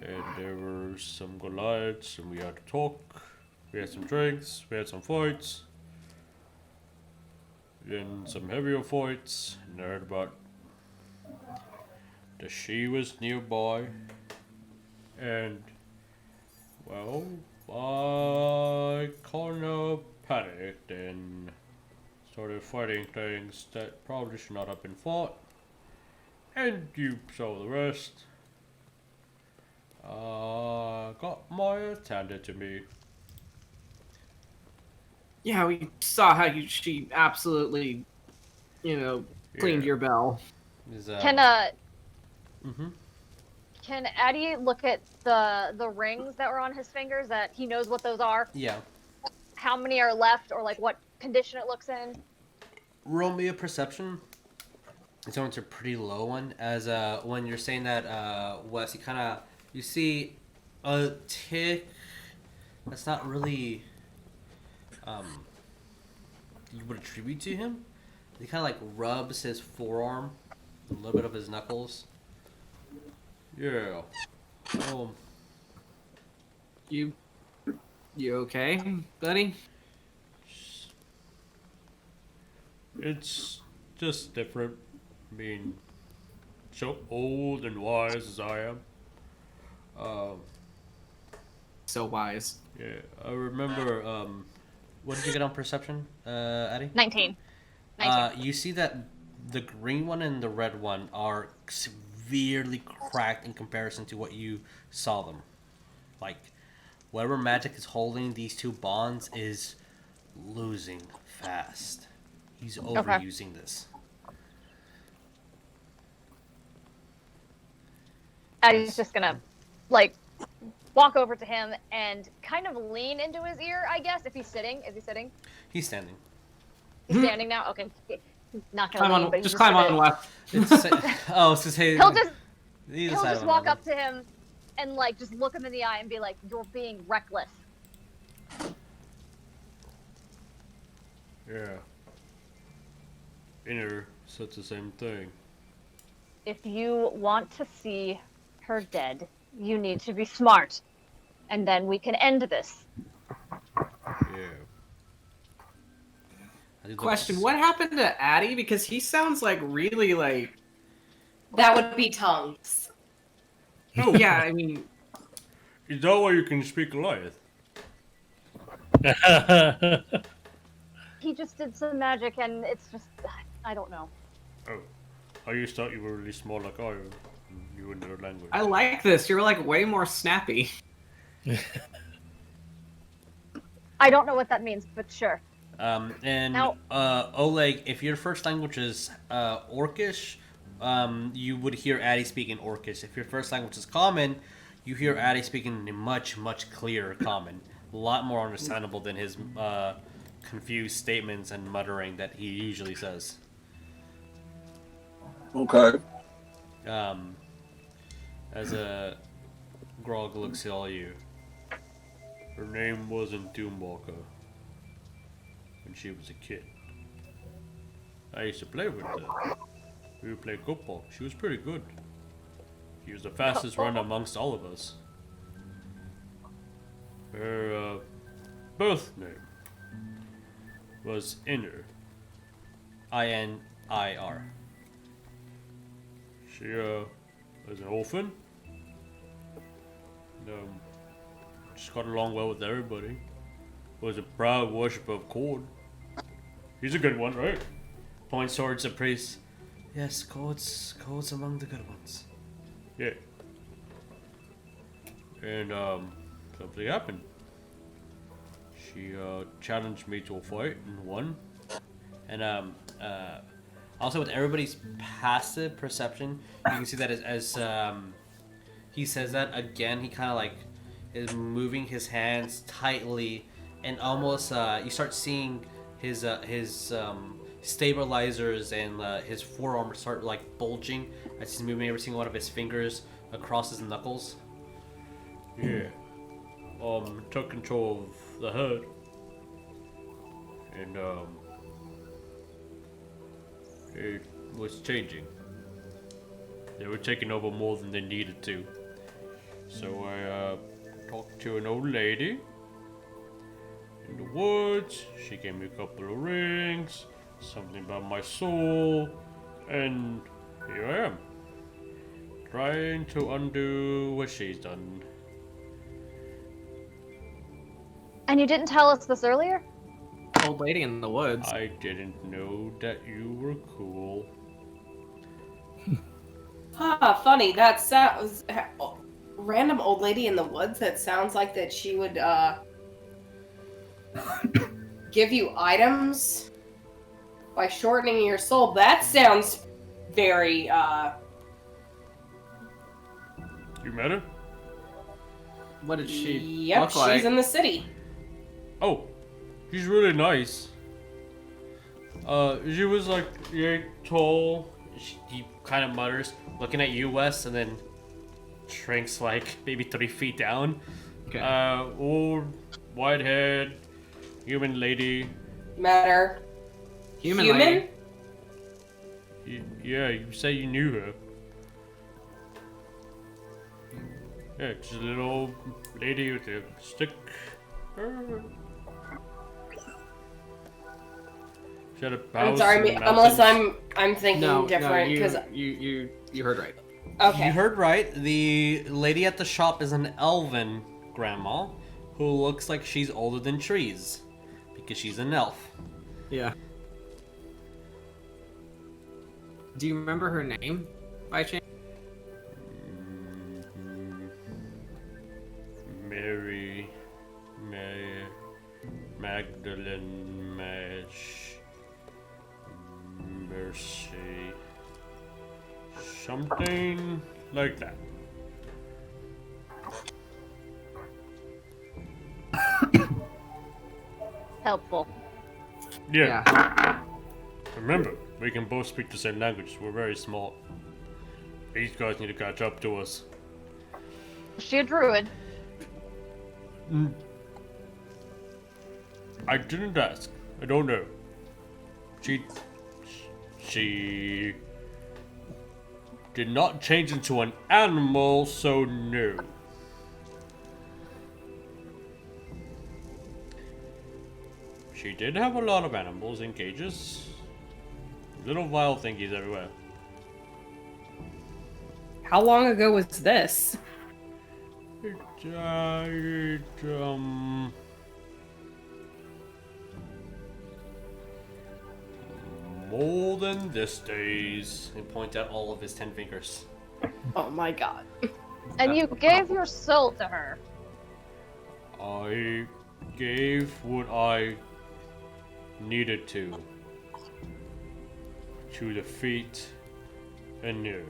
And there were some Goliaths, and we had to talk. We had some drinks, we had some fights. Then some heavier fights, and I heard about the she was nearby. And, well, I kinda panicked and started fighting things that probably should not have been fought. And you saw the rest. Got my ass handed to me. Yeah, we saw how she absolutely, cleaned your bell. Can Addy look at the rings that were on his fingers, that he knows what those are? Yeah. How many are left, or like what condition it looks in? Roll me a perception. It's almost a pretty low one, as when you're saying that, Wes, you see a tick that's not really you would attribute to him. He kind of like rubs his forearm, a little bit of his knuckles. Yeah. You okay, buddy? It's just different. I mean, so old and wise as I am. So wise. Yeah, I remember, what did you get on perception, Addy? 19. You see that the green one and the red one are severely cracked in comparison to what you saw them. Like, whatever magic is holding these two bonds is losing fast. He's overusing this. Addy's just gonna, like, walk over to him and kind of lean into his ear, I guess, if he's sitting. Is he sitting? He's standing. He's standing now? Okay. He's not gonna lean, but he's just climb on left. He'll just walk up to him and, like, just look him in the eye and be like, "You're being reckless." Yeah. Inner said the same thing. If you want to see her dead, you need to be smart. And then we can end this. Yeah. Question, what happened to Addy? Because he sounds like really like... That would be tongues. Oh. Yeah, I mean... Is that why you can speak Goliath? He just did some magic and it's just... I don't know. Oh. I just thought you were really small like I am. You wouldn't know language. I like this. You're like way more snappy. I don't know what that means, but sure. Oleg, if your first language is Orcish, you would hear Addy speaking Orcish. If your first language is Common, you hear Addy speaking in much, much clearer Common. A lot more understandable than his confused statements and muttering that he usually says. Okay. As a Grog looks at all you. Her name wasn't Doomwalker. when she was a kid. I used to play with her. We would play football. She was pretty good. She was the fastest runner amongst all of us. Her birth name was Inner. I-N-I-R. She was an orphan. Just got along well with everybody. Was a proud worshipper of Cord. He's a good one, right? Points towards the priest. Yes, Cord's among the good ones. Yeah. And something happened. She challenged me to a fight and won. And also with everybody's passive perception, you can see that as he says that again, he kind of like is moving his hands tightly, and almost you start seeing his stabilizers and his forearm start like bulging as he's moving every single one of his fingers across his knuckles. Yeah. Took control of the herd. And it was changing. They were taking over more than they needed to. So I talked to an old lady in the woods. She gave me a couple of rings, something about my soul, and here I am, trying to undo what she's done. And you didn't tell us this earlier? Old lady in the woods. I didn't know that you were cool. Funny. That sounds... Random old lady in the woods, that sounds like that she would, give you items by shortening your soul. That sounds very, You met her? What did she Yep, look like? she's in the city. Oh, she's really nice. She was like, yeah, tall. He kind of mutters, looking at you, Wes, and then shrinks like maybe 3 feet down. Okay. Old, white-haired, human lady. Matter. Human lady? Yeah, you say you knew her. Yeah, just a little old lady with a stick. She had a I'm house sorry, in the unless mountains. I'm thinking No, different, no, because... you heard right. Okay. You heard right. The lady at the shop is an elven grandma who looks like she's older than trees because she's an elf. Yeah. Do you remember her name by chance? Mary, Magdalene, Mercy, something like that. Helpful. Yeah. Remember, we can both speak the same language. We're very small. These guys need to catch up to us. Is she a druid? I didn't ask. I don't know. She did not change into an animal, so no. She did have a lot of animals in cages. Little vile thingies everywhere. How long ago was this? It died, more than this days. And point out all of his 10 fingers. Oh my god. And you gave your soul to her. I gave what I needed to defeat Anu.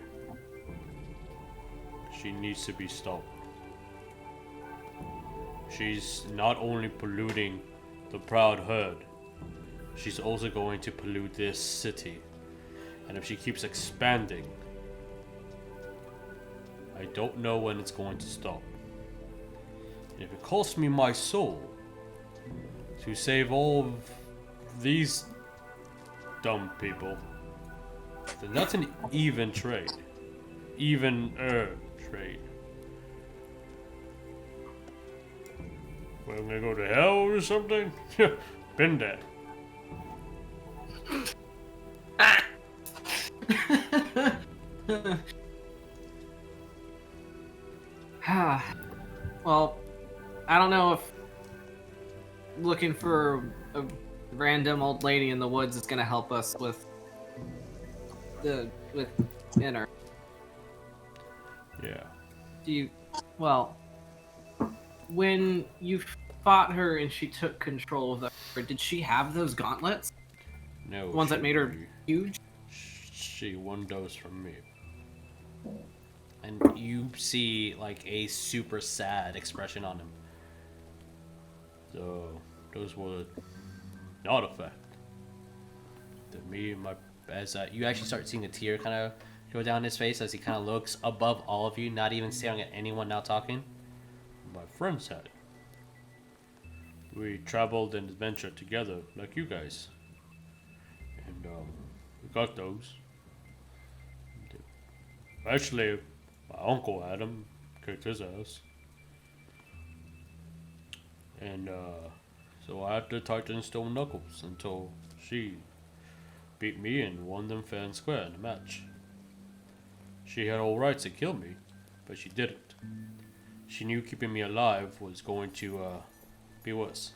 She needs to be stopped. She's not only polluting the proud herd, she's also going to pollute this city. And if she keeps expanding, I don't know when it's going to stop. And if it costs me my soul to save all of These dumb people. That's an even trade. Trade. Well, I'm gonna go to hell or something? Been there. Well, I don't know if looking for a random old lady in the woods is gonna help us with dinner. Yeah. Well, when you fought her and she took control of her, did she have those gauntlets? No. The ones that made her huge? She won those from me. And you see like a super sad expression on him. So those were not a fact. To me and my You actually start seeing a tear kind of go down his face as he kind of looks above all of you, not even staring at anyone now talking. My friends had it. We traveled and adventured together like you guys. And we got those. Actually, my uncle had them, kicked his ass. And so I had to tighten stone knuckles until she beat me and won them fair and square in the match. She had all rights to kill me, but she didn't. She knew keeping me alive was going to be worse.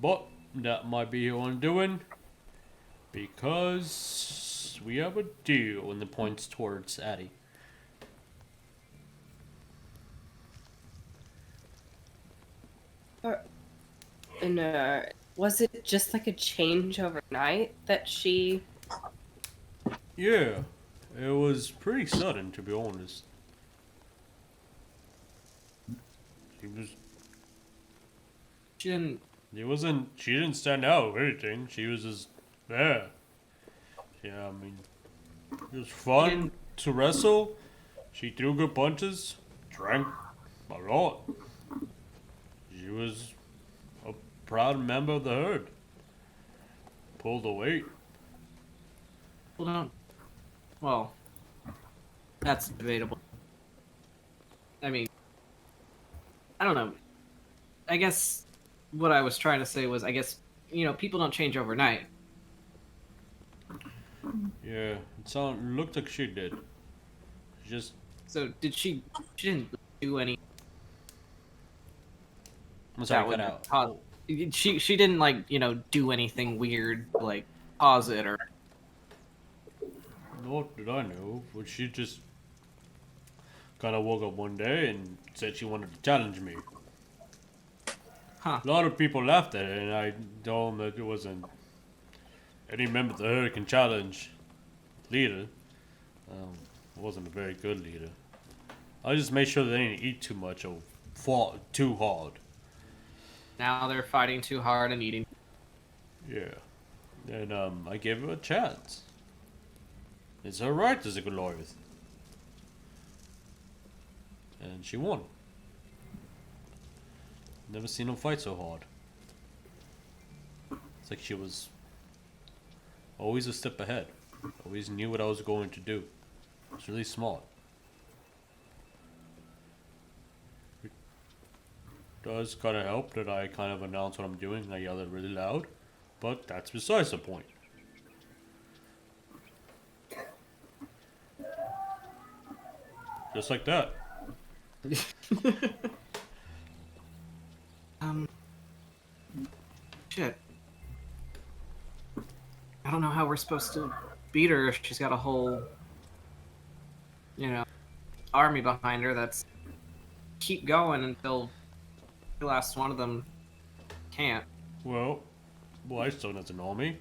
But that might be her undoing, because we have a deal. And the points towards Addie. And was it just like a change overnight that she... Yeah, it was pretty sudden, to be honest. She didn't stand out or anything. She was just there. Yeah, I mean, it was fun to wrestle. She threw good punches, drank a lot. She was a proud member of the herd. Pulled the weight. Well, that's debatable. I mean, I don't know. I guess what I was trying to say was, people don't change overnight. Yeah, it looked like she did. So she didn't do any... I'm sorry, cut out. She didn't, do anything weird, like, pause it or... What did I know? But she just kind of woke up one day and said she wanted to challenge me. Huh. A lot of people laughed at it, and I told them that it wasn't... Any member of the herd can challenge leader. I wasn't a very good leader. I just made sure they didn't eat too much or fought too hard. Now they're fighting too hard and eating. Yeah. And I gave her a chance. It's her right as a Goliath. And she won. Never seen her fight so hard. It's like she was always a step ahead. Always knew what I was going to do. It's really smart. It does kind of help that I kind of announce what I'm doing and I yell it really loud. But that's besides the point. Just like that. Shit. I don't know how we're supposed to beat her if she's got a whole, army behind her that's keep going until the last one of them can't. Well, Whitestone has an army.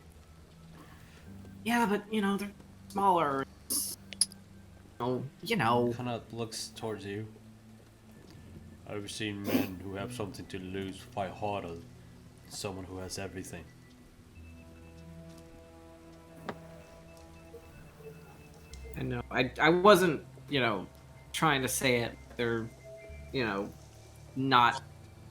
Yeah, but, they're smaller. Kind of looks towards you. I've seen men who have something to lose fight harder than someone who has everything. I know. I wasn't, trying to say it. They're, not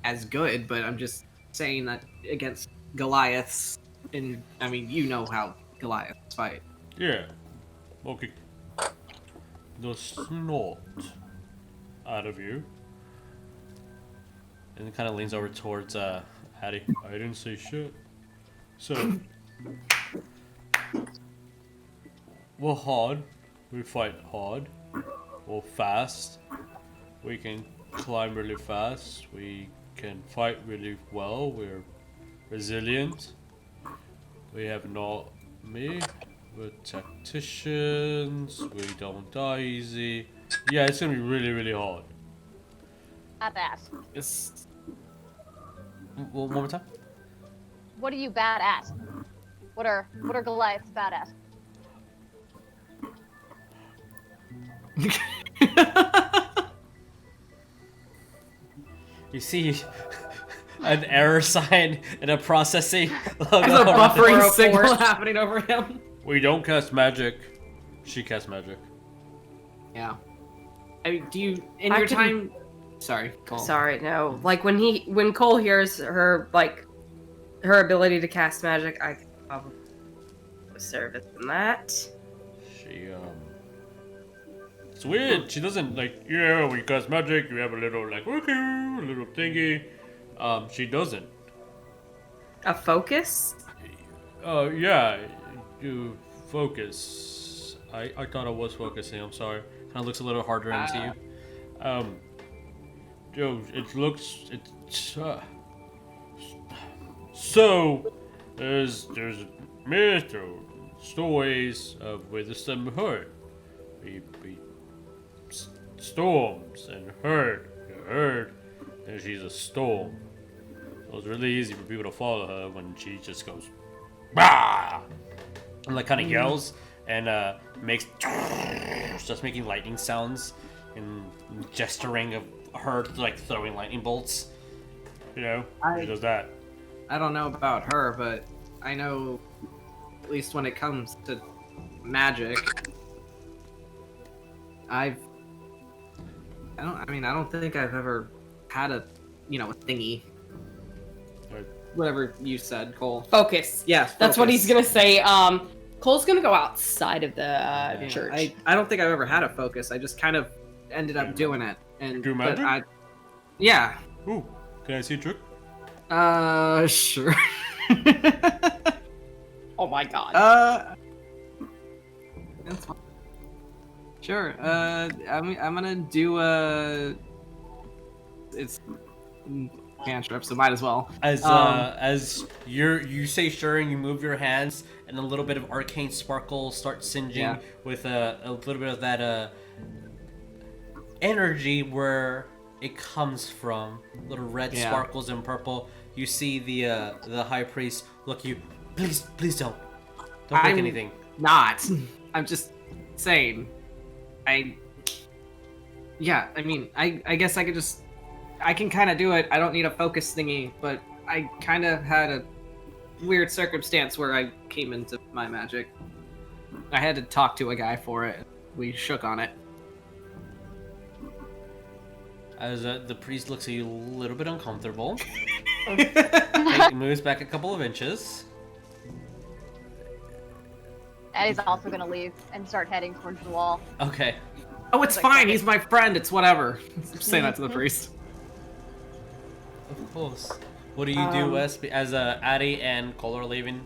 as good, but I'm just saying that against Goliaths, and I mean, you know how Goliaths fight. Yeah. Okay. The snot out of you. And it kind of leans over towards Addy. I didn't say shit. So, we're hard. We fight hard. We're fast. We can climb really fast. We can fight really well. We're resilient. We have not me. We're tacticians. We don't die easy. Yeah, it's gonna be really, really hard. At that. It's One more time. What are you bad at? What are Goliaths bad at? You see an error sign and a processing logo. There's a buffering Or a signal force. happening over him. We don't cast magic. She casts magic. Yeah. I mean, do you in I your can- time? Sorry, Cole. Sorry, no. Like when Cole hears her her ability to cast magic, I could probably serve it in that. She it's weird. She doesn't like. Yeah, we cast magic. You have a little like okay, a little thingy. She doesn't. A focus? Yeah, you focus. I thought I was focusing. I'm sorry. Kind of looks a little harder into you. Yo, it's so there's myth or stories of where the sun hurt. We storms and hurt, and she's a storm. So it's really easy for people to follow her when she just goes, bah! And like kind of yells and starts making lightning sounds and gesturing of her like throwing lightning bolts. You know, she does that. I don't know about her, but I know, at least when it comes to magic, I don't think I've ever had a thingy. Right. Whatever you said, Cole. Focus. Yeah, That's what focus. he's gonna say. Cole's gonna go outside of the church. I don't think I've ever had a focus. I just kind of ended up doing it. And Do but magic? yeah. Ooh, can I see a trick? Sure. Oh my god. That's fine. Sure. I'm gonna do it's cantrip, so might as well. As you say sure and you move your hands and a little bit of arcane sparkle starts singeing with a little bit of that energy where it comes from, little red sparkles and purple. You see the high priest look at you. Please don't break anything. Not. I'm just saying. I mean, I guess I could just, I can kind of do it. I don't need a focus thingy, but I kind of had a weird circumstance where I came into my magic. I had to talk to a guy for it. We shook on it. As the priest looks at you a little bit uncomfortable. He moves back a couple of inches. Eddie's also gonna leave and start heading towards the wall. Okay. Oh, it's fine. He's my friend. It's whatever. Say that to the priest. Of course. What do you do, Wes? As Addy and Cole are leaving?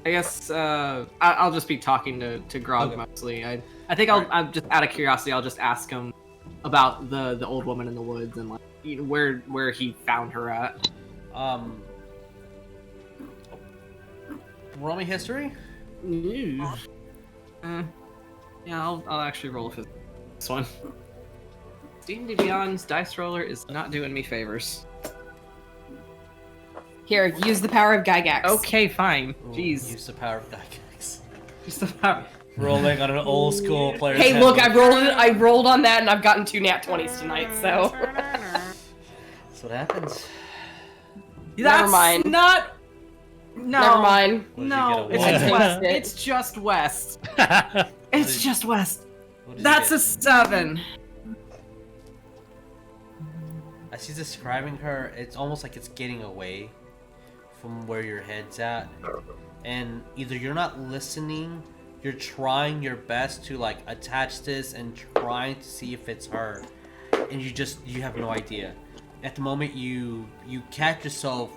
I guess I'll just be talking to Grog mostly. I think I'm just out of curiosity. I'll just ask him about the old woman in the woods and like where he found her at. Roll me history. Yeah, I'll actually roll for this one. D&D Beyond's dice roller is not doing me favors. Here, use the power of Gygax. Okay, fine. Ooh, Jeez. Use the power of Gygax. Use the power. Rolling on an old school player. Hey, look, I rolled on that and I've gotten 2 nat 20s tonight, so. That's what happens. Never mind. Not. No. Never mind. No, What did it's you just get? west. It's just west. It's just west. What did you That's get? a 7. I as he's describing her, it's almost like it's getting away from where your head's at, and either you're not listening, you're trying your best to like attach this and trying to see if it's her, and you have no idea. At the moment, you catch yourself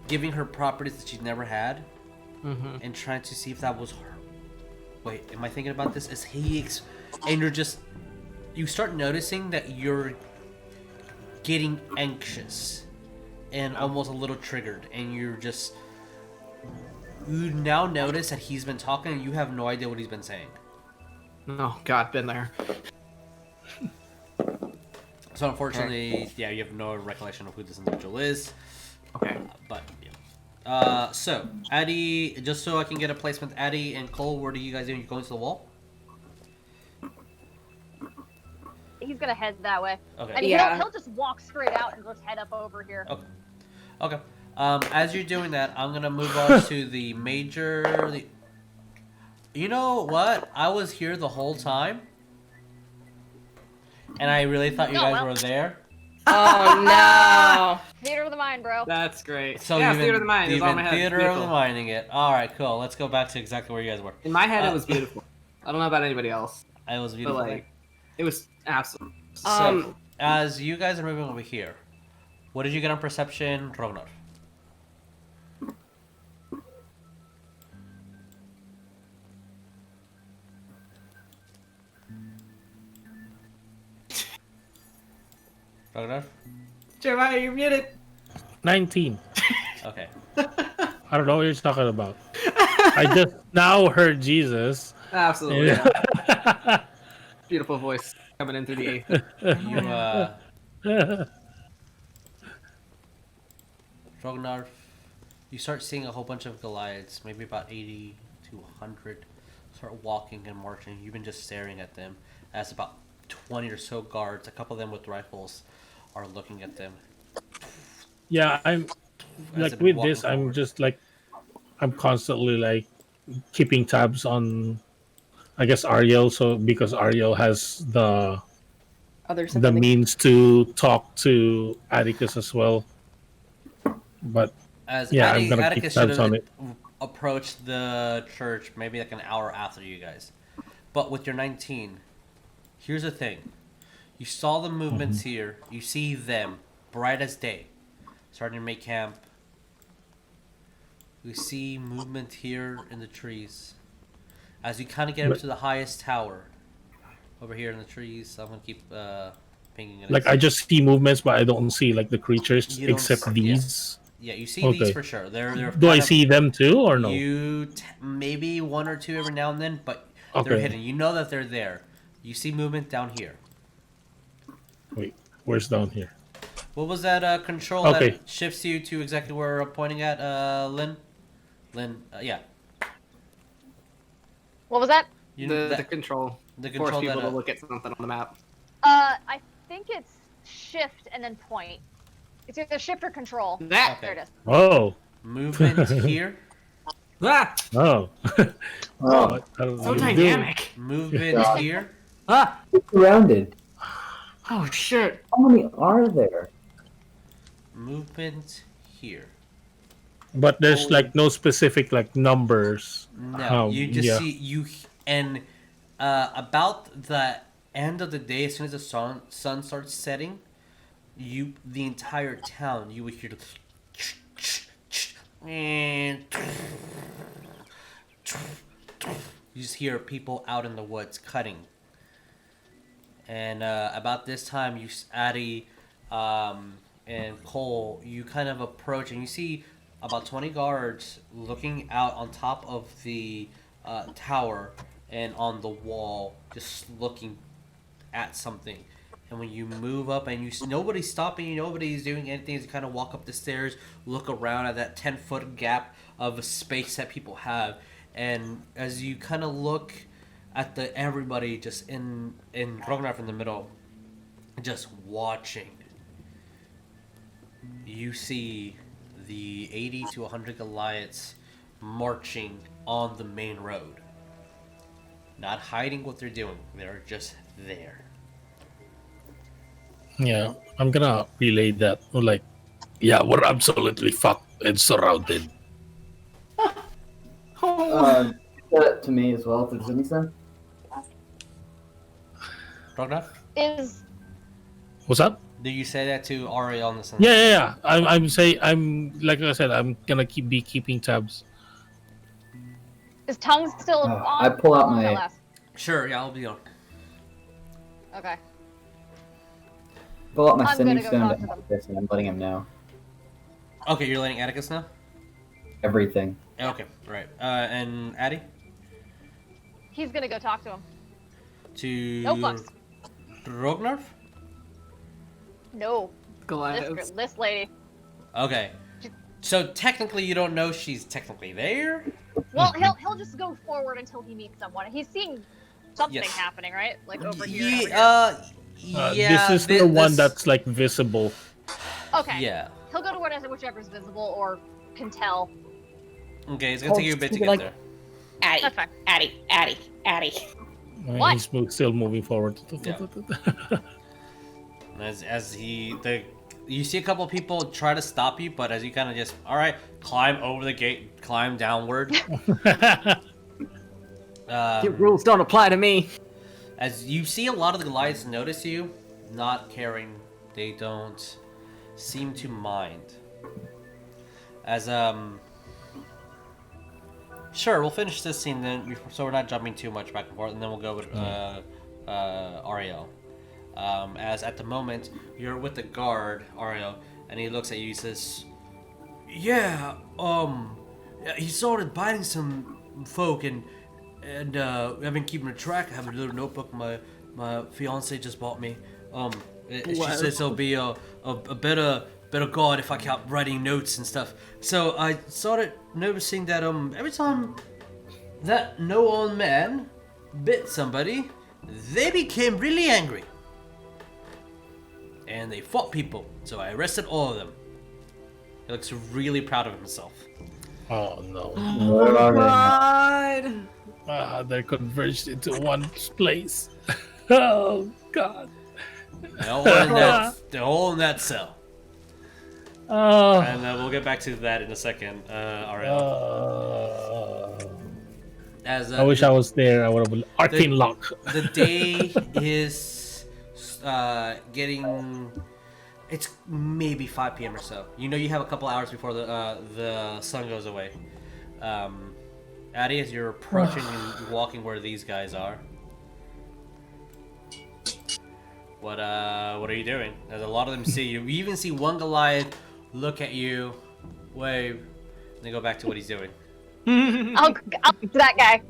giving her properties that she's never had, and trying to see if that was her. Wait, am I thinking about this? And you start noticing that you're getting anxious and almost a little triggered, and you now notice that he's been talking and you have no idea what he's been saying. Oh God, been there. So unfortunately, yeah, you have no recollection of who this individual is. Okay. But yeah. So Addy, just so I can get a placement, Addy and Cole, what are you guys doing? You going to the wall? He's gonna head that way. Okay. And he'll just walk straight out and just head up over here. Okay. As you're doing that, I'm gonna move on to the major. You know what? I was here the whole time, and I really thought you guys were there. Oh no! Theater of the mind, bro. That's great. So yeah, you've theater of the mind. You've It's all in been my head. theater It's of the beautiful. minding it. All right, cool. Let's go back to exactly where you guys were. In my head, it was beautiful. I don't know about anybody else. It was beautiful. But like, it was absolute. So, as you guys are moving over here, what did you get on perception, Rognarv? Rognarv? Jeremiah, you're muted. 19. Okay. I don't know what you're talking about. I just now heard Jesus. Absolutely. Yeah. Beautiful voice coming in through the eighth. Rognarv, you start seeing a whole bunch of Goliaths, maybe about 80 to 100, start walking and marching. You've been just staring at them as about 20 or so guards, a couple of them with rifles, are looking at them. Yeah, I'm As like they've been with this, walking I'm forward. just like I'm constantly like keeping tabs on I guess Ariell, so because Ariell has the means to talk to Atticus as well. But As yeah, I'm gonna keep Atticus should tabs on have it. approached the church maybe like an hour after you guys. But with your 19, here's the thing. You saw the movements here. You see them bright as day, starting to make camp. We see movement here in the trees. As you kind of get up to the highest tower, over here in the trees, so I'm gonna keep pinging it. Like I just see movements, but I don't see like the creatures You don't except see- these. Yeah, you see these for sure. They're Do I kind of- see them too, or no? Maybe one or two every now and then, but they're Okay. hidden. You know that they're there. You see movement down here. Wait, where's down here? What was that control Okay. that shifts you to exactly where we're pointing at, Lynn? Lynn, yeah. What was that? The control. The Force control people that, to look at something on the map. I think it's shift and then point. It's either shift or control. That. There it is. Oh. Movement here. Ah! Oh. Oh, So dynamic. Movement God. here. Ah! It's surrounded. Oh shit. How many are there? Movement here. But there's like no specific like numbers. No, you just see you and about the end of the day, as soon as the sun starts setting, the entire town you would hear and you just hear people out in the woods cutting. And about this time, Addy and Cole, you kind of approach and you see about 20 guards looking out on top of the tower and on the wall, just looking at something. And when you move up and nobody's stopping you, nobody's doing anything, as you kind of walk up the stairs, look around at that 10-foot gap of space that people have. And as you kind of look at everybody just in Rognarv in the middle, just watching, you see the 80 to 100 Goliaths marching on the main road. Not hiding what they're doing. They're just there. Yeah, I'm gonna relay that. Like, yeah, we're absolutely fucked and surrounded. Say that to me as well, if there's any sense. Rognarv? Is What's up? Do you say that to Ariell in the sense? Yeah. I'm like I said, I'm gonna be keeping tabs. is tongue still on? I pull out How long my- does that last? Sure, yeah, I'll be on. Okay. Pull out my I'm sending gonna go stone talk to to them. Atticus, and I'm letting him know Okay, you're letting Atticus know? everything. Okay, right. And Addy? He's gonna go talk to him. To... No fucks. Rognarv? No. Gladys. This lady. Okay. So technically you don't know she's technically there? Well, he'll just go forward until he meets someone. He's seeing something Yes. happening, right? Like over here. and over here. Yeah, this is the one that's like visible. Okay. Yeah. He'll go to whichever's visible or can tell. Okay, it's gonna take you a bit to get like- there. Addy, That's fine. Addy. What? He's still moving forward. Yeah. You see a couple of people try to stop you, but as you kind of just, all right, climb over the gate, climb downward. Your rules don't apply to me. As you see a lot of the Goliaths notice you, not caring, they don't seem to mind. As sure, we'll finish this scene then, so we're not jumping too much back and forth, and then we'll go with Ariell. As at the moment you're with the guard, Ariell, and he looks at you. He says, Yeah, he started biting some folk, and I've been keeping a track. I have a little notebook my fiance just bought me. She says it'll be a better guard if I kept writing notes and stuff. So I started noticing that every time that no-armed man bit somebody, they became really angry. And they fought people, so I arrested all of them. He looks really proud of himself. Oh no. What are they? God. They're converged into one place. Oh god. they're all in that cell. Oh. And we'll get back to that in a second, Ariell. As I wish I was there. I would have arcane lock. The day is getting. It's maybe 5 p.m. or so. You know you have a couple hours before the sun goes away. Addy, as you're approaching and walking where these guys are, what are you doing? As a lot of them see you. You even see one Goliath look at you, wave, and then go back to what he's doing. I'll to that guy.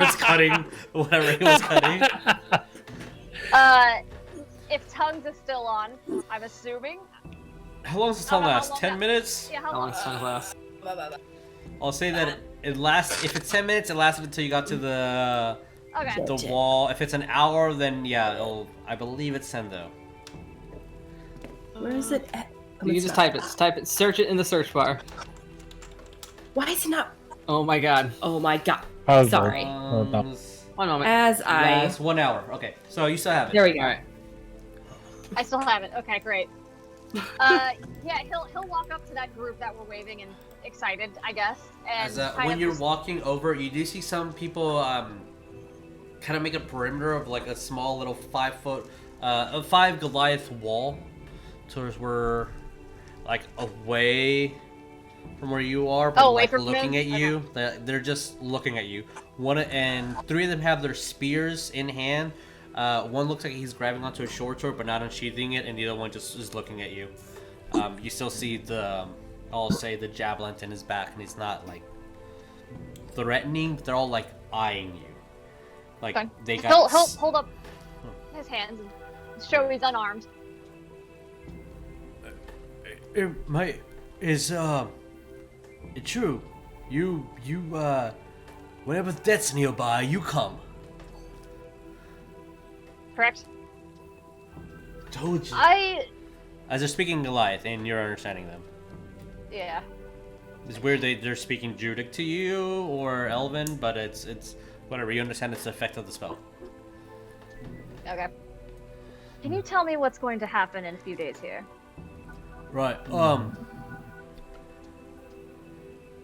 It's cutting whatever he was cutting. If tongues is still on, I'm assuming. How long does this time last? 10 minutes? Yeah, how How long long? does sun last? I'll say that it lasts. If it's 10 minutes, it lasts until you got to the Okay. wall. If it's an hour, then yeah, I believe it's 10 though. Where is it at? You can just type it. Search it in the search bar. Why is it not? Oh my god. Oh my god. Oh, Sorry. One moment. As I. Last 1 hour. Okay, so you still have it. There we go. Alright. I still have it. Okay, great. Yeah, he'll walk up to that group that were waving and excited, I guess. And As, kind when of you're just- walking over, you do see some people kind of make a perimeter of like a small little 5 Goliath wall, towards where like away from where you are, but away like from looking him? at you. They're just looking at you. And 3 of them have their spears in hand. One looks like he's grabbing onto a short sword but not unsheathing it, and the other one just is looking at you. You still see I'll say the javelin in his back, and he's not like threatening, but they're all like eyeing you. Like Okay. they got. He'll hold up his hands and show he's unarmed. It's true. You whenever death's nearby, you come. Correct. Told you. As they're speaking Goliath, and you're understanding them. Yeah. It's weird they're speaking Druidic to you or Elven, but it's Whatever, you understand it's the effect of the spell. Okay. Can you tell me what's going to happen in a few days here? Right,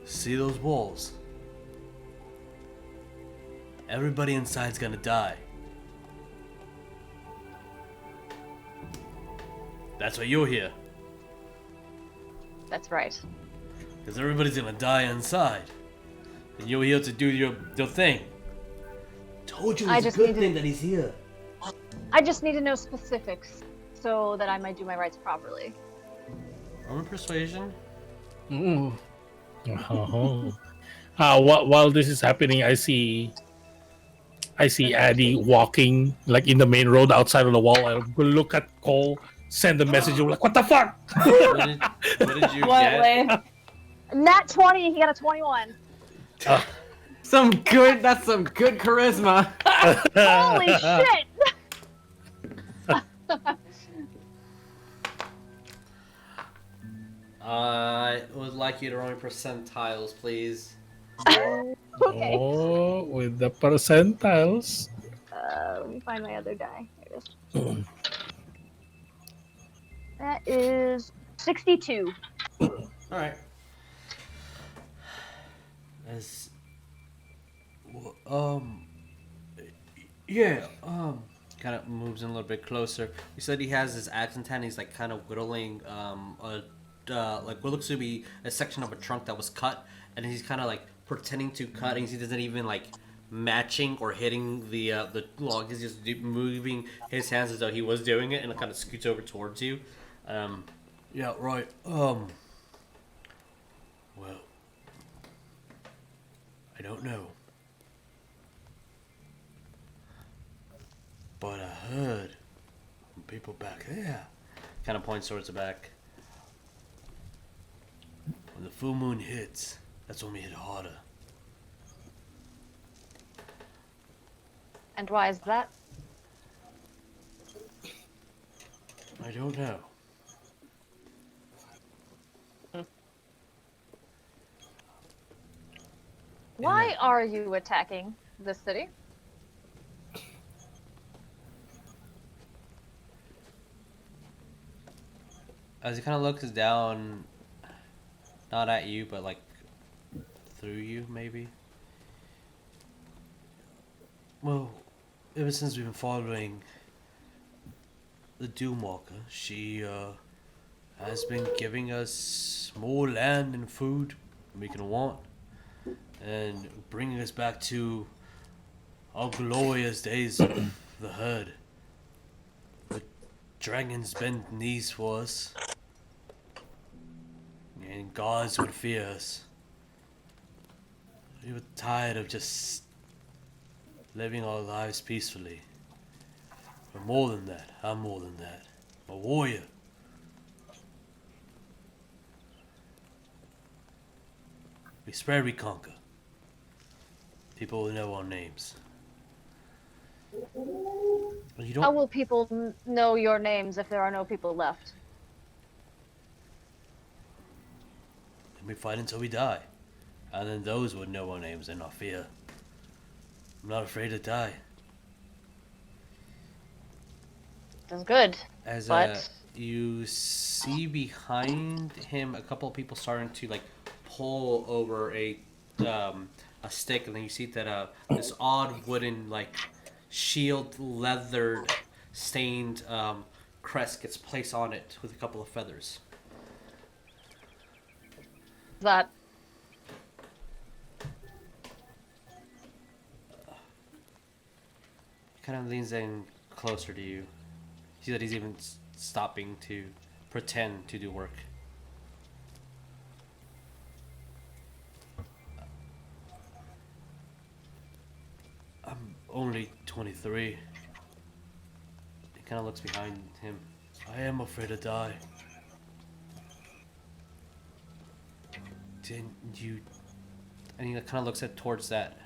see those walls? Everybody inside's gonna die. That's why you're here. That's right. Because everybody's gonna die inside. And you're here to do your thing. Told you I it's a just good need to- thing that he's here. I just need to know specifics so that I might do my rights properly. Roman persuasion. Ooh. Oh. While this is happening, I see Addy walking like in the main road outside of the wall. I look at Cole, send a message. I'm like, what the fuck? What did you get? Nat 20, he got a 21. That's some good charisma. Holy shit! I would like you to roll me percentiles, please. Okay. Oh, with the percentiles. Let me find my other die. There it is. That is 62. Alright. Yeah, Kind of moves in a little bit closer. You said he has his axe in hand. He's like kind of whittling like what looks to be a section of a trunk that was cut, and he's kind of like pretending to cut, and he doesn't even like matching or hitting the log. He's just moving his hands as though he was doing it, and it kind of scoots over towards you. yeah, right. Well, I don't know. But I heard from people back there. Kind of points towards the back. When the full moon hits, that's when we hit harder. And why is that? I don't know. Why are you attacking this city? As he kind of looks down, not at you, but like through you, maybe. Well, ever since we've been following the Doomwalker, she has been giving us more land and food than we can want, and bringing us back to our glorious days of the herd. The dragons bend knees for us, and gods would fear us. We were tired of just living our lives peacefully. We're more than that. I'm more than that. I'm a warrior. We spread, we conquer. People will know our names. You don't. How will people know your names if there are no people left? We fight until we die. And then those would know our names and not fear. I'm not afraid to die. That's good. As but you see behind him, a couple of people starting to like pull over a stick, and then you see that this odd wooden like shield leathered stained crest gets placed on it with a couple of feathers. that Kind of leans in closer to you. See that he's even stopping to pretend to do work. I'm only 23. He kind of looks behind him. I am afraid to die. Didn't you? And he kind of looks towards that.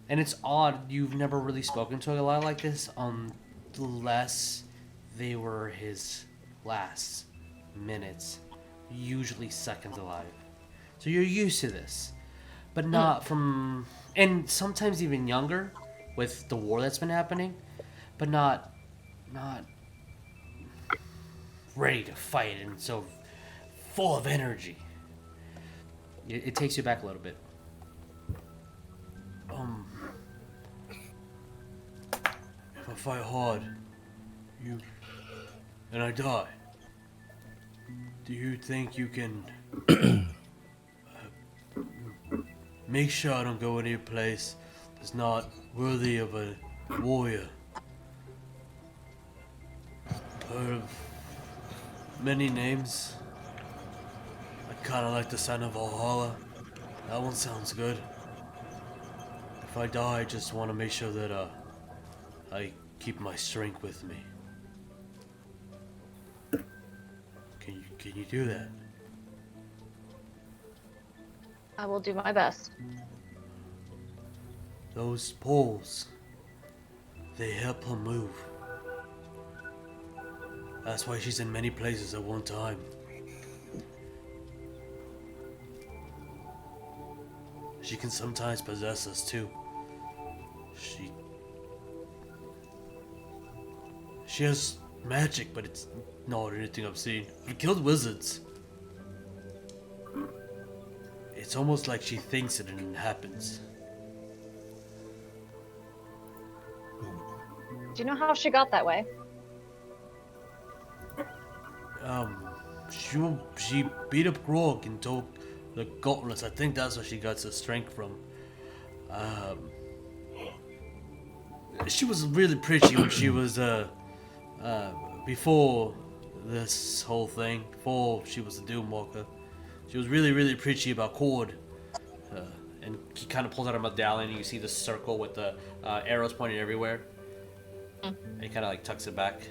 And it's odd, you've never really spoken to a guy like this unless they were his last minutes, usually seconds alive. So you're used to this, but not from and sometimes even younger, with the war that's been happening, but not ready to fight and so full of energy. It takes you back a little bit. If I fight hard, and I die, do you think you can make sure I don't go any place that's not worthy of a warrior? Heard of many names. I kinda like the sound of Valhalla. That one sounds good. If I die, I just want to make sure that I keep my strength with me. Can you do that? I will do my best. Those poles, they help her move. That's why she's in many places at one time. She can sometimes possess us too. She has magic, but it's not anything I've seen. We killed wizards. It's almost like she thinks it and it happens. Do you know how she got that way? She beat up Grog and took the gauntlets. I think that's where she got her strength from. She was really pretty when she was before this whole thing. Before she was a Doomwalker, she was really pretty about Cord. And he kind of pulls out a medallion, and you see the circle with the arrows pointing everywhere. And he kind of like tucks it back.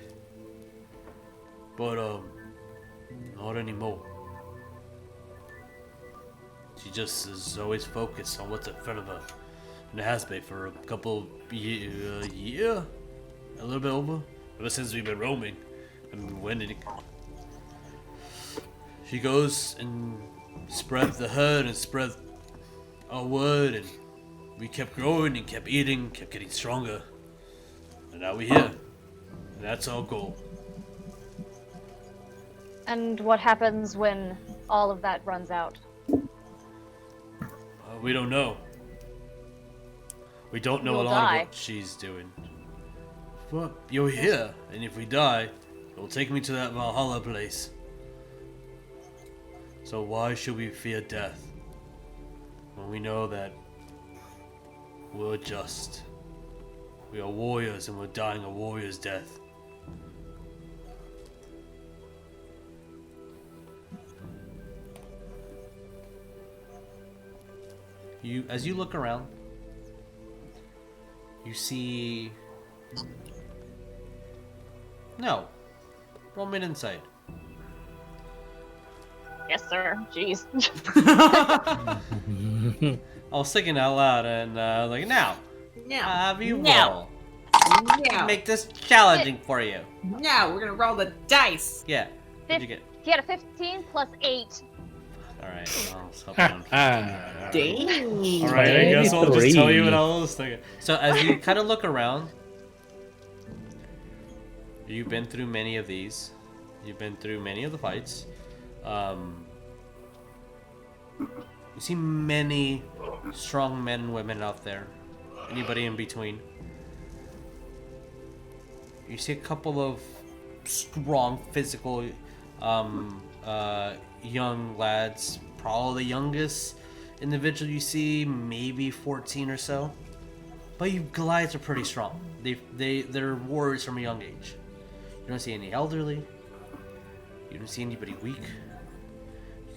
But not anymore. She just is always focused on what's in front of her, and it has been for a couple year, a little bit ever since we've been roaming and winning. She goes and spread the herd and spread our word, and we kept growing and kept eating, kept getting stronger, and now we're here. And that's our goal. And what happens when all of that runs out? We don't know. We don't know You'll a lot die. of what she's doing. But you're here, and if we die, it'll take me to that Valhalla place. So why should we fear death when we know that we're just? We are warriors, and we're dying a warrior's death. As you look around, you see. No. Roll me an insight. Yes, sir. Jeez. I was thinking out loud, and I was like, now. Have you No. roll. No. Make this challenging for you. No, we're gonna roll the dice. Yeah. What'd you get? He had a 15 plus 8. Alright, well, something. Dang. Alright, I guess I'll just tell you what I was thinking. So as you kind of look around, you've been through many of these. You've been through many of the fights. You see many strong men and women out there. Anybody in between. You see a couple of strong physical young lads, probably the youngest individual you see, maybe 14 or so. But you Goliaths are pretty strong. They're warriors from a young age. You don't see any elderly. You don't see anybody weak.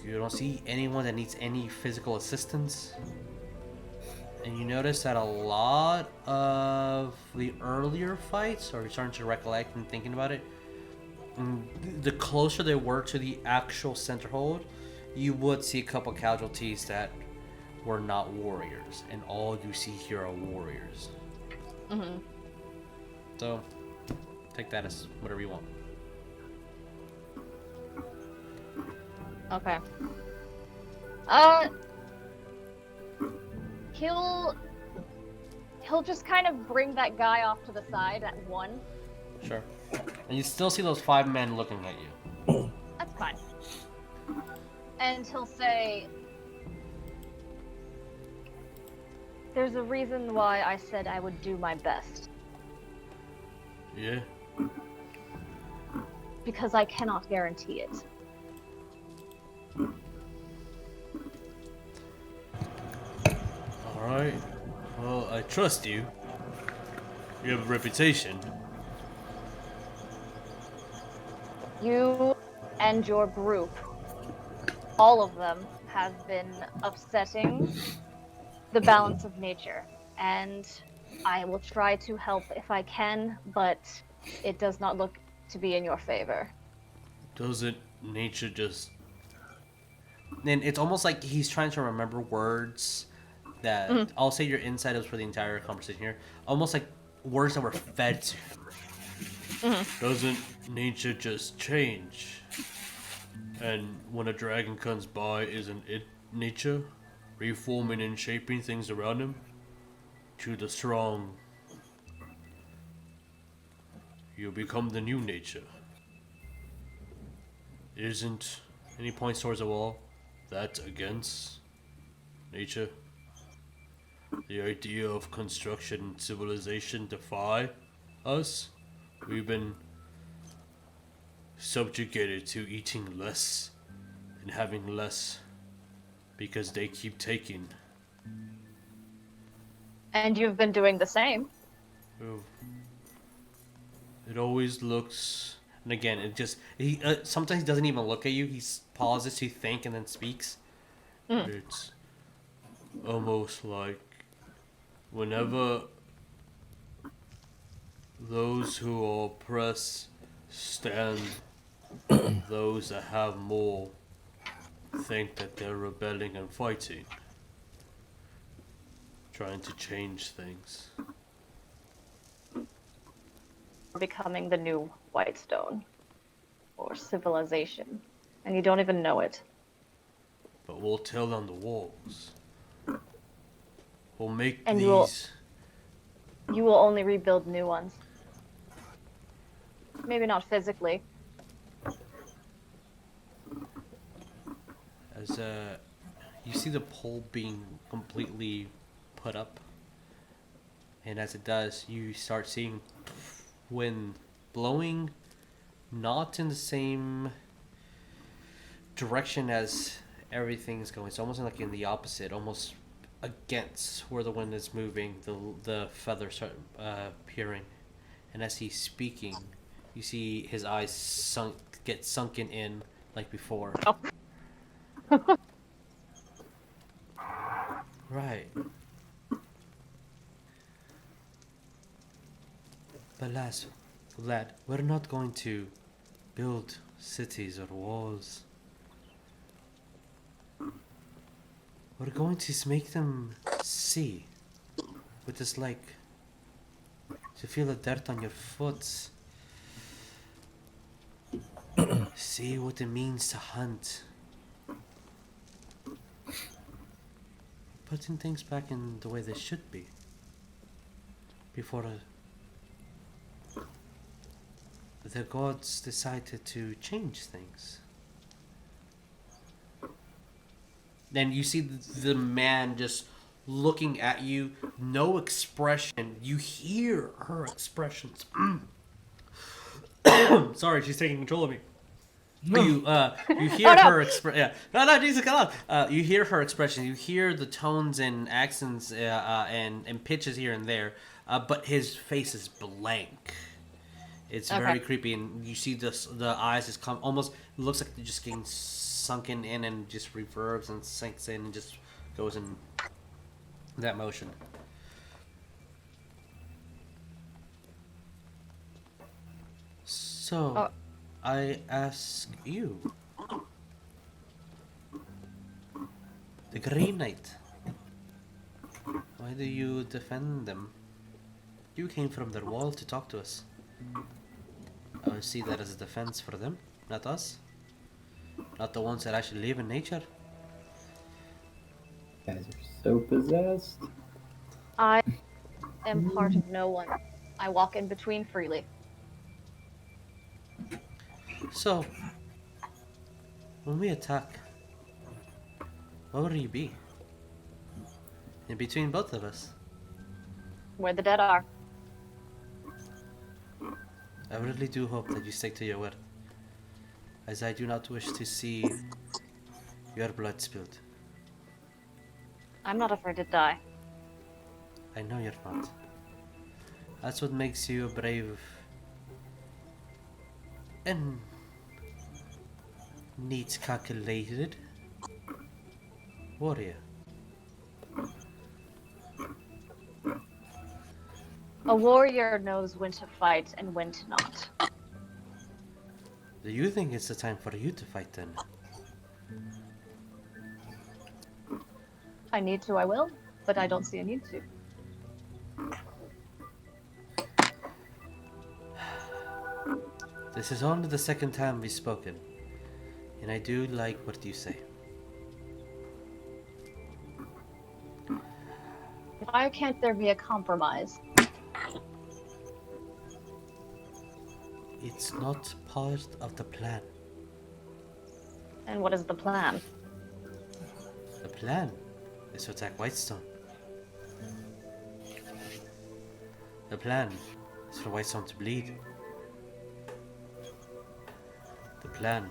You don't see anyone that needs any physical assistance. And you notice that a lot of the earlier fights, or you're starting to recollect and thinking about it, the closer they were to the actual center hold, you would see a couple casualties that were not warriors, and all you see here are warriors. Mm-hmm. So, take that as whatever you want. Okay. He'll He'll just kind of bring that guy off to the side at one. Sure. And you still see those 5 men looking at you. That's fine. And he'll say, "There's a reason why I said I would do my best. Yeah. Because I cannot guarantee it." Alright. Well, I trust you. You have a reputation. You and your group, all of them, have been upsetting the balance of nature. And I will try to help if I can, but it does not look to be in your favor. Doesn't nature just... And it's almost like he's trying to remember words that I'll say your insight is for the entire conversation here. Almost like words that were fed to him. Doesn't nature just change? And when a dragon comes by, isn't it nature reforming and shaping things around him to the strong? You become the new nature. Isn't any points towards the wall that against nature? The idea of construction and civilization defy us. We've been subjugated to eating less and having less because they keep taking. And you've been doing the same. Oh. It always looks, And again, it just he sometimes he doesn't even look at you. He pauses to think and then speaks. It's almost like whenever those who are oppressed stand, those that have more think that they're rebelling and fighting, trying to change things. Becoming the new Whitestone. Or civilization. And you don't even know it. But we'll tell on the walls. We'll make And these... you will only rebuild new ones. Maybe not physically. As you see the pole being completely put up, and as it does, you start seeing wind blowing, not in the same direction as everything's going. It's almost like in the opposite, almost against where the wind is moving. The feathers start appearing, and as he's speaking, you see his eyes get sunken in like before. Oh. Right. But lad, we're not going to build cities or walls. We're going to make them see what it's like to feel the dirt on your foot. See what it means to hunt. Putting things back in the way they should be. Before the gods decided to change things. Then you see the man just looking at you, no expression. You hear her expressions. Sorry, she's taking control of me. You hear her expression. Yeah, no, Jesus, come on. You hear her expression. You hear the tones and accents and pitches here and there. But his face is blank. It's very creepy, and you see the eyes just come. Almost looks like they're just getting sunken in, and just reverbs and sinks in, and just goes in that motion. So, I ask you, the Green Knight, why do you defend them? You came from their wall to talk to us. I see that as a defense for them, not us. Not the ones that actually live in nature. You guys are so possessed. I am part of no one. I walk in between freely. So, when we attack, where will you be? In between both of us. Where the dead are. I really do hope that you stick to your word, as I do not wish to see your blood spilled. I'm not afraid to die. I know you're not. That's what makes you a brave and neat calculated warrior. A warrior knows when to fight and when to not. Do you think it's the time for you to fight then? If I need to, I will, but I don't see a need to. This is only the second time we've spoken, and I do like what you say. Why can't there be a compromise? It's not part of the plan. And what is the plan? The plan is to attack Whitestone. The plan is for Whitestone to bleed. The plan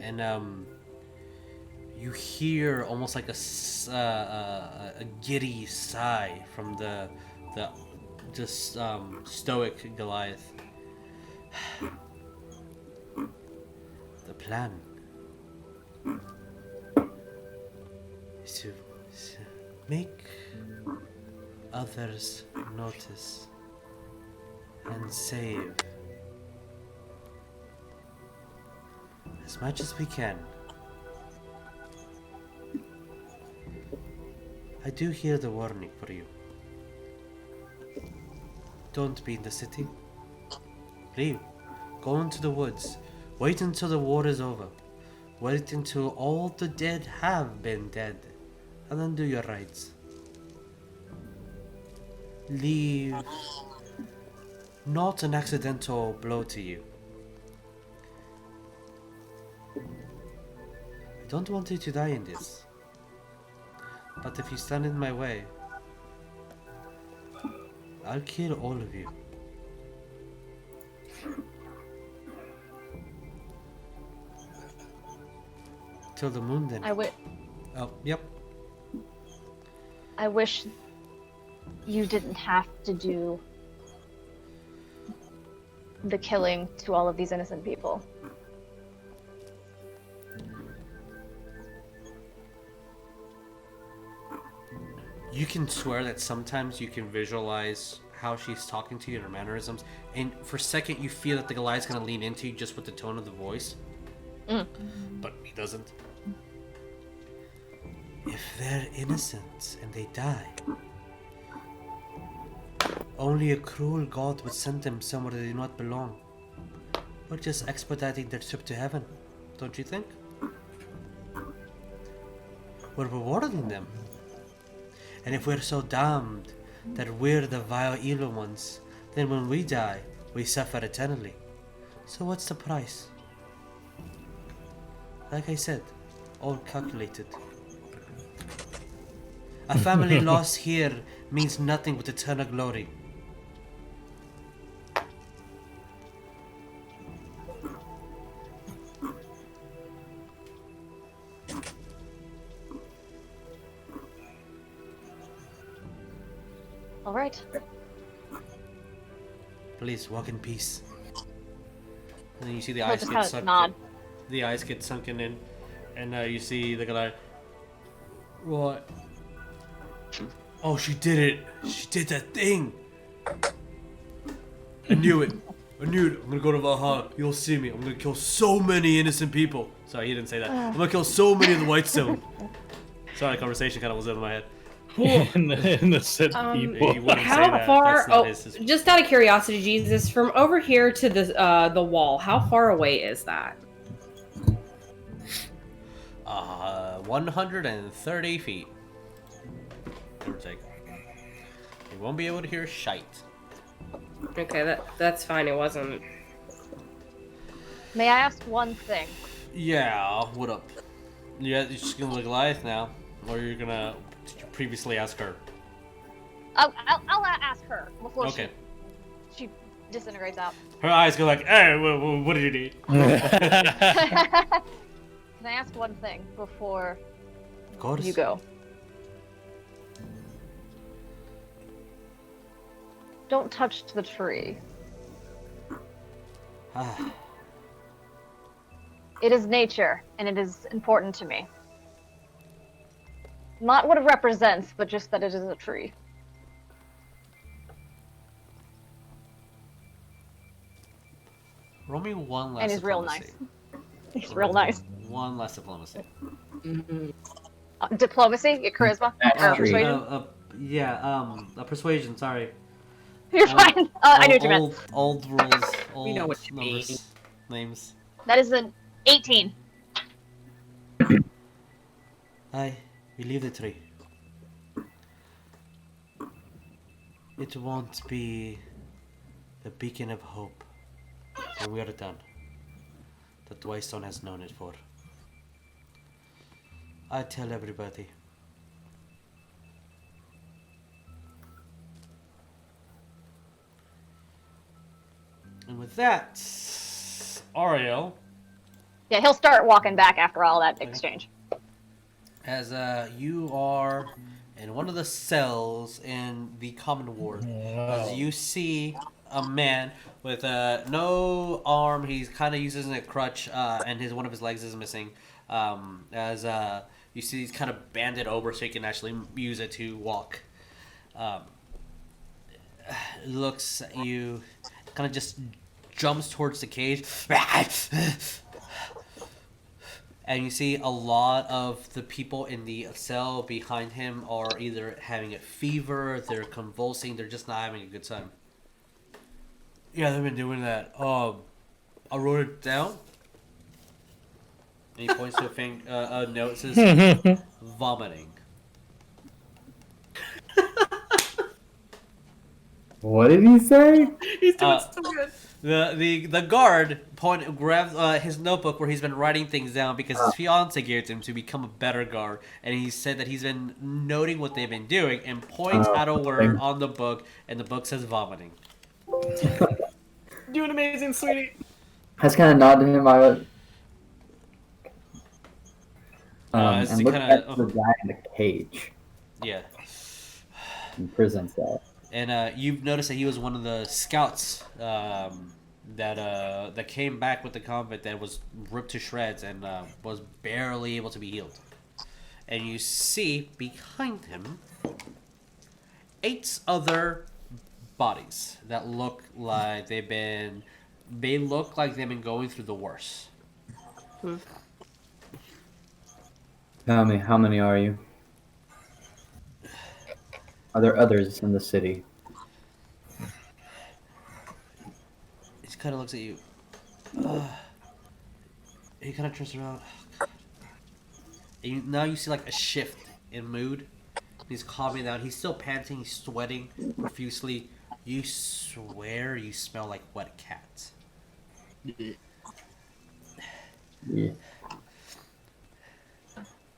and you hear almost like a giddy sigh from the just stoic Goliath. The plan is to make others notice and save as much as we can. I do hear the warning for you. Don't be in the city. Leave. Go into the woods. Wait until the war is over. Wait until all the dead have been dead. And then do your rites. Leave not an accidental blow to you. I don't want you to die in this. But if you stand in my way, I'll kill all of you. Till the moon then. Oh, yep. I wish you didn't have to do the killing to all of these innocent people. You can swear that sometimes you can visualize how she's talking to you and her mannerisms, and for a second you feel that the Goliath's gonna lean into you just with the tone of the voice. But he doesn't. If they're innocent and they die, only a cruel god would send them somewhere they do not belong. We're just expediting their trip to heaven, don't you think? We're rewarding them. And if we're so damned that we're the vile evil ones, then when we die, we suffer eternally. So what's the price? Like I said, all calculated. A family lost here means nothing but eternal glory. All right. Please walk in peace. And then you see the He'll eyes just get kind of sunk. nod. The eyes get sunken in, and you see the guy. What? Oh, she did it! She did that thing! I knew it! I knew it! I'm gonna go to Valhalla. You'll see me. I'm gonna kill so many innocent people. Sorry, he didn't say that. I'm gonna kill so many of the Whitestone. Sorry, the conversation kind of was in my head. Innocent people. He wouldn't say How that. far? That's not Oh, his- just out of curiosity, Jesus, from over here to the wall, how far away is that? 130 feet. Give or take. You won't be able to hear shite. Okay, that's fine. It wasn't. May I ask one thing? Yeah, what up? You're just gonna look Goliath now, or you're gonna did you previously ask her? I'll ask her before Okay. she disintegrates out. Her eyes go like, hey, what did you need? Can I ask one thing before Of course. you go? Don't touch the tree. It is nature, and it is important to me. Not what it represents, but just that it is a tree. Roll me one last And he's real diplomacy. nice. He's real nice. One last diplomacy. Diplomacy? Your charisma? Or Tree. persuasion? Persuasion, sorry. You're fine. I knew what you meant. Old rules, old We know what you mean. numbers, names. That is an 18. I believe the tree. It won't be the beacon of hope when we are done that Whitestone has known it for. I tell everybody. And with that, Ariell, Yeah, he'll start walking back after all that exchange. as you are in one of the cells in the common ward, as you see a man with no arm, he's kind of using a crutch, and one of his legs is missing. As you see, he's kind of banded over so he can actually use it to walk. Looks at you, kind of just jumps towards the cage. And you see a lot of the people in the cell behind him are either having a fever, they're convulsing, they're just not having a good time. Yeah, they've been doing that. I wrote it down. And he points to a note that says vomiting. What did he say? He's doing so good. The guard grabs his notebook where he's been writing things down because his fiance gave it to him to become a better guard, and he said that he's been noting what they've been doing and points out a word on the book, and the book says vomiting. Doing amazing, sweetie. I just kind of nod to him. I would. As And he look kinda- at the guy in the cage Yeah. in prison cell. And you've noticed that he was one of the scouts that came back with the convict that was ripped to shreds and was barely able to be healed. And you see behind him 8 other bodies that look like they've been going through the worst. Tell me, how many are you? Are there others in the city? He kind of looks at you. He kind of turns around. And now you see like a shift in mood. He's calming down. He's still panting. He's sweating profusely. You swear you smell like wet cats. Yeah.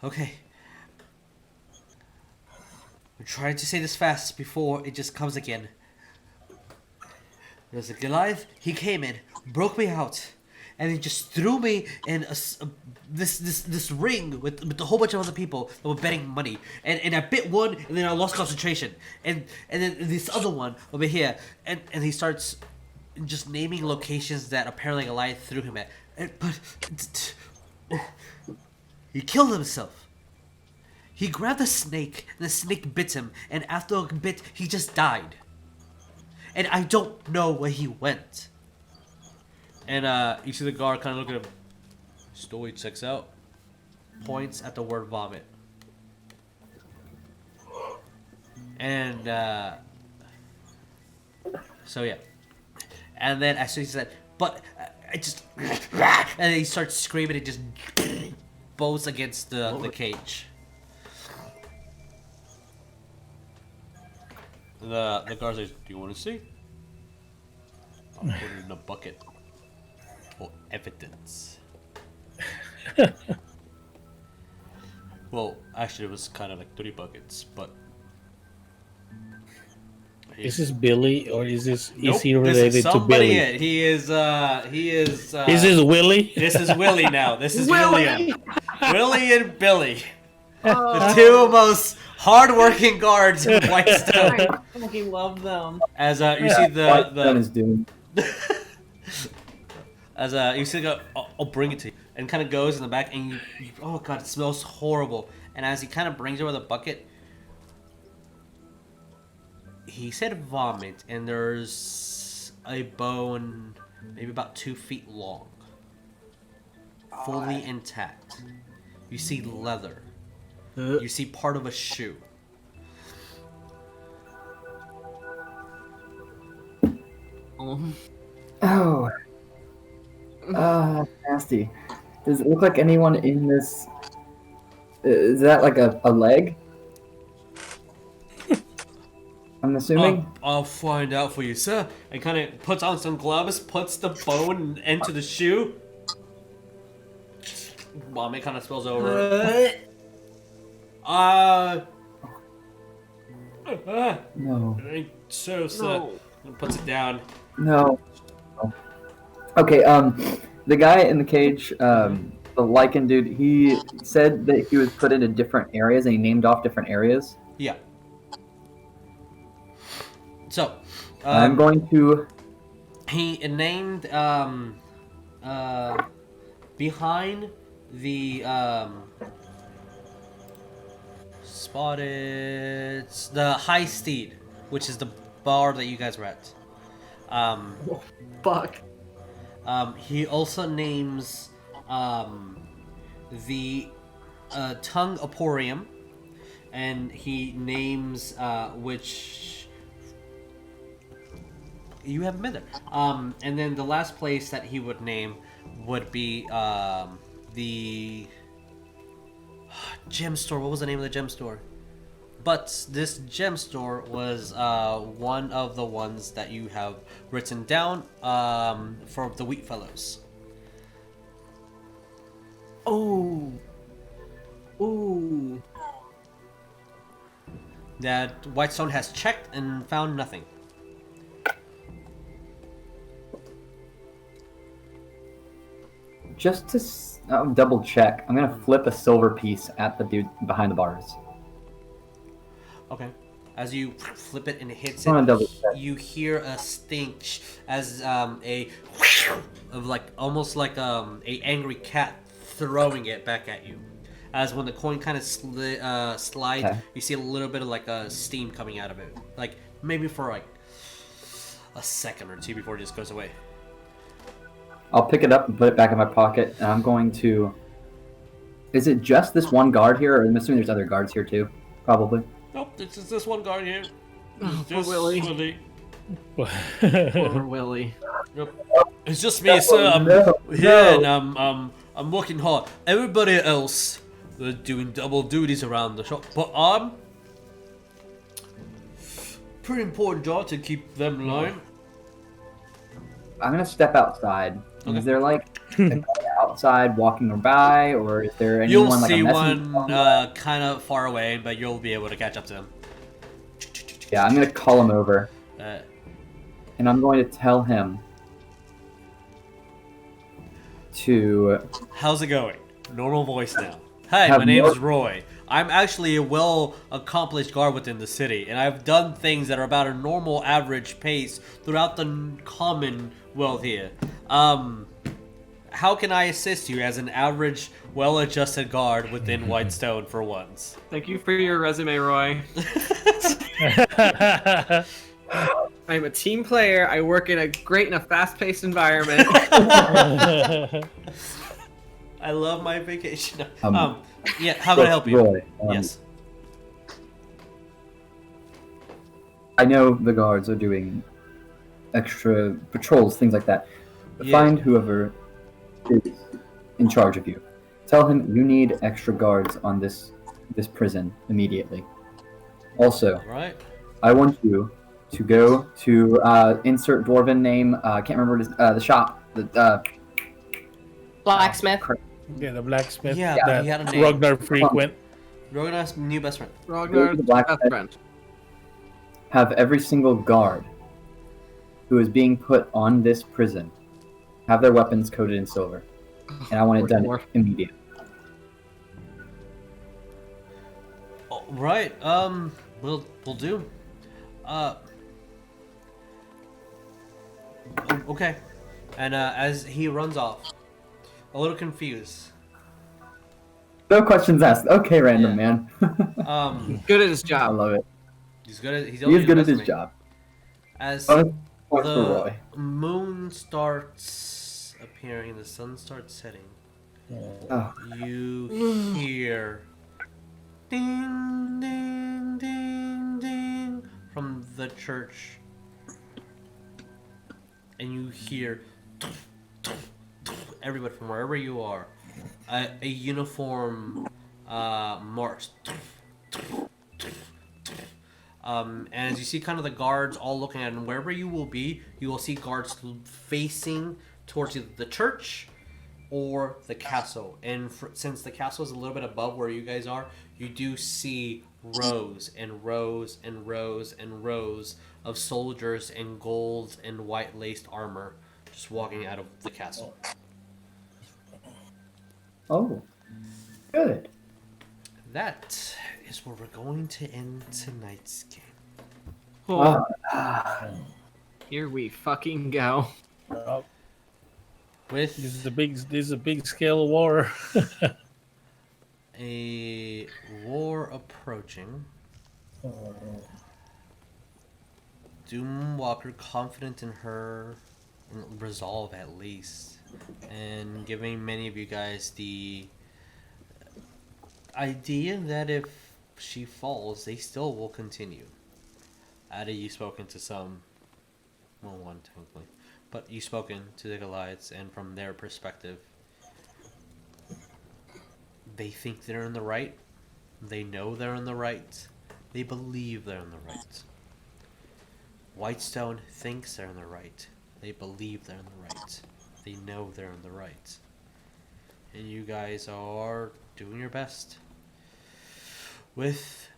Okay. I'm trying to say this fast before it just comes again. There's a Goliath. He came in, broke me out, and he just threw me in this ring with a whole bunch of other people that were betting money. And I bit one, and then I lost concentration. And then this other one over here, and he starts just naming locations that apparently Goliath threw him at. But he killed himself. He grabbed a snake, and the snake bit him, and after a bit, he just died. And I don't know where he went. And you see the guard kind of look at him. Story checks out. Points at the word vomit. And so yeah. And then as soon as he said, but I just, and then he starts screaming and just bows against the cage. The guard says, "Do you want to see?" I'll put it in a bucket for evidence. Well, actually, it was kind of like 3 buckets, but. Is this Billy or is this Nope, is he this related is to somebody Billy? It. He is. Is this Willie? This is Willie now. This is William. Willie and Billy. Oh. The 2 most hardworking guards in Whitestone. I fucking love them. As you see Whitestone is doomed. As you see the guy, I'll bring it to you, and kind of goes in the back, and you oh god, it smells horrible. And as he kind of brings over the bucket, he said vomit, and there's a bone, maybe about 2 feet long, fully intact. You see leather. You see part of a shoe. Oh. Nasty. Does it look like anyone in this... Is that like a leg? I'm assuming? I'll find out for you, sir. And kind of puts on some gloves, puts the bone into the shoe. Vomit kind of spills over. No. So, sir. And puts it down. No. Okay, the guy in the cage, the lichen dude, he said that he was put into different areas and he named off different areas. Yeah. So, I'm going to... He named, behind the, spotted... The High Steed, which is the bar that you guys were at. Fuck. He also names the Tongue Emporium, and he names which you haven't been there. And then the last place that he would name would be the gem store. What was the name of the gem store? But this gem store was one of the ones that you have written down for the Wheat Fellows. Oh. Ooh. That Whitestone has checked and found nothing. Just to double check, I'm gonna flip a silver piece at the dude behind the bars. Okay. As you flip it and it hits I wanna double it, check. you hear a stench as a of like almost like a angry cat throwing it back at you. As when the coin kind of slides, Okay. you see a little bit of like a steam coming out of it, like maybe for like a second or 2 before it just goes away. I'll pick it up and put it back in my pocket, and I'm going to... Is it just this one guard here, or I'm assuming there's other guards here too? Probably. Nope, it's just this one guard here. Oh, Just Willie. Poor Willie. Yep. It's just me, sir. I'm here and I'm working hard. Everybody else, they're doing double duties around the shop, but I'm pretty important job to keep them in line. I'm gonna step outside. Okay. Is there like a guy outside walking by, or is there anyone You'll like see a messenger? one kind of far away, but you'll be able to catch up to him. Yeah, I'm gonna call him over, and I'm going to tell him to... How's it going? Normal voice now. Hi, Have my name's no- Roy. I'm actually a well-accomplished guard within the city, and I've done things that are about a normal average pace throughout the Commonwealth here. How can I assist you as an average, well-adjusted guard within Whitestone for once? Thank you for your resume, Roy. I'm a team player. I work in a fast-paced environment. I love my vacation. Yeah, how can I help you? Roy, Yes. I know the guards are doing extra patrols, things like that. Yeah. Find whoever is in charge of you. Tell him you need extra guards on this prison immediately. Also, All right. I want you to go to insert dwarven name. I can't remember what it is, the shop. Blacksmith. Yeah, the blacksmith. Yeah, that he had a name. Ragnar frequent. Rognarv's new best friend. Rognarv's best friend. Have every single guard who is being put on this prison have their weapons coated in silver, and I want it done immediately. Oh, right. We'll do. Okay. And as he runs off, a little confused. No questions asked. Okay, random man. He's good at his I job. love it. He's good at. He is good at his job. As Point for the Roy. moon starts appearing, the sun starts setting. Oh. You hear ding, ding, ding, ding from the church, and you hear everybody from wherever you are, a uniform march. And as you see kind of the guards all looking at him, wherever you will be, you will see guards facing towards either the church or the castle. And since the castle is a little bit above where you guys are, you do see rows and rows and rows and rows of soldiers in gold and white laced armor just walking out of the castle. Oh, good. That is where we're going to end tonight's game. Oh. Here we fucking go. With This is a big scale war. a war approaching, Doomwalker confident in her resolve at least, and giving many of you guys the idea that if she falls, they still will continue. Ada, you've spoken to some, well, one technically, but you've spoken to the Goliaths, and from their perspective, they think they're in the right. They know they're in the right. They believe they're in the right. Whitestone thinks they're in the right. They believe they're in the right. They know they're in the right. And you guys are doing your best. With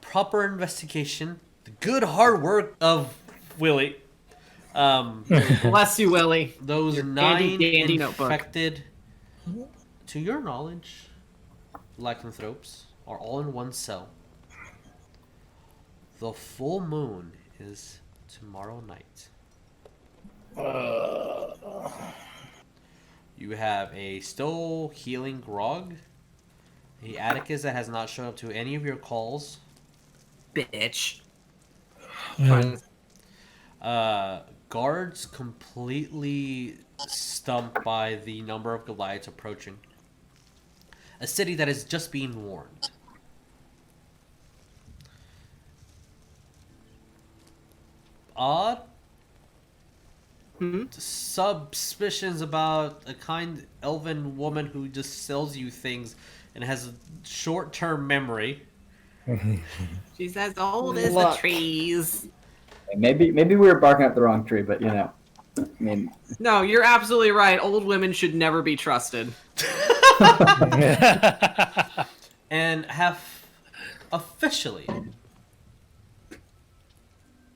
proper investigation, the good hard work of Willie. Bless you, Willie. Those Your 9 dandy notebook. infected, to your knowledge, lycanthropes are all in one cell. The full moon is tomorrow night. You have a still healing Grog, a Atticus that has not shown up to any of your calls. Bitch. Guards completely stumped by the number of Goliaths approaching. A city that is just being warned. Odd suspicions about a kind elven woman who just sells you things and has a short-term memory. She's as old as the Look. trees. Maybe we were barking up the wrong tree, but you know, I mean, No, you're absolutely right. Old women should never be trusted. And have officially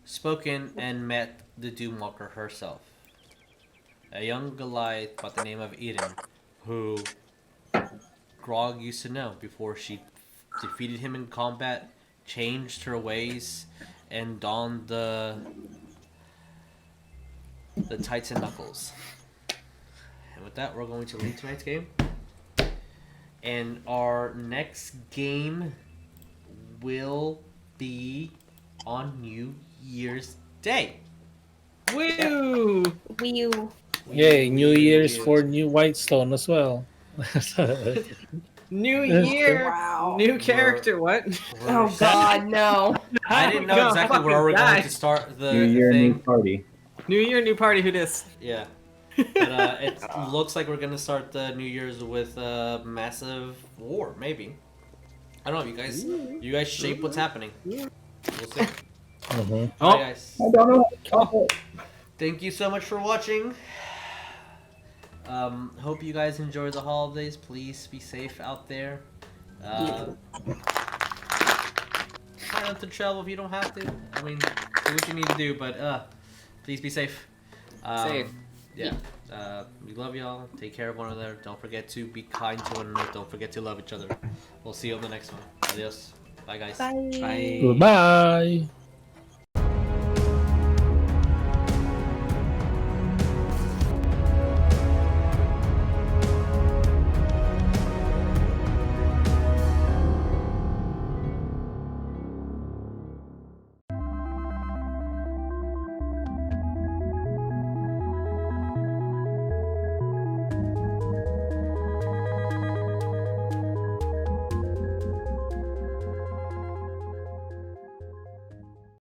spoken and met the Doomwalker herself. A young Goliath by the name of Eden, who Grog used to know before she defeated him in combat, changed her ways, and donned the tights and knuckles. And with that, we're going to leave tonight's game. And our next game will be on New Year's Day. Woo! Wee-oo. Yay, New Year's for New Whitestone as well. New year, Wow. new character. What? Oh God, no. I didn't know Go exactly where fucking we're die. going to start the New Year, thing. new party. New year, new party. Who dis? Yeah. But it looks like we're gonna start the New Year's with a massive war, maybe. I don't know, you guys shape what's happening. We'll see. Mhm. Alright, guys. I don't know. Thank you so much for watching. Hope you guys enjoy the holidays. Please be safe out there. Try not to travel if you don't have to. I mean, do what you need to do, but please be safe. Safe. Yeah. We love y'all. Take care of one another. Don't forget to be kind to one another. Don't forget to love each other. We'll see you on the next one. Adios. Bye, guys. Bye. Goodbye.